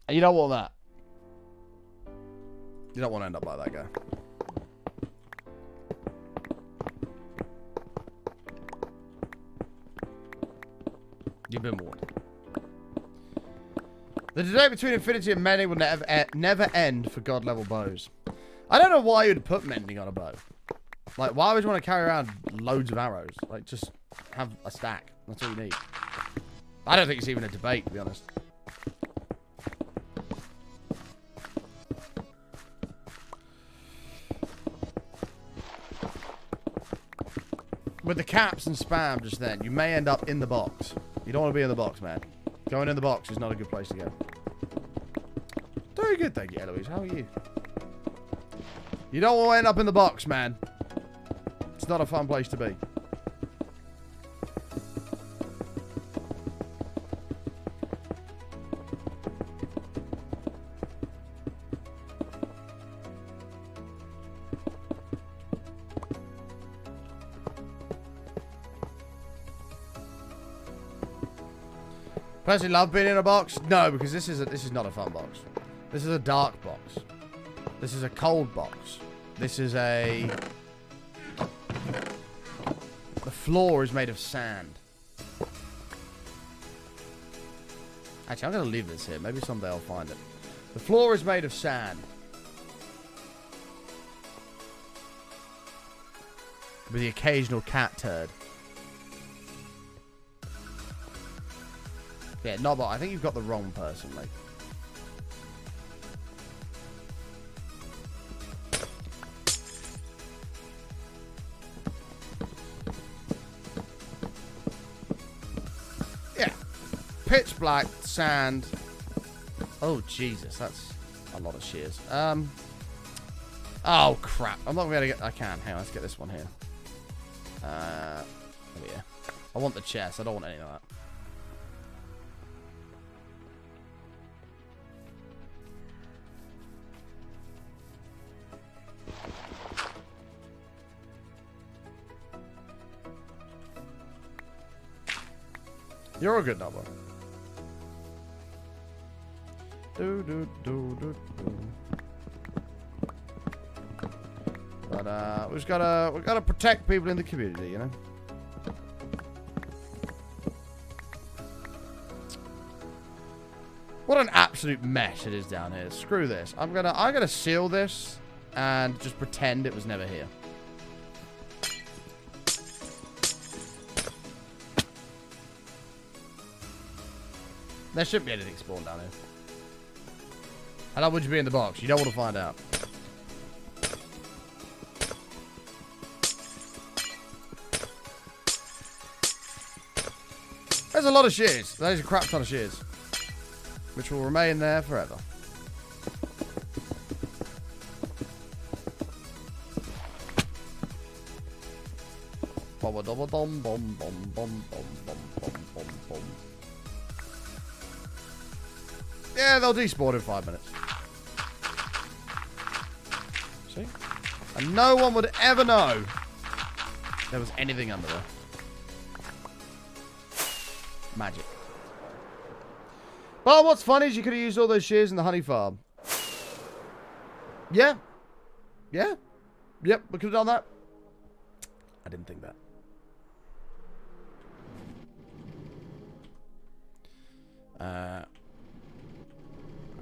And you don't want that. You don't want to end up like that guy. You've been warned. The debate between Infinity and Mending will never end for God level bows. I don't know why you'd put Mending on a bow. Like, why would you want to carry around loads of arrows? Like, just have a stack. That's all you need. I don't think it's even a debate, to be honest. With the caps and spam just then, you may end up in the box. You don't want to be in the box, man. Going in the box is not a good place to go. Very good, thank you, Eloise. How are you? You don't want to end up in the box, man. It's not a fun place to be. Personally love being in a box? No, because this is not a fun box. This is a dark box. This is a cold box. This is a... The floor is made of sand. Actually, I'm going to leave this here. Maybe someday I'll find it. The floor is made of sand. With the occasional cat turd. Yeah, not but I think you've got the wrong person, mate. Yeah. Pitch black, sand. Oh, Jesus. That's a lot of shears. Oh, crap. I'm not going to be able to get... I can. Hang on, let's get this one here. Oh, yeah. I want the chest. I don't want any of that. You're a good number. But we gotta protect people in the community, you know. What an absolute mess it is down here. Screw this. I'm gonna seal this and just pretend it was never here. There shouldn't be anything spawned down here. How long would you be in the box? You don't want to find out. There's a lot of shears. There's a crap ton of shears. Which will remain there forever. Yeah, they'll despawn in 5 minutes. See? And no one would ever know there was anything under there. Magic. Well, what's funny is you could have used all those shears in the honey farm. Yeah. Yeah. Yep, we could have done that. I didn't think that.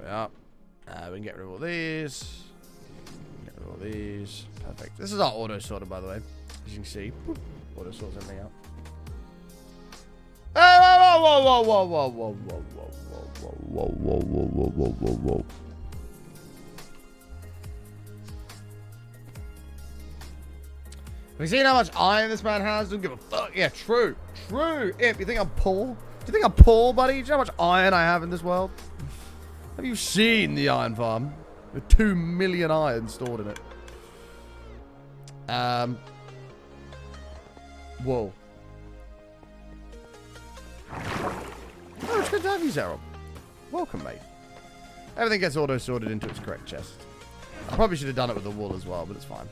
Yeah. We can get rid of all these. Get rid of all these. Perfect. This is our auto sorter, by the way. As you can see, auto sorts everything out. Hey, whoa, whoa, whoa, whoa, whoa, whoa, whoa, whoa, whoa, whoa, whoa, whoa, whoa, whoa, whoa. Have you seen how much iron this man has? Don't give a fuck. Yeah, true. True. Imp, you think I'm poor? Do you think I'm poor, buddy? Do you know how much iron I have in this world? Have you seen the iron farm? With 2 million iron stored in it. Whoa. Oh, it's good to have you, Zero. Welcome, mate. Everything gets auto-sorted into its correct chest. I probably should have done it with the wool as well, but it's fine.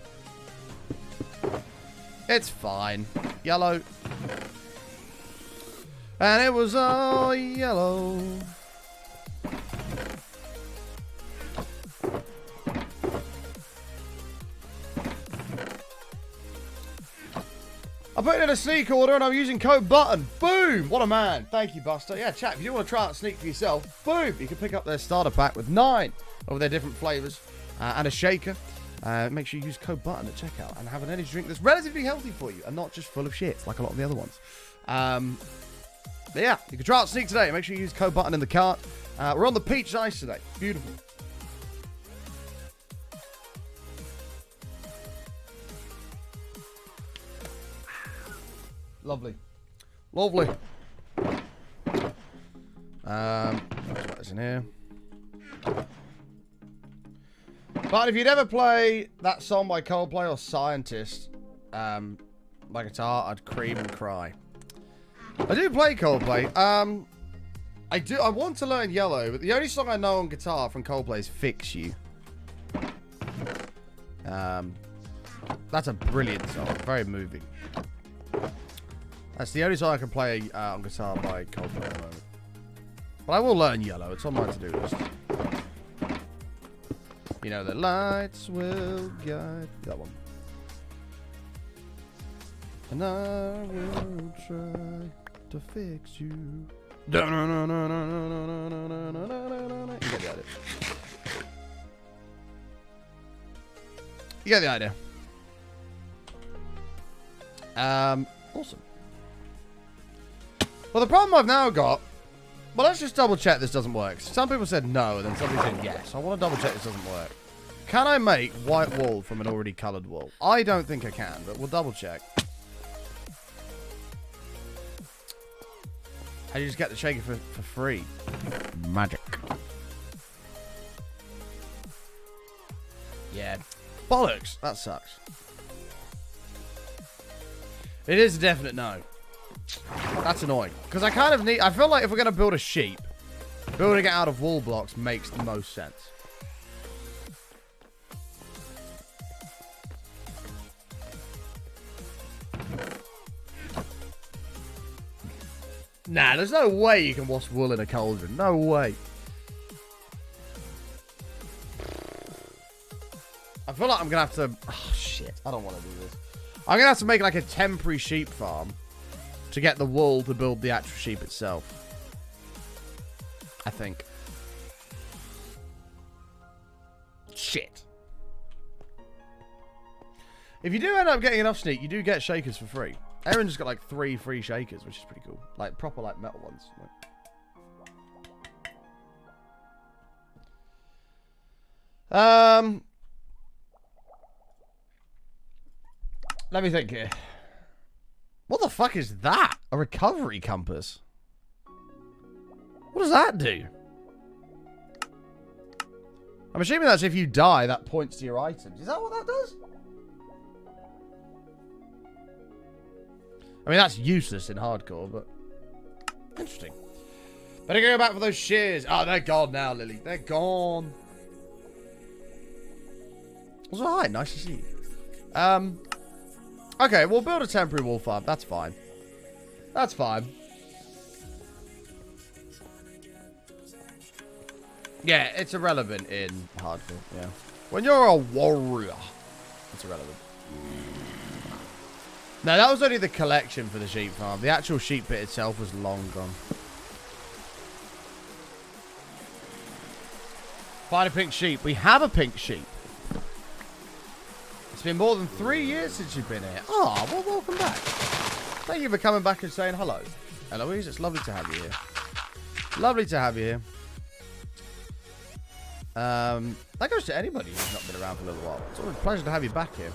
It's fine. Yellow. And it was all yellow. I put it in a sneak order and I'm using code button. Boom! What a man. Thank you, Buster. Yeah, chat, if you want to try out Sneak for yourself, boom! You can pick up their starter pack with 9 of their different flavors and a shaker. Make sure you use code button at checkout and have an energy drink that's relatively healthy for you and not just full of shit like a lot of the other ones. But yeah, you can try out Sneak today. Make sure you use code button in the cart. We're on the peach ice today. Beautiful. Lovely. Lovely. What is in here? But if you'd ever play that song by Coldplay or Scientist, my guitar, I'd cream and cry. I do play Coldplay. I want to learn Yellow, but the only song I know on guitar from Coldplay is Fix You. That's a brilliant song. Very moving. That's the only song I can play on guitar by Coldplay at the moment. But I will learn Yellow. It's on my to-do list. You know, the lights will guide. That one. And I will try to fix you. You get the idea. You get the idea. Awesome. Well, the problem I've now got... Well, let's just double check this doesn't work. Some people said no, and then somebody said yes. I want to double check this doesn't work. Can I make white wool from an already coloured wool? I don't think I can, but we'll double check. How do you just get the shaker for free? Magic. Yeah. Bollocks. That sucks. It is a definite no. That's annoying. Because I kind of need... I feel like if we're going to build a sheep, building it out of wool blocks makes the most sense. Nah, there's no way you can wash wool in a cauldron. No way. I feel like I'm going to have to... Oh, shit. I don't want to do this. I'm going to have to make like a temporary sheep farm to get the wool to build the actual sheep itself. I think. Shit. If you do end up getting enough Sneak, you do get shakers for free. Aaron just got like 3 free shakers, which is pretty cool. Like proper like metal ones. Let me think here. What the fuck is that? A recovery compass? What does that do? I'm assuming that's if you die, that points to your items. Is that what that does? I mean, that's useless in hardcore, but... Interesting. Better go back for those shears. Oh, they're gone now, Lily. They're gone. Also, hi. Nice to see you. Okay, we'll build a temporary wool farm. That's fine. That's fine. Yeah, it's irrelevant in hardcore, yeah. When you're a warrior, it's irrelevant. No, that was only the collection for the sheep farm. The actual sheep bit itself was long gone. Find a pink sheep. We have a pink sheep. It's been more than 3 years since you've been here. Oh, well, welcome back. Thank you for coming back and saying hello. Eloise, it's lovely to have you here. Lovely to have you here. That goes to anybody who's not been around for a little while. It's always a pleasure to have you back here.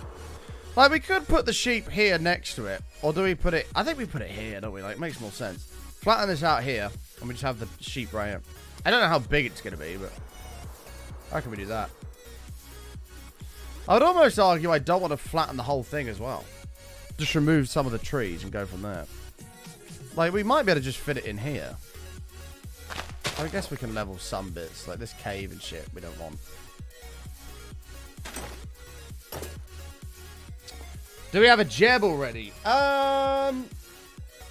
Like, we could put the sheep here next to it. Or do we put it... I think we put it here, don't we? Like, it makes more sense. Flatten this out here. And we just have the sheep right here. I don't know how big it's going to be, but... How can we do that? I would almost argue I don't want to flatten the whole thing as well. Just remove some of the trees and go from there. Like, we might be able to just fit it in here. I guess we can level some bits. Like this cave and shit we don't want. Do we have a jeb already?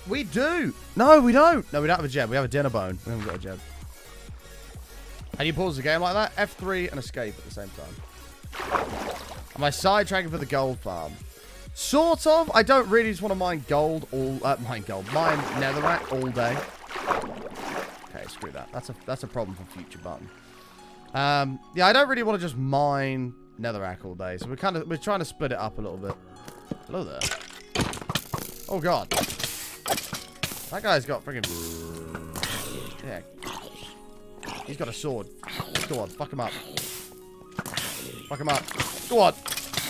We do. No, we don't. No, we don't have a jeb. We have a dinner bone. We haven't got a jeb. How do you pause the game like that? F3 and escape at the same time. Am I sidetracking for the gold farm? Sort of. I don't really just want to mine gold mine netherrack all day. Okay, screw that. That's a problem for future button. Yeah, I don't really want to just mine netherrack all day, so we're trying to split it up a little bit. Hello there. Oh god. That guy's got freaking... Yeah. He's got a sword. Go on, fuck him up. Fuck him up. Go on.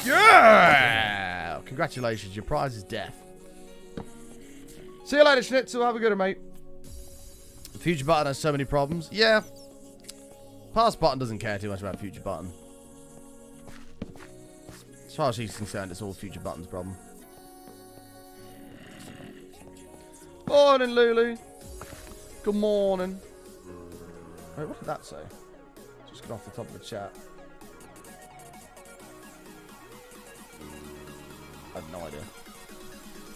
Yeah! Congratulations, your prize is death. See you later, Schnitzel. Have a good one, mate. Future button has so many problems. Yeah. Past button doesn't care too much about future button. As far as he's concerned, it's all future button's problem. Morning, Lulu. Good morning. Wait, what did that say? Just get off the top of the chat. I have no idea.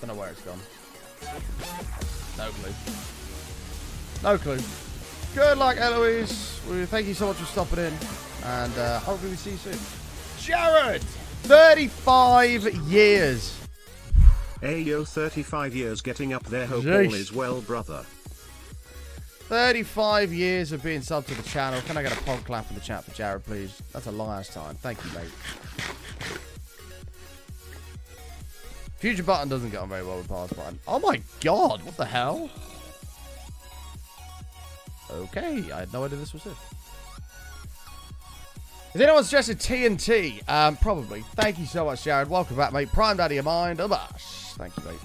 Don't know where it's gone. No clue. No clue. Good luck, Eloise. Thank you so much for stopping in. And hopefully we see you soon. Jared! 35 years. Ayo, 35 years getting up there. Hope all is well, brother. 35 years of being subbed to the channel. Can I get a pod clap in the chat for Jared, please? That's a last time. Thank you, mate. Future button doesn't get on very well with past button. Oh my god, what the hell? Okay, I had no idea this was it. Has anyone suggested TNT? Probably. Thank you so much, Jared. Welcome back, mate. Primed out of your mind. Abash. Thank you, mate.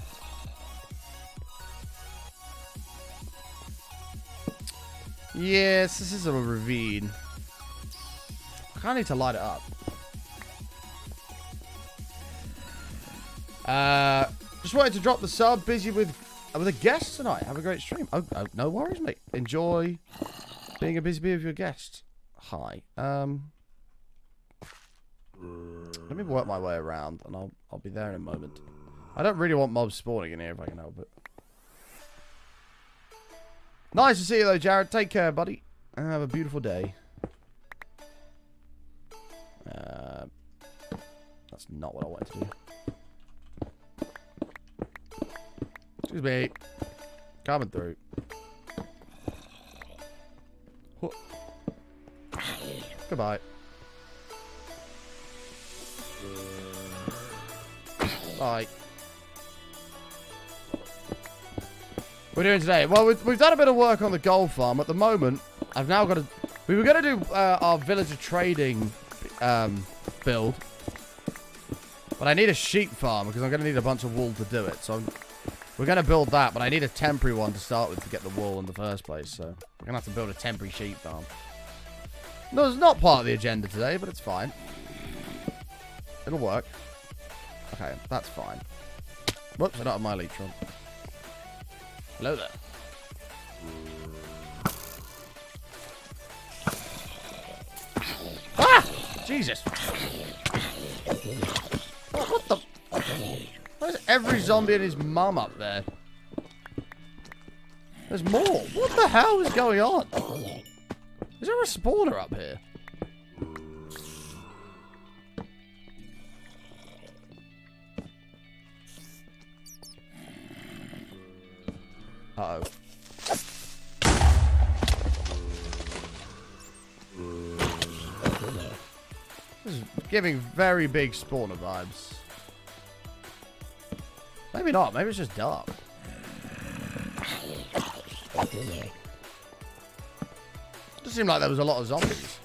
Yes, this is a ravine. I kind of need to light it up. Just wanted to drop the sub. Busy with a guest tonight. Have a great stream. Oh, no worries, mate. Enjoy being a busy bee with your guest. Hi. Let me work my way around, and I'll be there in a moment. I don't really want mobs spawning in here if I can help it. Nice to see you though, Jared. Take care, buddy. And have a beautiful day. That's not what I wanted to do. Excuse me. Coming through. Goodbye. Bye. We're doing today. Well, we've done a bit of work on the gold farm. At the moment, I've now got to... We were going to do our villager trading build. But I need a sheep farm because I'm going to need a bunch of wool to do it. So we're going to build that, but I need a temporary one to start with to get the wool in the first place. So we're going to have to build a temporary sheep farm. No, it's not part of the agenda today, but it's fine. It'll work. Okay, that's fine. Whoops, I don't have my leech on. Hello there. Ah! Jesus. What the? Why is every zombie and his mum up there? There's more. What the hell is going on? Is there a spawner up here? Uh-oh. This is giving very big spawner vibes. Maybe not. Maybe it's just dark. Doesn't seem like there was a lot of zombies.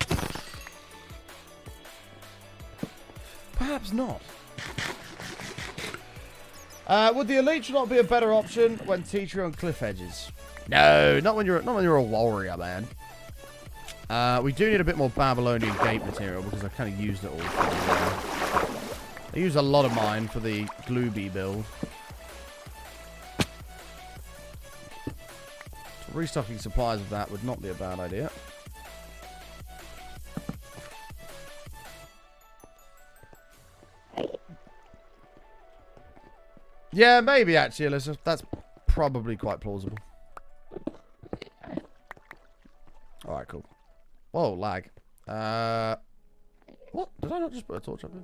Perhaps not. Would the elite not be a better option when teaching on cliff edges? No, not when you're a warrior, man. We do need a bit more Babylonian gate material because I kind of used it all. I used a lot of mine for the Glooby build. So restocking supplies of that would not be a bad idea. Yeah, maybe actually, Alyssa. That's probably quite plausible. Alright, cool. Whoa, lag. What? Did I not just put a torch up here?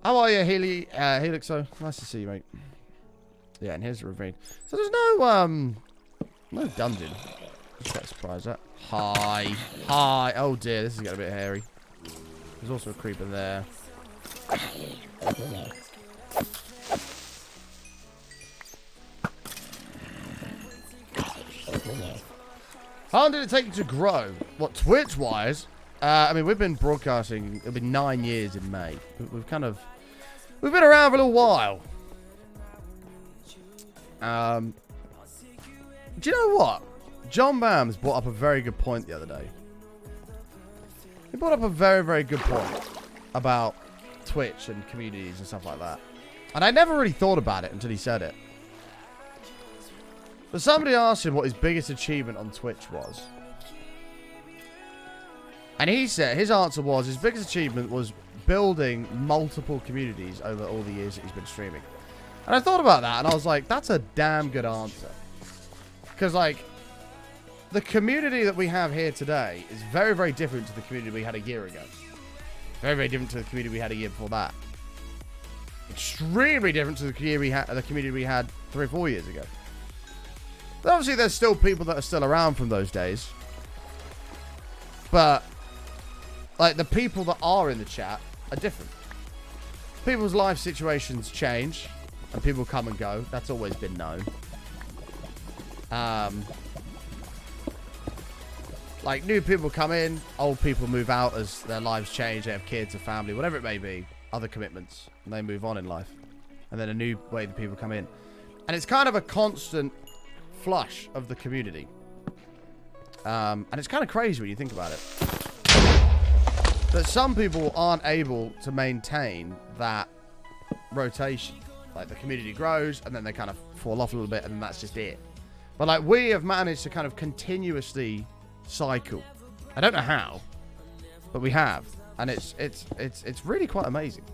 How are you, Helixo? Nice to see you, mate. Yeah, and here's the ravine. So there's no dungeon. Just quite surprised at. Hi. Oh dear, this is getting a bit hairy. There's also a creeper there. How long did it take you to grow? What, Twitch-wise? I mean, we've been broadcasting, it'll be 9 years in May. We've been around for a little while. Do you know what? John Bams brought up a very good point the other day. He brought up a very, very good point about Twitch and communities and stuff like that. And I never really thought about it until he said it. But somebody asked him what his biggest achievement on Twitch was. And he said, his answer was, his biggest achievement was building multiple communities over all the years that he's been streaming. And I thought about that, and I was like, that's a damn good answer. Because, like, the community that we have here today is very, very different to the community we had a year ago. Very, very different to the community we had a year before that. Extremely different to the community we had 3 or 4 years ago. But obviously, there's still people that are still around from those days. But, like, the people that are in the chat are different. People's life situations change, and people come and go. That's always been known. Like, new people come in, old people move out as their lives change. They have kids, a family, whatever it may be, other commitments, and they move on in life. And then a new wave of people come in. And it's kind of a constant flush of the community. And it's kind of crazy when you think about it. But some people aren't able to maintain that rotation. Like, the community grows, and then they kind of fall off a little bit, and then that's just it. But, like, we have managed to kind of continuously cycle. I don't know how, but we have. And it's really quite amazing.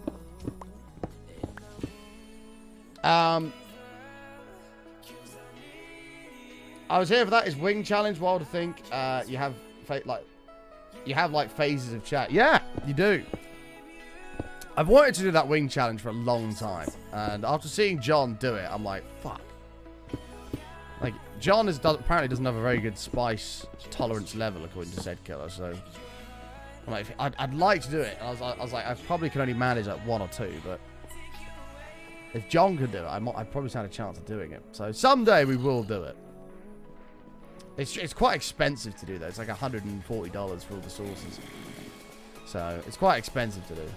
I was here for that. Is wing challenge wild to think? You have like phases of chat. Yeah, you do. I've wanted to do that wing challenge for a long time, and after seeing John do it, I'm like, fuck. Like, John apparently doesn't have a very good spice tolerance level according to Zed Killer, so I'm like, I'd like to do it. And I was like, I probably can only manage like 1 or 2, but if John could do it, I'd probably stand a chance of doing it. So someday we will do it. It's quite expensive to do though. It's like $140 for all the sauces. So it's quite expensive to do.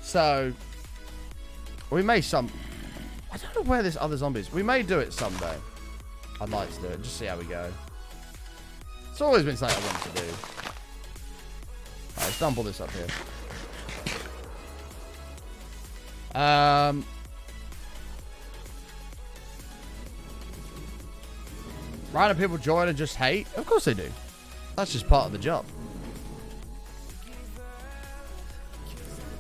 So we may I don't know where this other zombie is. We may do it someday. I'd like to do it. Just see how we go. It's always been something I wanted to do. Alright, let's dump all this up here. Random people join and just hate? Of course they do. That's just part of the job.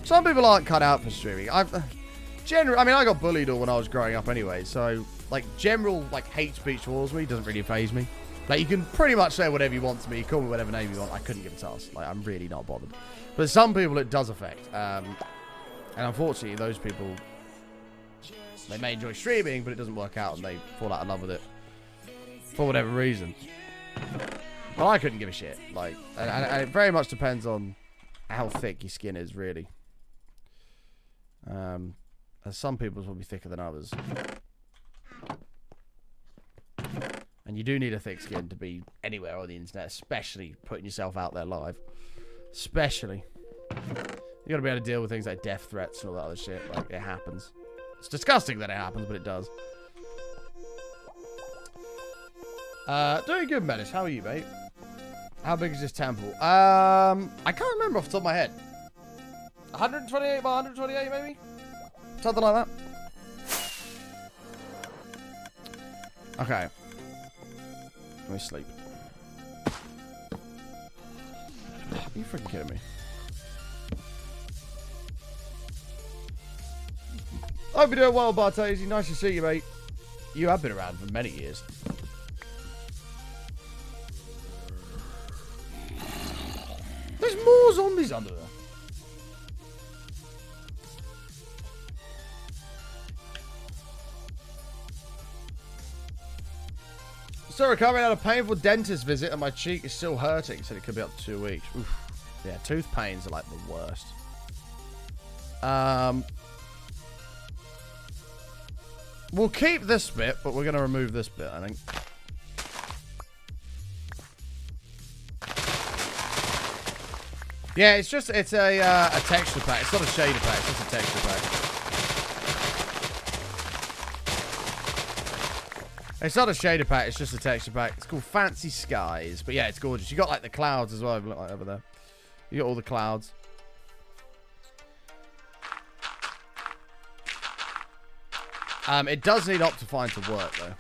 Some people aren't cut out for streaming. I got bullied all when I was growing up anyway, so like general like hate speech towards me doesn't really faze me. Like, you can pretty much say whatever you want to me, call me whatever name you want. I couldn't give a toss. Like, I'm really not bothered. But some people it does affect. And unfortunately, those people, they may enjoy streaming, but it doesn't work out and they fall out of love with it for whatever reason. But I couldn't give a shit. Like, and it very much depends on how thick your skin is, really. Some people's will be thicker than others. And you do need a thick skin to be anywhere on the internet, especially putting yourself out there live. Especially. You gotta be able to deal with things like death threats and all that other shit. Like, it happens. It's disgusting that it happens, but it does. Doing good, Menace. How are you, mate? How big is this temple? I can't remember off the top of my head. 128 by 128, maybe? Something like that. Okay. Let me sleep. Are you freaking kidding me? Hope you're doing well, Bartesi. Nice to see you, mate. You have been around for many years. There's more zombies under there. Still recovering out of a painful dentist visit and my cheek is still hurting. Said it could be up to 2 weeks. Oof. Yeah, tooth pains are like the worst. We'll keep this bit, but we're going to remove this bit, I think. Yeah, it's a texture pack. It's not a shader pack, it's just a texture pack. It's not a shader pack, it's just a texture pack. It's called Fancy Skies. But yeah, it's gorgeous. You got like the clouds as well, look like over there. You got all the clouds. It does need Optifine to work though.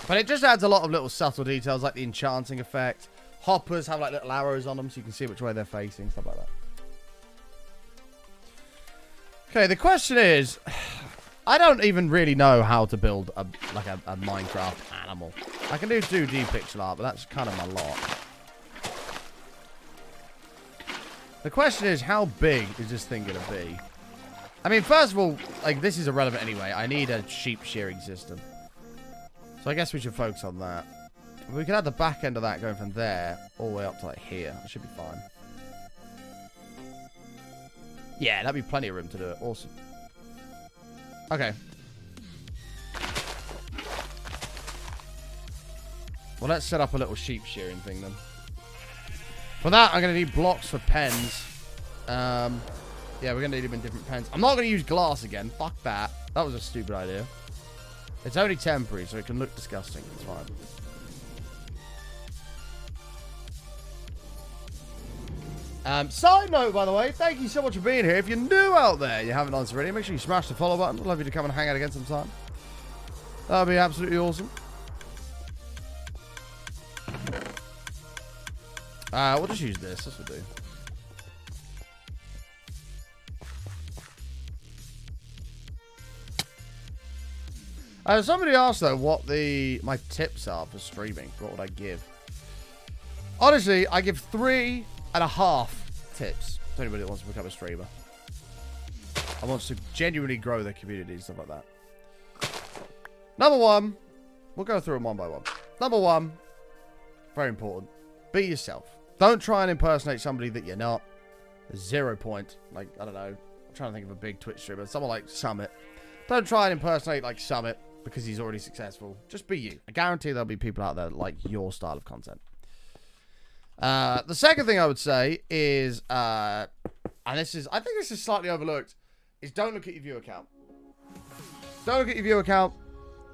But it just adds a lot of little subtle details like the enchanting effect. Hoppers have like little arrows on them so you can see which way they're facing, stuff like that. Okay, the question is, I don't even really know how to build a Minecraft animal. I can do 2D pixel art, but that's kind of my lot. The question is, how big is this thing going to be? I mean, first of all, like, this is irrelevant anyway. I need a sheep shearing system. So I guess we should focus on that. We could have the back end of that going from there all the way up to, like, here. That should be fine. Yeah, that'd be plenty of room to do it. Awesome. Okay. Well, let's set up a little sheep shearing thing then. For that, I'm going to need blocks for pens. Yeah, we're going to need them in different pens. I'm not going to use glass again. Fuck that. That was a stupid idea. It's only temporary, so it can look disgusting. It's fine. Side note, by the way, thank you so much for being here. If you're new out there, you haven't done this already, make sure you smash the follow button. I'd love you to come and hang out again sometime. That would be absolutely awesome. We'll just use this. This will do. Somebody asked, though, what my tips are for streaming. What would I give? Honestly, I give 3.5 tips to anybody that wants to become a streamer. I want to genuinely grow their community and stuff like that. Number one, we'll go through them one by one. Number one, very important, be yourself. Don't try and impersonate somebody that you're not. 0 point. Like, I don't know. I'm trying to think of a big Twitch streamer. Someone like Summit. Don't try and impersonate like Summit because he's already successful. Just be you. I guarantee there'll be people out there that like your style of content. The second thing I would say is, and I think this is slightly overlooked, is don't look at your viewer count. Don't look at your viewer count.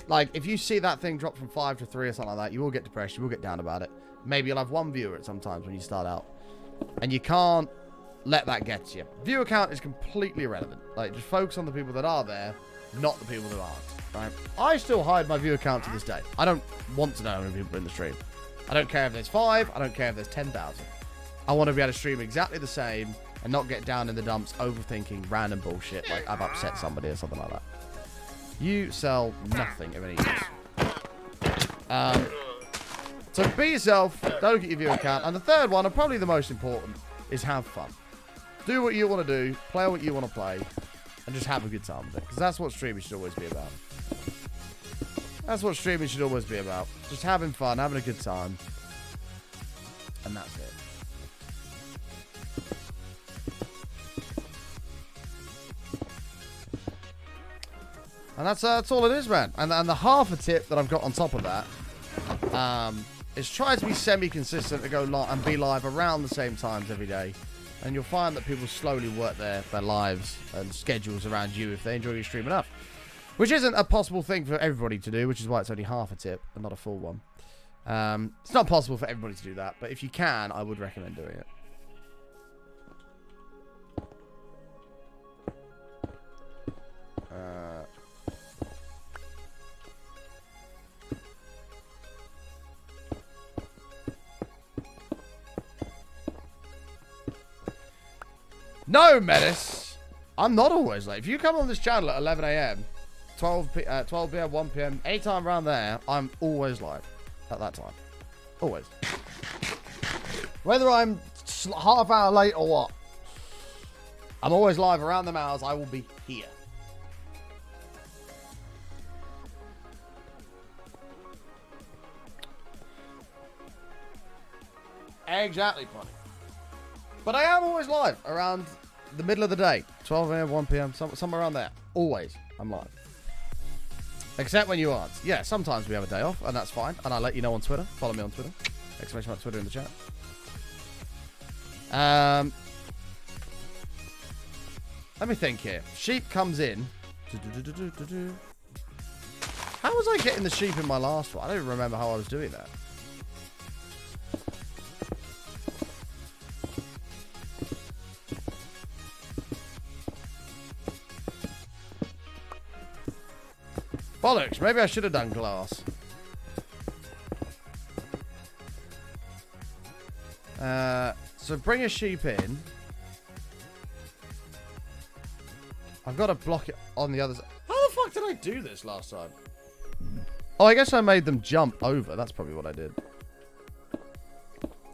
Like, if you see that thing drop from 5 to 3 or something like that, you will get depressed. You will get down about it. Maybe you'll have 1 viewer at some times when you start out. And you can't let that get to you. Viewer count is completely irrelevant. Like, just focus on the people that are there, not the people that aren't. Right? I still hide my viewer count to this day. I don't want to know how many people are in the stream. I don't care if there's 5. I don't care if there's 10,000. I want to be able to stream exactly the same and not get down in the dumps overthinking random bullshit like I've upset somebody or something like that. You sell nothing of any use. So be yourself. Don't look at your viewer count. And the third one, and probably the most important, is have fun. Do what you want to do. Play what you want to play. And just have a good time with it. Because that's what streaming should always be about. That's what streaming should always be about. Just having fun, having a good time. And that's it. And that's all it is, man. And the half a tip that I've got on top of that is try to be semi-consistent to go and be live around the same times every day. And you'll find that people slowly work their lives and schedules around you if they enjoy your stream enough. Which isn't a possible thing for everybody to do, which is why it's only half a tip and not a full one. It's not possible for everybody to do that, but if you can, I would recommend doing it. No, Menace. I'm not always late. If you come on this channel at 11 a.m., 12 p.m., 1 p.m., anytime around there, I'm always live at that time. Always. Whether I'm half hour late or what, I'm always live around them hours. I will be here. Exactly, buddy. But I am always live around the middle of the day. 12 a.m., 1 p.m., somewhere around there. Always, I'm live. Except when you aren't. Yeah, sometimes we have a day off, and that's fine. And I'll let you know on Twitter. Follow me on Twitter. Exclamation mark Twitter in the chat. Let me think here. Sheep comes in. How was I getting the sheep in my last one? I don't even remember how I was doing that. Bollocks, maybe I should have done glass. So bring a sheep in. I've got to block it on the other side. How the fuck did I do this last time? Oh, I guess I made them jump over. That's probably what I did.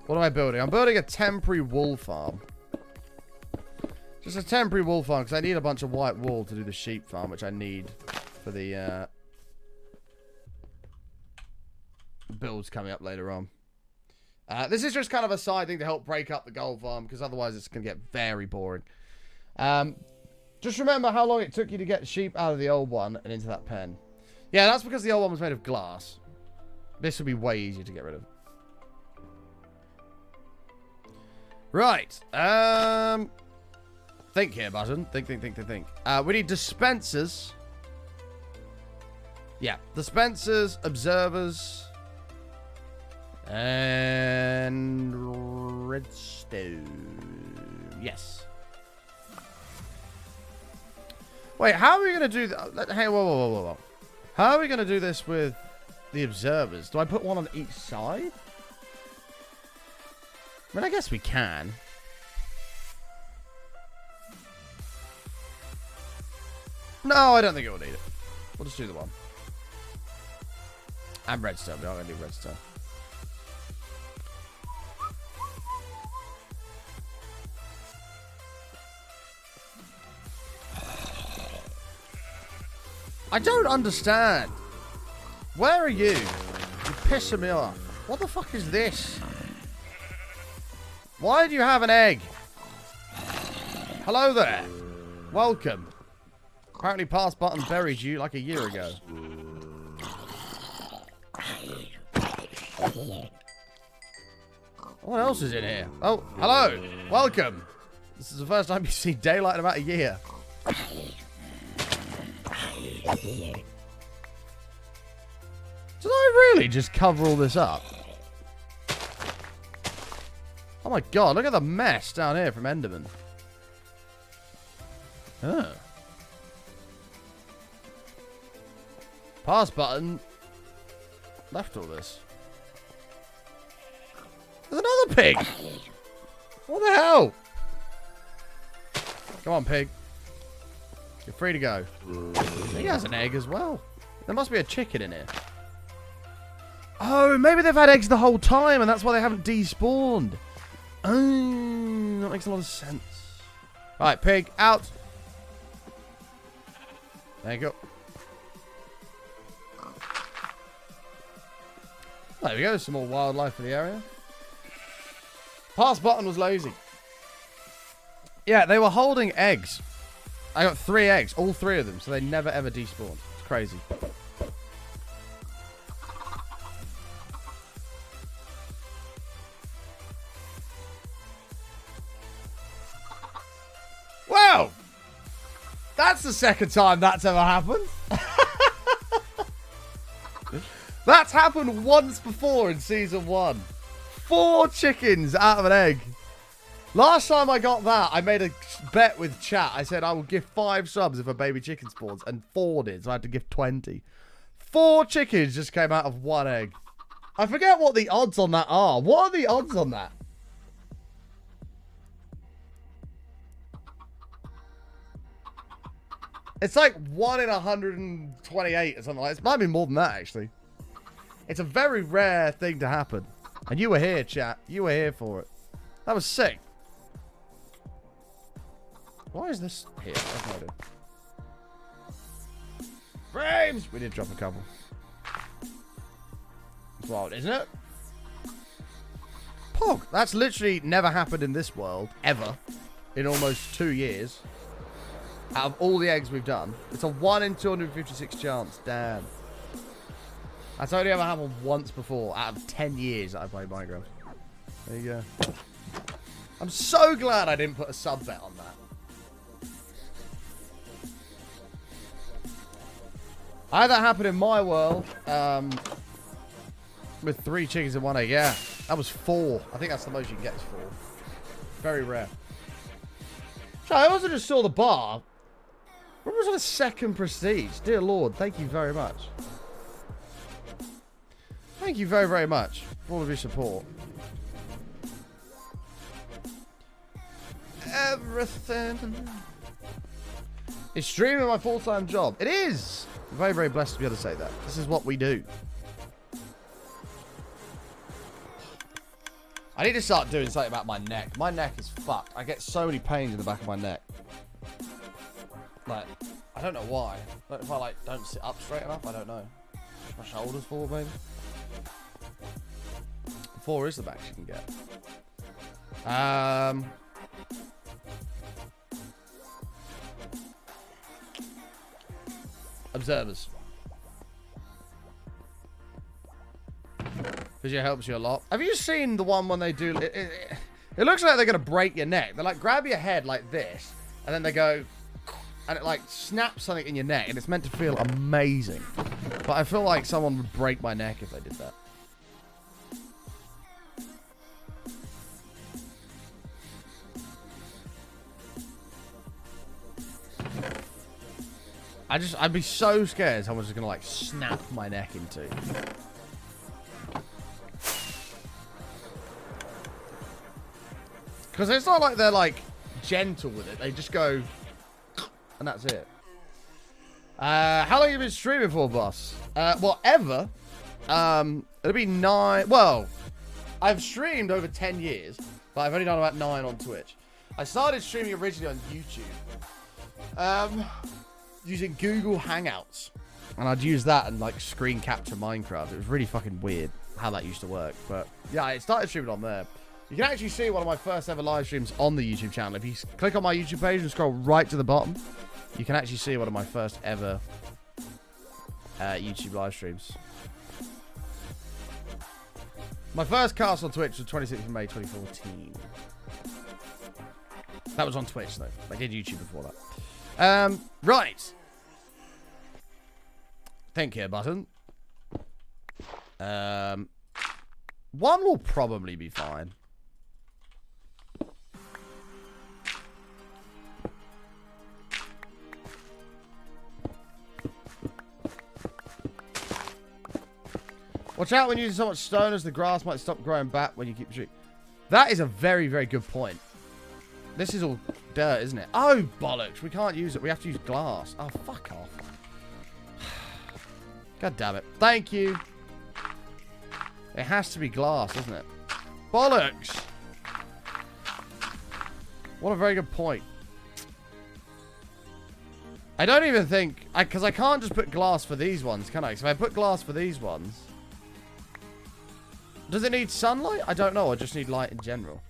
What am I building? I'm building a temporary wool farm. Just a temporary wool farm because I need a bunch of white wool to do the sheep farm, which I need for the builds coming up later on. This is just kind of a side thing to help break up the gold farm because otherwise it's going to get very boring. Just remember how long it took you to get sheep out of the old one and into that pen. Yeah, that's because the old one was made of glass. This would be way easier to get rid of. Right. Think here, button. Think. We need dispensers. Yeah, dispensers, observers, and redstone. Yes. Wait, how are we going to do that? Hey, whoa. How are we going to do this with the observers? Do I put one on each side? I mean, I guess we can. No, I don't think it will need it. We'll just do the one. And redstone. We are going to do redstone. I don't understand. Where are you? You're pissing me off. What the fuck is this? Why do you have an egg? Hello there. Welcome. Apparently pass button buried you like a year ago. What else is in here? Oh, hello. Welcome. This is the first time you've seen daylight in about a year. Did I really just cover all this up? Oh my god, look at the mess down here from Enderman. Oh. Pass button. Left all this. There's another pig. What the hell? Come on, pig. You're free to go. He has an egg as well. There must be a chicken in here. Oh, maybe they've had eggs the whole time and that's why they haven't despawned. Oh, that makes a lot of sense. Right, pig, out. There you go. There we go, some more wildlife for the area. Pass button was lazy. Yeah, they were holding eggs. I got 3 eggs, all 3 of them, so they never ever despawned. It's crazy. Wow! That's the second time that's ever happened. That's happened once before in Season 1. 4 chickens out of an egg. Last time I got that, I made a bet with chat. I said I will give 5 subs if a baby chicken spawns, and 4 did, so I had to give 20. 4 chickens just came out of 1 egg. I forget what the odds on that are. What are the odds on that? It's like 1 in 128 or something like that. It might be more than that, actually. It's a very rare thing to happen. And you were here, chat. You were here for it. That was sick. Why is this here? I've no idea. Frames! We did drop a couple. It's wild, isn't it? Pog. That's literally never happened in this world, ever. In almost 2 years. Out of all the eggs we've done. It's a 1 in 256 chance. Damn. That's only ever happened once before out of 10 years that I played Minecraft. There you go. I'm so glad I didn't put a sub bet on that. I had that happen in my world. With 3 chickens in 1 egg. Yeah. That was 4. I think that's the most you can get is 4. Very rare. So I also just saw the bar. What was on a second prestige? Dear Lord, thank you very much. Thank you very, very much for all of your support. Everything. Is streaming my full-time job? It is! I'm very, very blessed to be able to say that. This is what we do. I need to start doing something about my neck. My neck is fucked. I get so many pains in the back of my neck. Like, I don't know why. Like, if I, like, don't sit up straight enough, I don't know. My shoulders forward, maybe. 4 is the max you can get. Observers. Physio helps you a lot. Have you seen the one when they do... It looks like they're going to break your neck. They, like, grab your head like this, and then they go... And it, like, snaps something in your neck, and it's meant to feel amazing. But I feel like someone would break my neck if they did that. I'd be so scared someone's just gonna, like, snap my neck into. Because it's not like they're, like, gentle with it. They just go, and that's it. How long have you been streaming for, boss? Well, ever. It'll be 9. Well, I've streamed over 10 years, but I've only done about 9 on Twitch. I started streaming originally on YouTube. Using Google Hangouts. And I'd use that and, like, screen capture Minecraft. It was really fucking weird how that used to work. But, yeah, I started streaming on there. You can actually see one of my first ever live streams on the YouTube channel. If you click on my YouTube page and scroll right to the bottom, you can actually see one of my first ever YouTube live streams. My first cast on Twitch was 26th of May 2014. That was on Twitch, though. I did YouTube before that. Right. Think here button. 1 will probably be fine. Watch out when using so much stone as the grass might stop growing back when you keep shooting. That is a very, very good point. This is all dirt, isn't it? Oh, bollocks. We can't use it. We have to use glass. Oh, fuck off. God damn it. Thank you. It has to be glass, doesn't it? Bollocks. What a very good point. I don't even think... Because I can't just put glass for these ones, can I? So if I put glass for these ones... Does it need sunlight? I don't know. I just need light in general.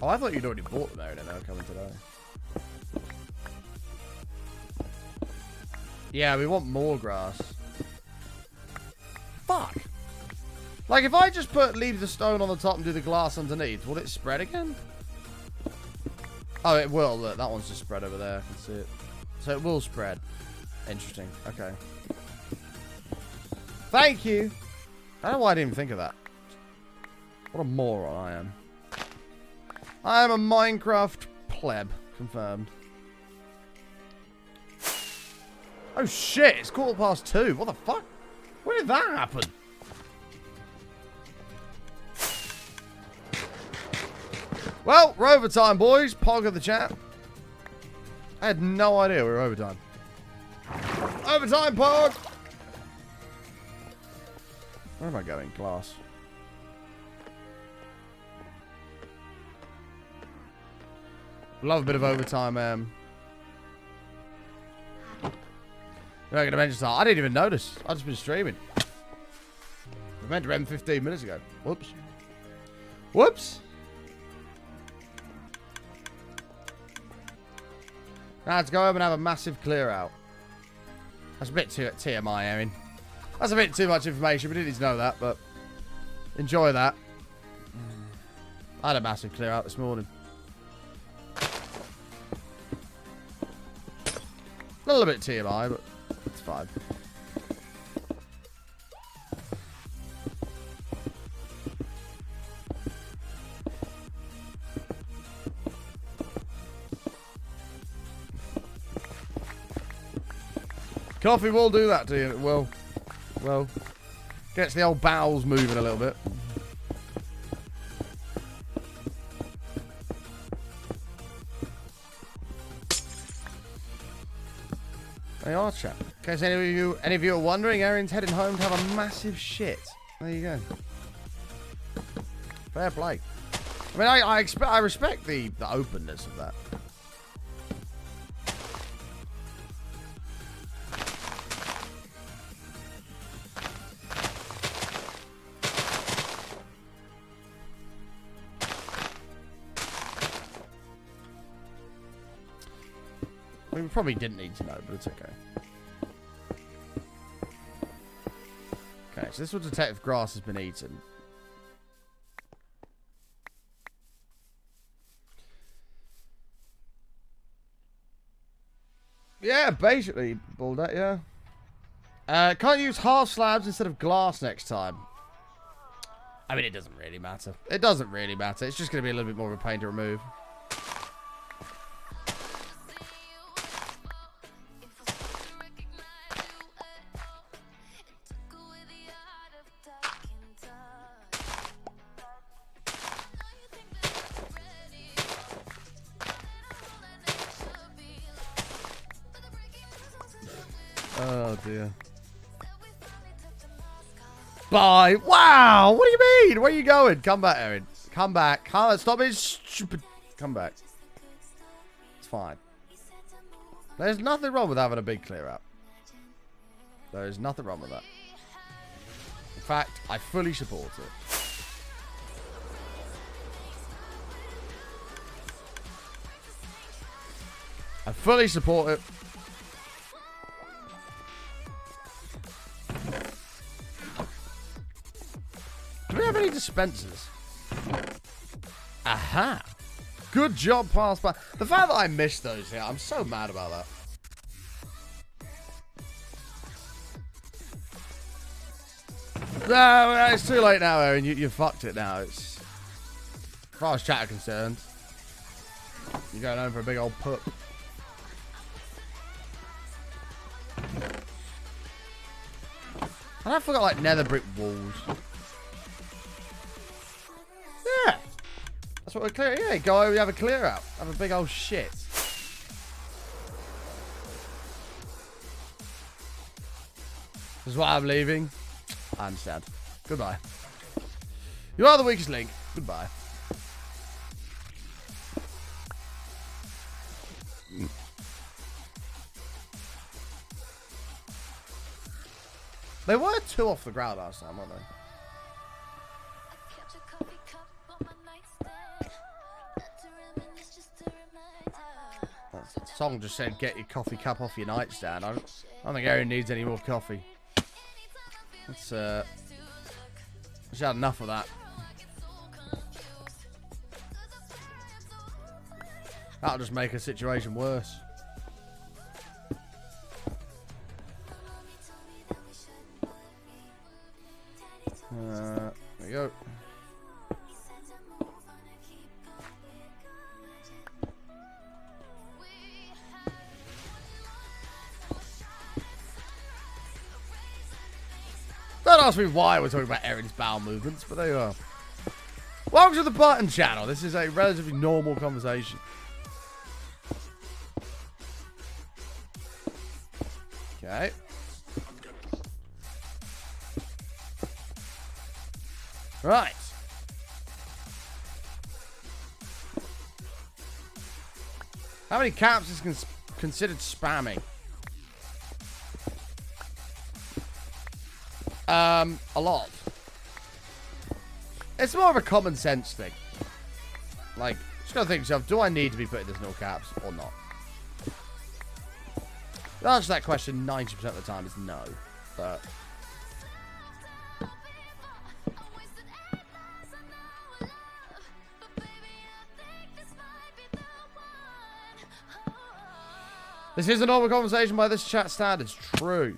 Oh, I thought you'd already bought them, Aaron, and they were coming today. Yeah, we want more grass. Fuck. Like, if I just leave the stone on the top and do the glass underneath, will it spread again? Oh, it will. Look, that one's just spread over there. I can see it. So it will spread. Interesting. Okay. Thank you. I don't know why I didn't even think of that. What a moron I am. I am a Minecraft pleb. Confirmed. Oh shit, it's 2:15. What the fuck? When did that happen? Well, we're overtime, boys. Pog of the chat. I had no idea we were overtime. Overtime, Pog! Where am I going? Glass. Love a bit of overtime, You're not going to mention that. I didn't even notice. I've just been streaming. I meant to end 15 minutes ago. Whoops. Whoops. Now let's go home and have a massive clear out. That's a bit too TMI, Erin. That's a bit too much information. We didn't need to know that, but enjoy that. I had a massive clear out this morning. A little bit TMI, but it's fine. Coffee will do that to you. Well, gets the old bowels moving a little bit. They are, chat. In case any of you are wondering, Erin's heading home to have a massive shit. There you go. Fair play. I mean, I respect the openness of that. We probably didn't need to know, but it's okay. Okay, so this one detective grass has been eaten. Yeah, basically, Baldat, yeah. Can't use half slabs instead of glass next time. I mean, it doesn't really matter. It doesn't really matter. It's just going to be a little bit more of a pain to remove. Oh dear. Bye. Wow. What do you mean? Where are you going? Come back, Erin. Come back. Stop being stupid. Come back. It's fine. There's nothing wrong with having a big clear out. There is nothing wrong with that. In fact, I fully support it. I fully support it. Do we have any dispensers? Aha! Good job, pass by. The fact that I missed those here, I'm so mad about that. No, it's too late now, Erin. You fucked it now. It's, as far as chat are concerned, you're going home for a big old pup. And I forgot like nether brick walls. Yeah. That's what we're clearing. Yeah, go over, have a clear out. Have a big old shit. This is why I'm leaving. I understand. Goodbye. You are the weakest link. Goodbye. They were 2 off the ground last time, weren't they? That song just said, get your coffee cup off your nightstand. I don't think Erin needs any more coffee. Let's, she's had enough of that. That'll just make her situation worse. There we go. Don't ask me why we're talking about Erin's bowel movements, but there you are. Welcome to the Button channel. This is a relatively normal conversation. Okay. Right. How many caps is considered spamming? A lot. It's more of a common sense thing. Like, just gotta think to yourself, do I need to be putting this no caps or not? The answer to that question 90% of the time is no. But this is a normal conversation by this chat standards. True.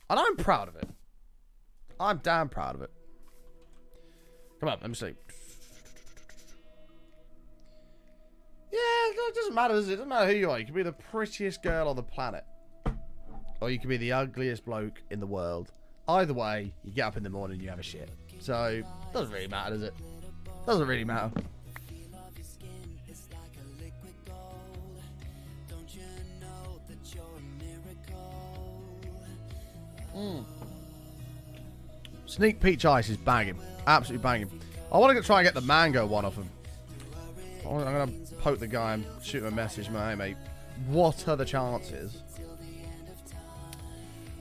And I'm proud of it. I'm damn proud of it. Come on, let me see. Yeah, it doesn't matter, does it? It doesn't matter who you are. You can be the prettiest girl on the planet. Or you can be the ugliest bloke in the world. Either way, you get up in the morning and you have a shit. So, it doesn't really matter, does it? Doesn't really matter. Sneak peach ice is banging. Absolutely banging. I want to try and get the mango one off him. I'm going to poke the guy and shoot him a message. Hey, mate, what are the chances?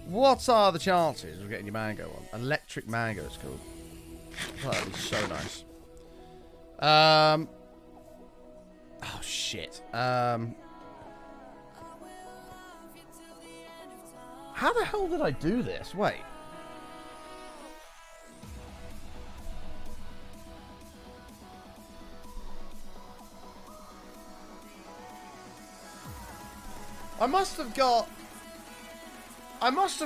What are the chances of getting your mango on? Electric mango, it's called. Oh, that'd be so nice. Oh, shit. How the hell did I do this? Wait. I must have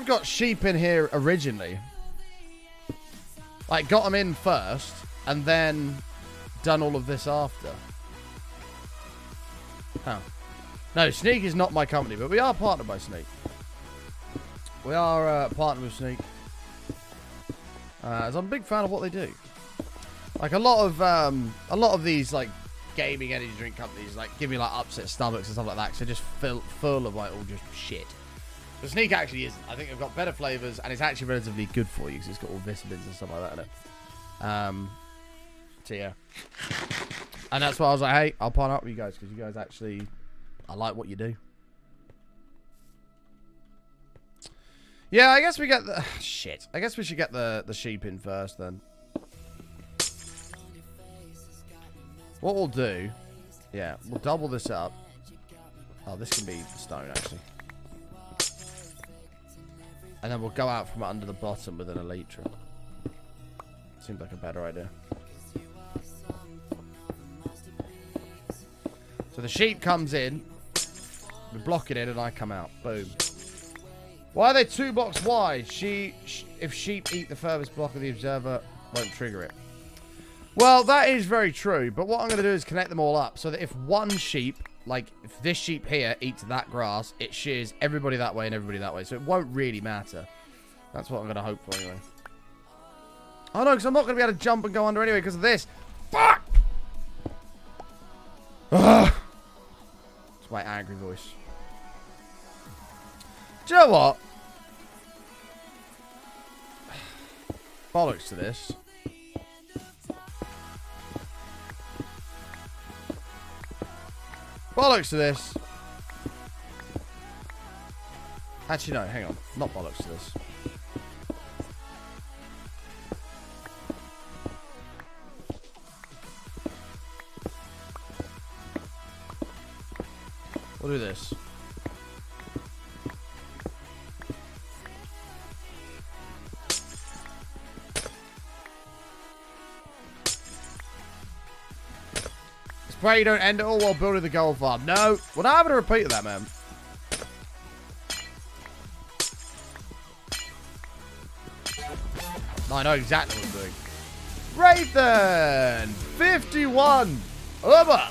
got sheep in here originally. Like, got them in first, and then done all of this after. Oh. No, Sneak is not my company, but we are partnered by Sneak. We are partnered with Sneak. As I'm a big fan of what they do. Like, a lot of these, like, gaming energy drink companies, like, give me, like, upset stomachs and stuff like that, because they're just full of, like, all just shit. But Sneak actually isn't. I think they've got better flavours, and it's actually relatively good for you, because it's got all vitamins and stuff like that in it. So, yeah. And that's why I was like, hey, I'll partner up with you guys, because you guys actually, I like what you do. Yeah, I guess we get the... Shit. I guess we should get the sheep in first, then. What we'll do... Yeah, we'll double this up. Oh, this can be stone, actually. And then we'll go out from under the bottom with an elytra. Seems like a better idea. So the sheep comes in. We block it in and I come out. Boom. Why are they 2 blocks wide? If sheep eat the furthest block of the observer, won't trigger it. Well, that is very true. But what I'm going to do is connect them all up. So that if one sheep, like if this sheep here eats that grass, it shears everybody that way and everybody that way. So it won't really matter. That's what I'm going to hope for anyway. Oh no, because I'm not going to be able to jump and go under anyway because of this. Fuck! Ugh. It's my angry voice. Do you know what? Bollocks to this. Bollocks to this. Actually, no, hang on. Not bollocks to this. We'll do this. Pray you don't end it all while building the gold farm. No, we're not having a repeat of that, man. No, I know exactly what I'm doing. Wraithen! 51! Over!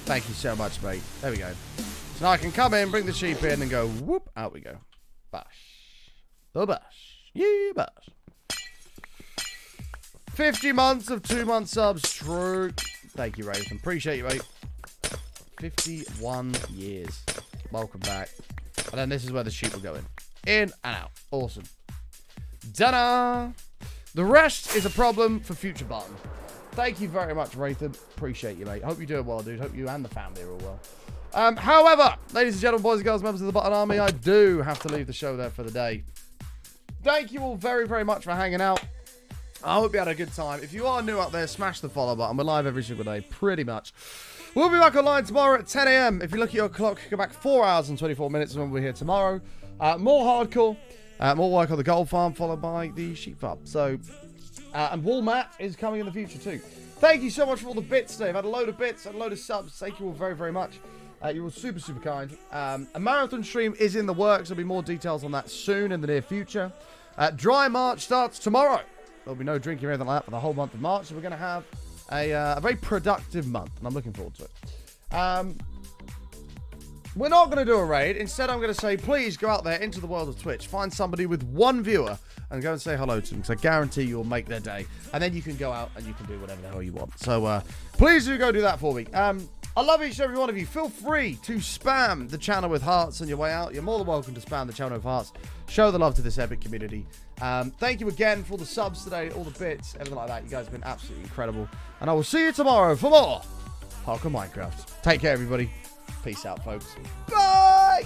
Thank you so much, mate. There we go. So now I can come in, bring the sheep in, and go, whoop, out we go. Bash. The bash. Yeah, bash. 50 months of 2-month subs. True. Thank you, Raven. Appreciate you, mate. 51 years. Welcome back. And then this is where the sheep will go in. In and out. Awesome. Ta-da! The rest is a problem for future Barton. Thank you very much, Rathan. Appreciate you, mate. Hope you're doing well, dude. Hope you and the family are all well. However, ladies and gentlemen, boys and girls, members of the Button Army, I do have to leave the show there for the day. Thank you all very, very much for hanging out. I hope you had a good time. If you are new out there, smash the follow button. We're live every single day, pretty much. We'll be back online tomorrow at 10 a.m. If you look at your clock, go back 4 hours and 24 minutes when we're here tomorrow. More hardcore, more work on the gold farm, followed by the sheep farm. So, and Wall Mat is coming in the future too. Thank you so much for all the bits today. I've had a load of bits and a load of subs. Thank you all very, very much. You're all super, super kind. A marathon stream is in the works. There'll be more details on that soon in the near future. Dry March starts tomorrow. There'll be no drinking or anything like that for the whole month of March. So we're going to have a very productive month, and I'm looking forward to it. We're not going to do a raid. Instead, I'm going to say, please go out there into the world of Twitch. Find somebody with one viewer and go and say hello to them, because I guarantee you'll make their day. And then you can go out and you can do whatever the hell you want. So please do go do that for me. I love each and every one of you. Feel free to spam the channel with hearts on your way out. You're more than welcome to spam the channel with hearts. Show the love to this epic community. Thank you again for all the subs today, all the bits, everything like that. You guys have been absolutely incredible. And I will see you tomorrow for more Hardcore Minecraft. Take care, everybody. Peace out, folks. Bye!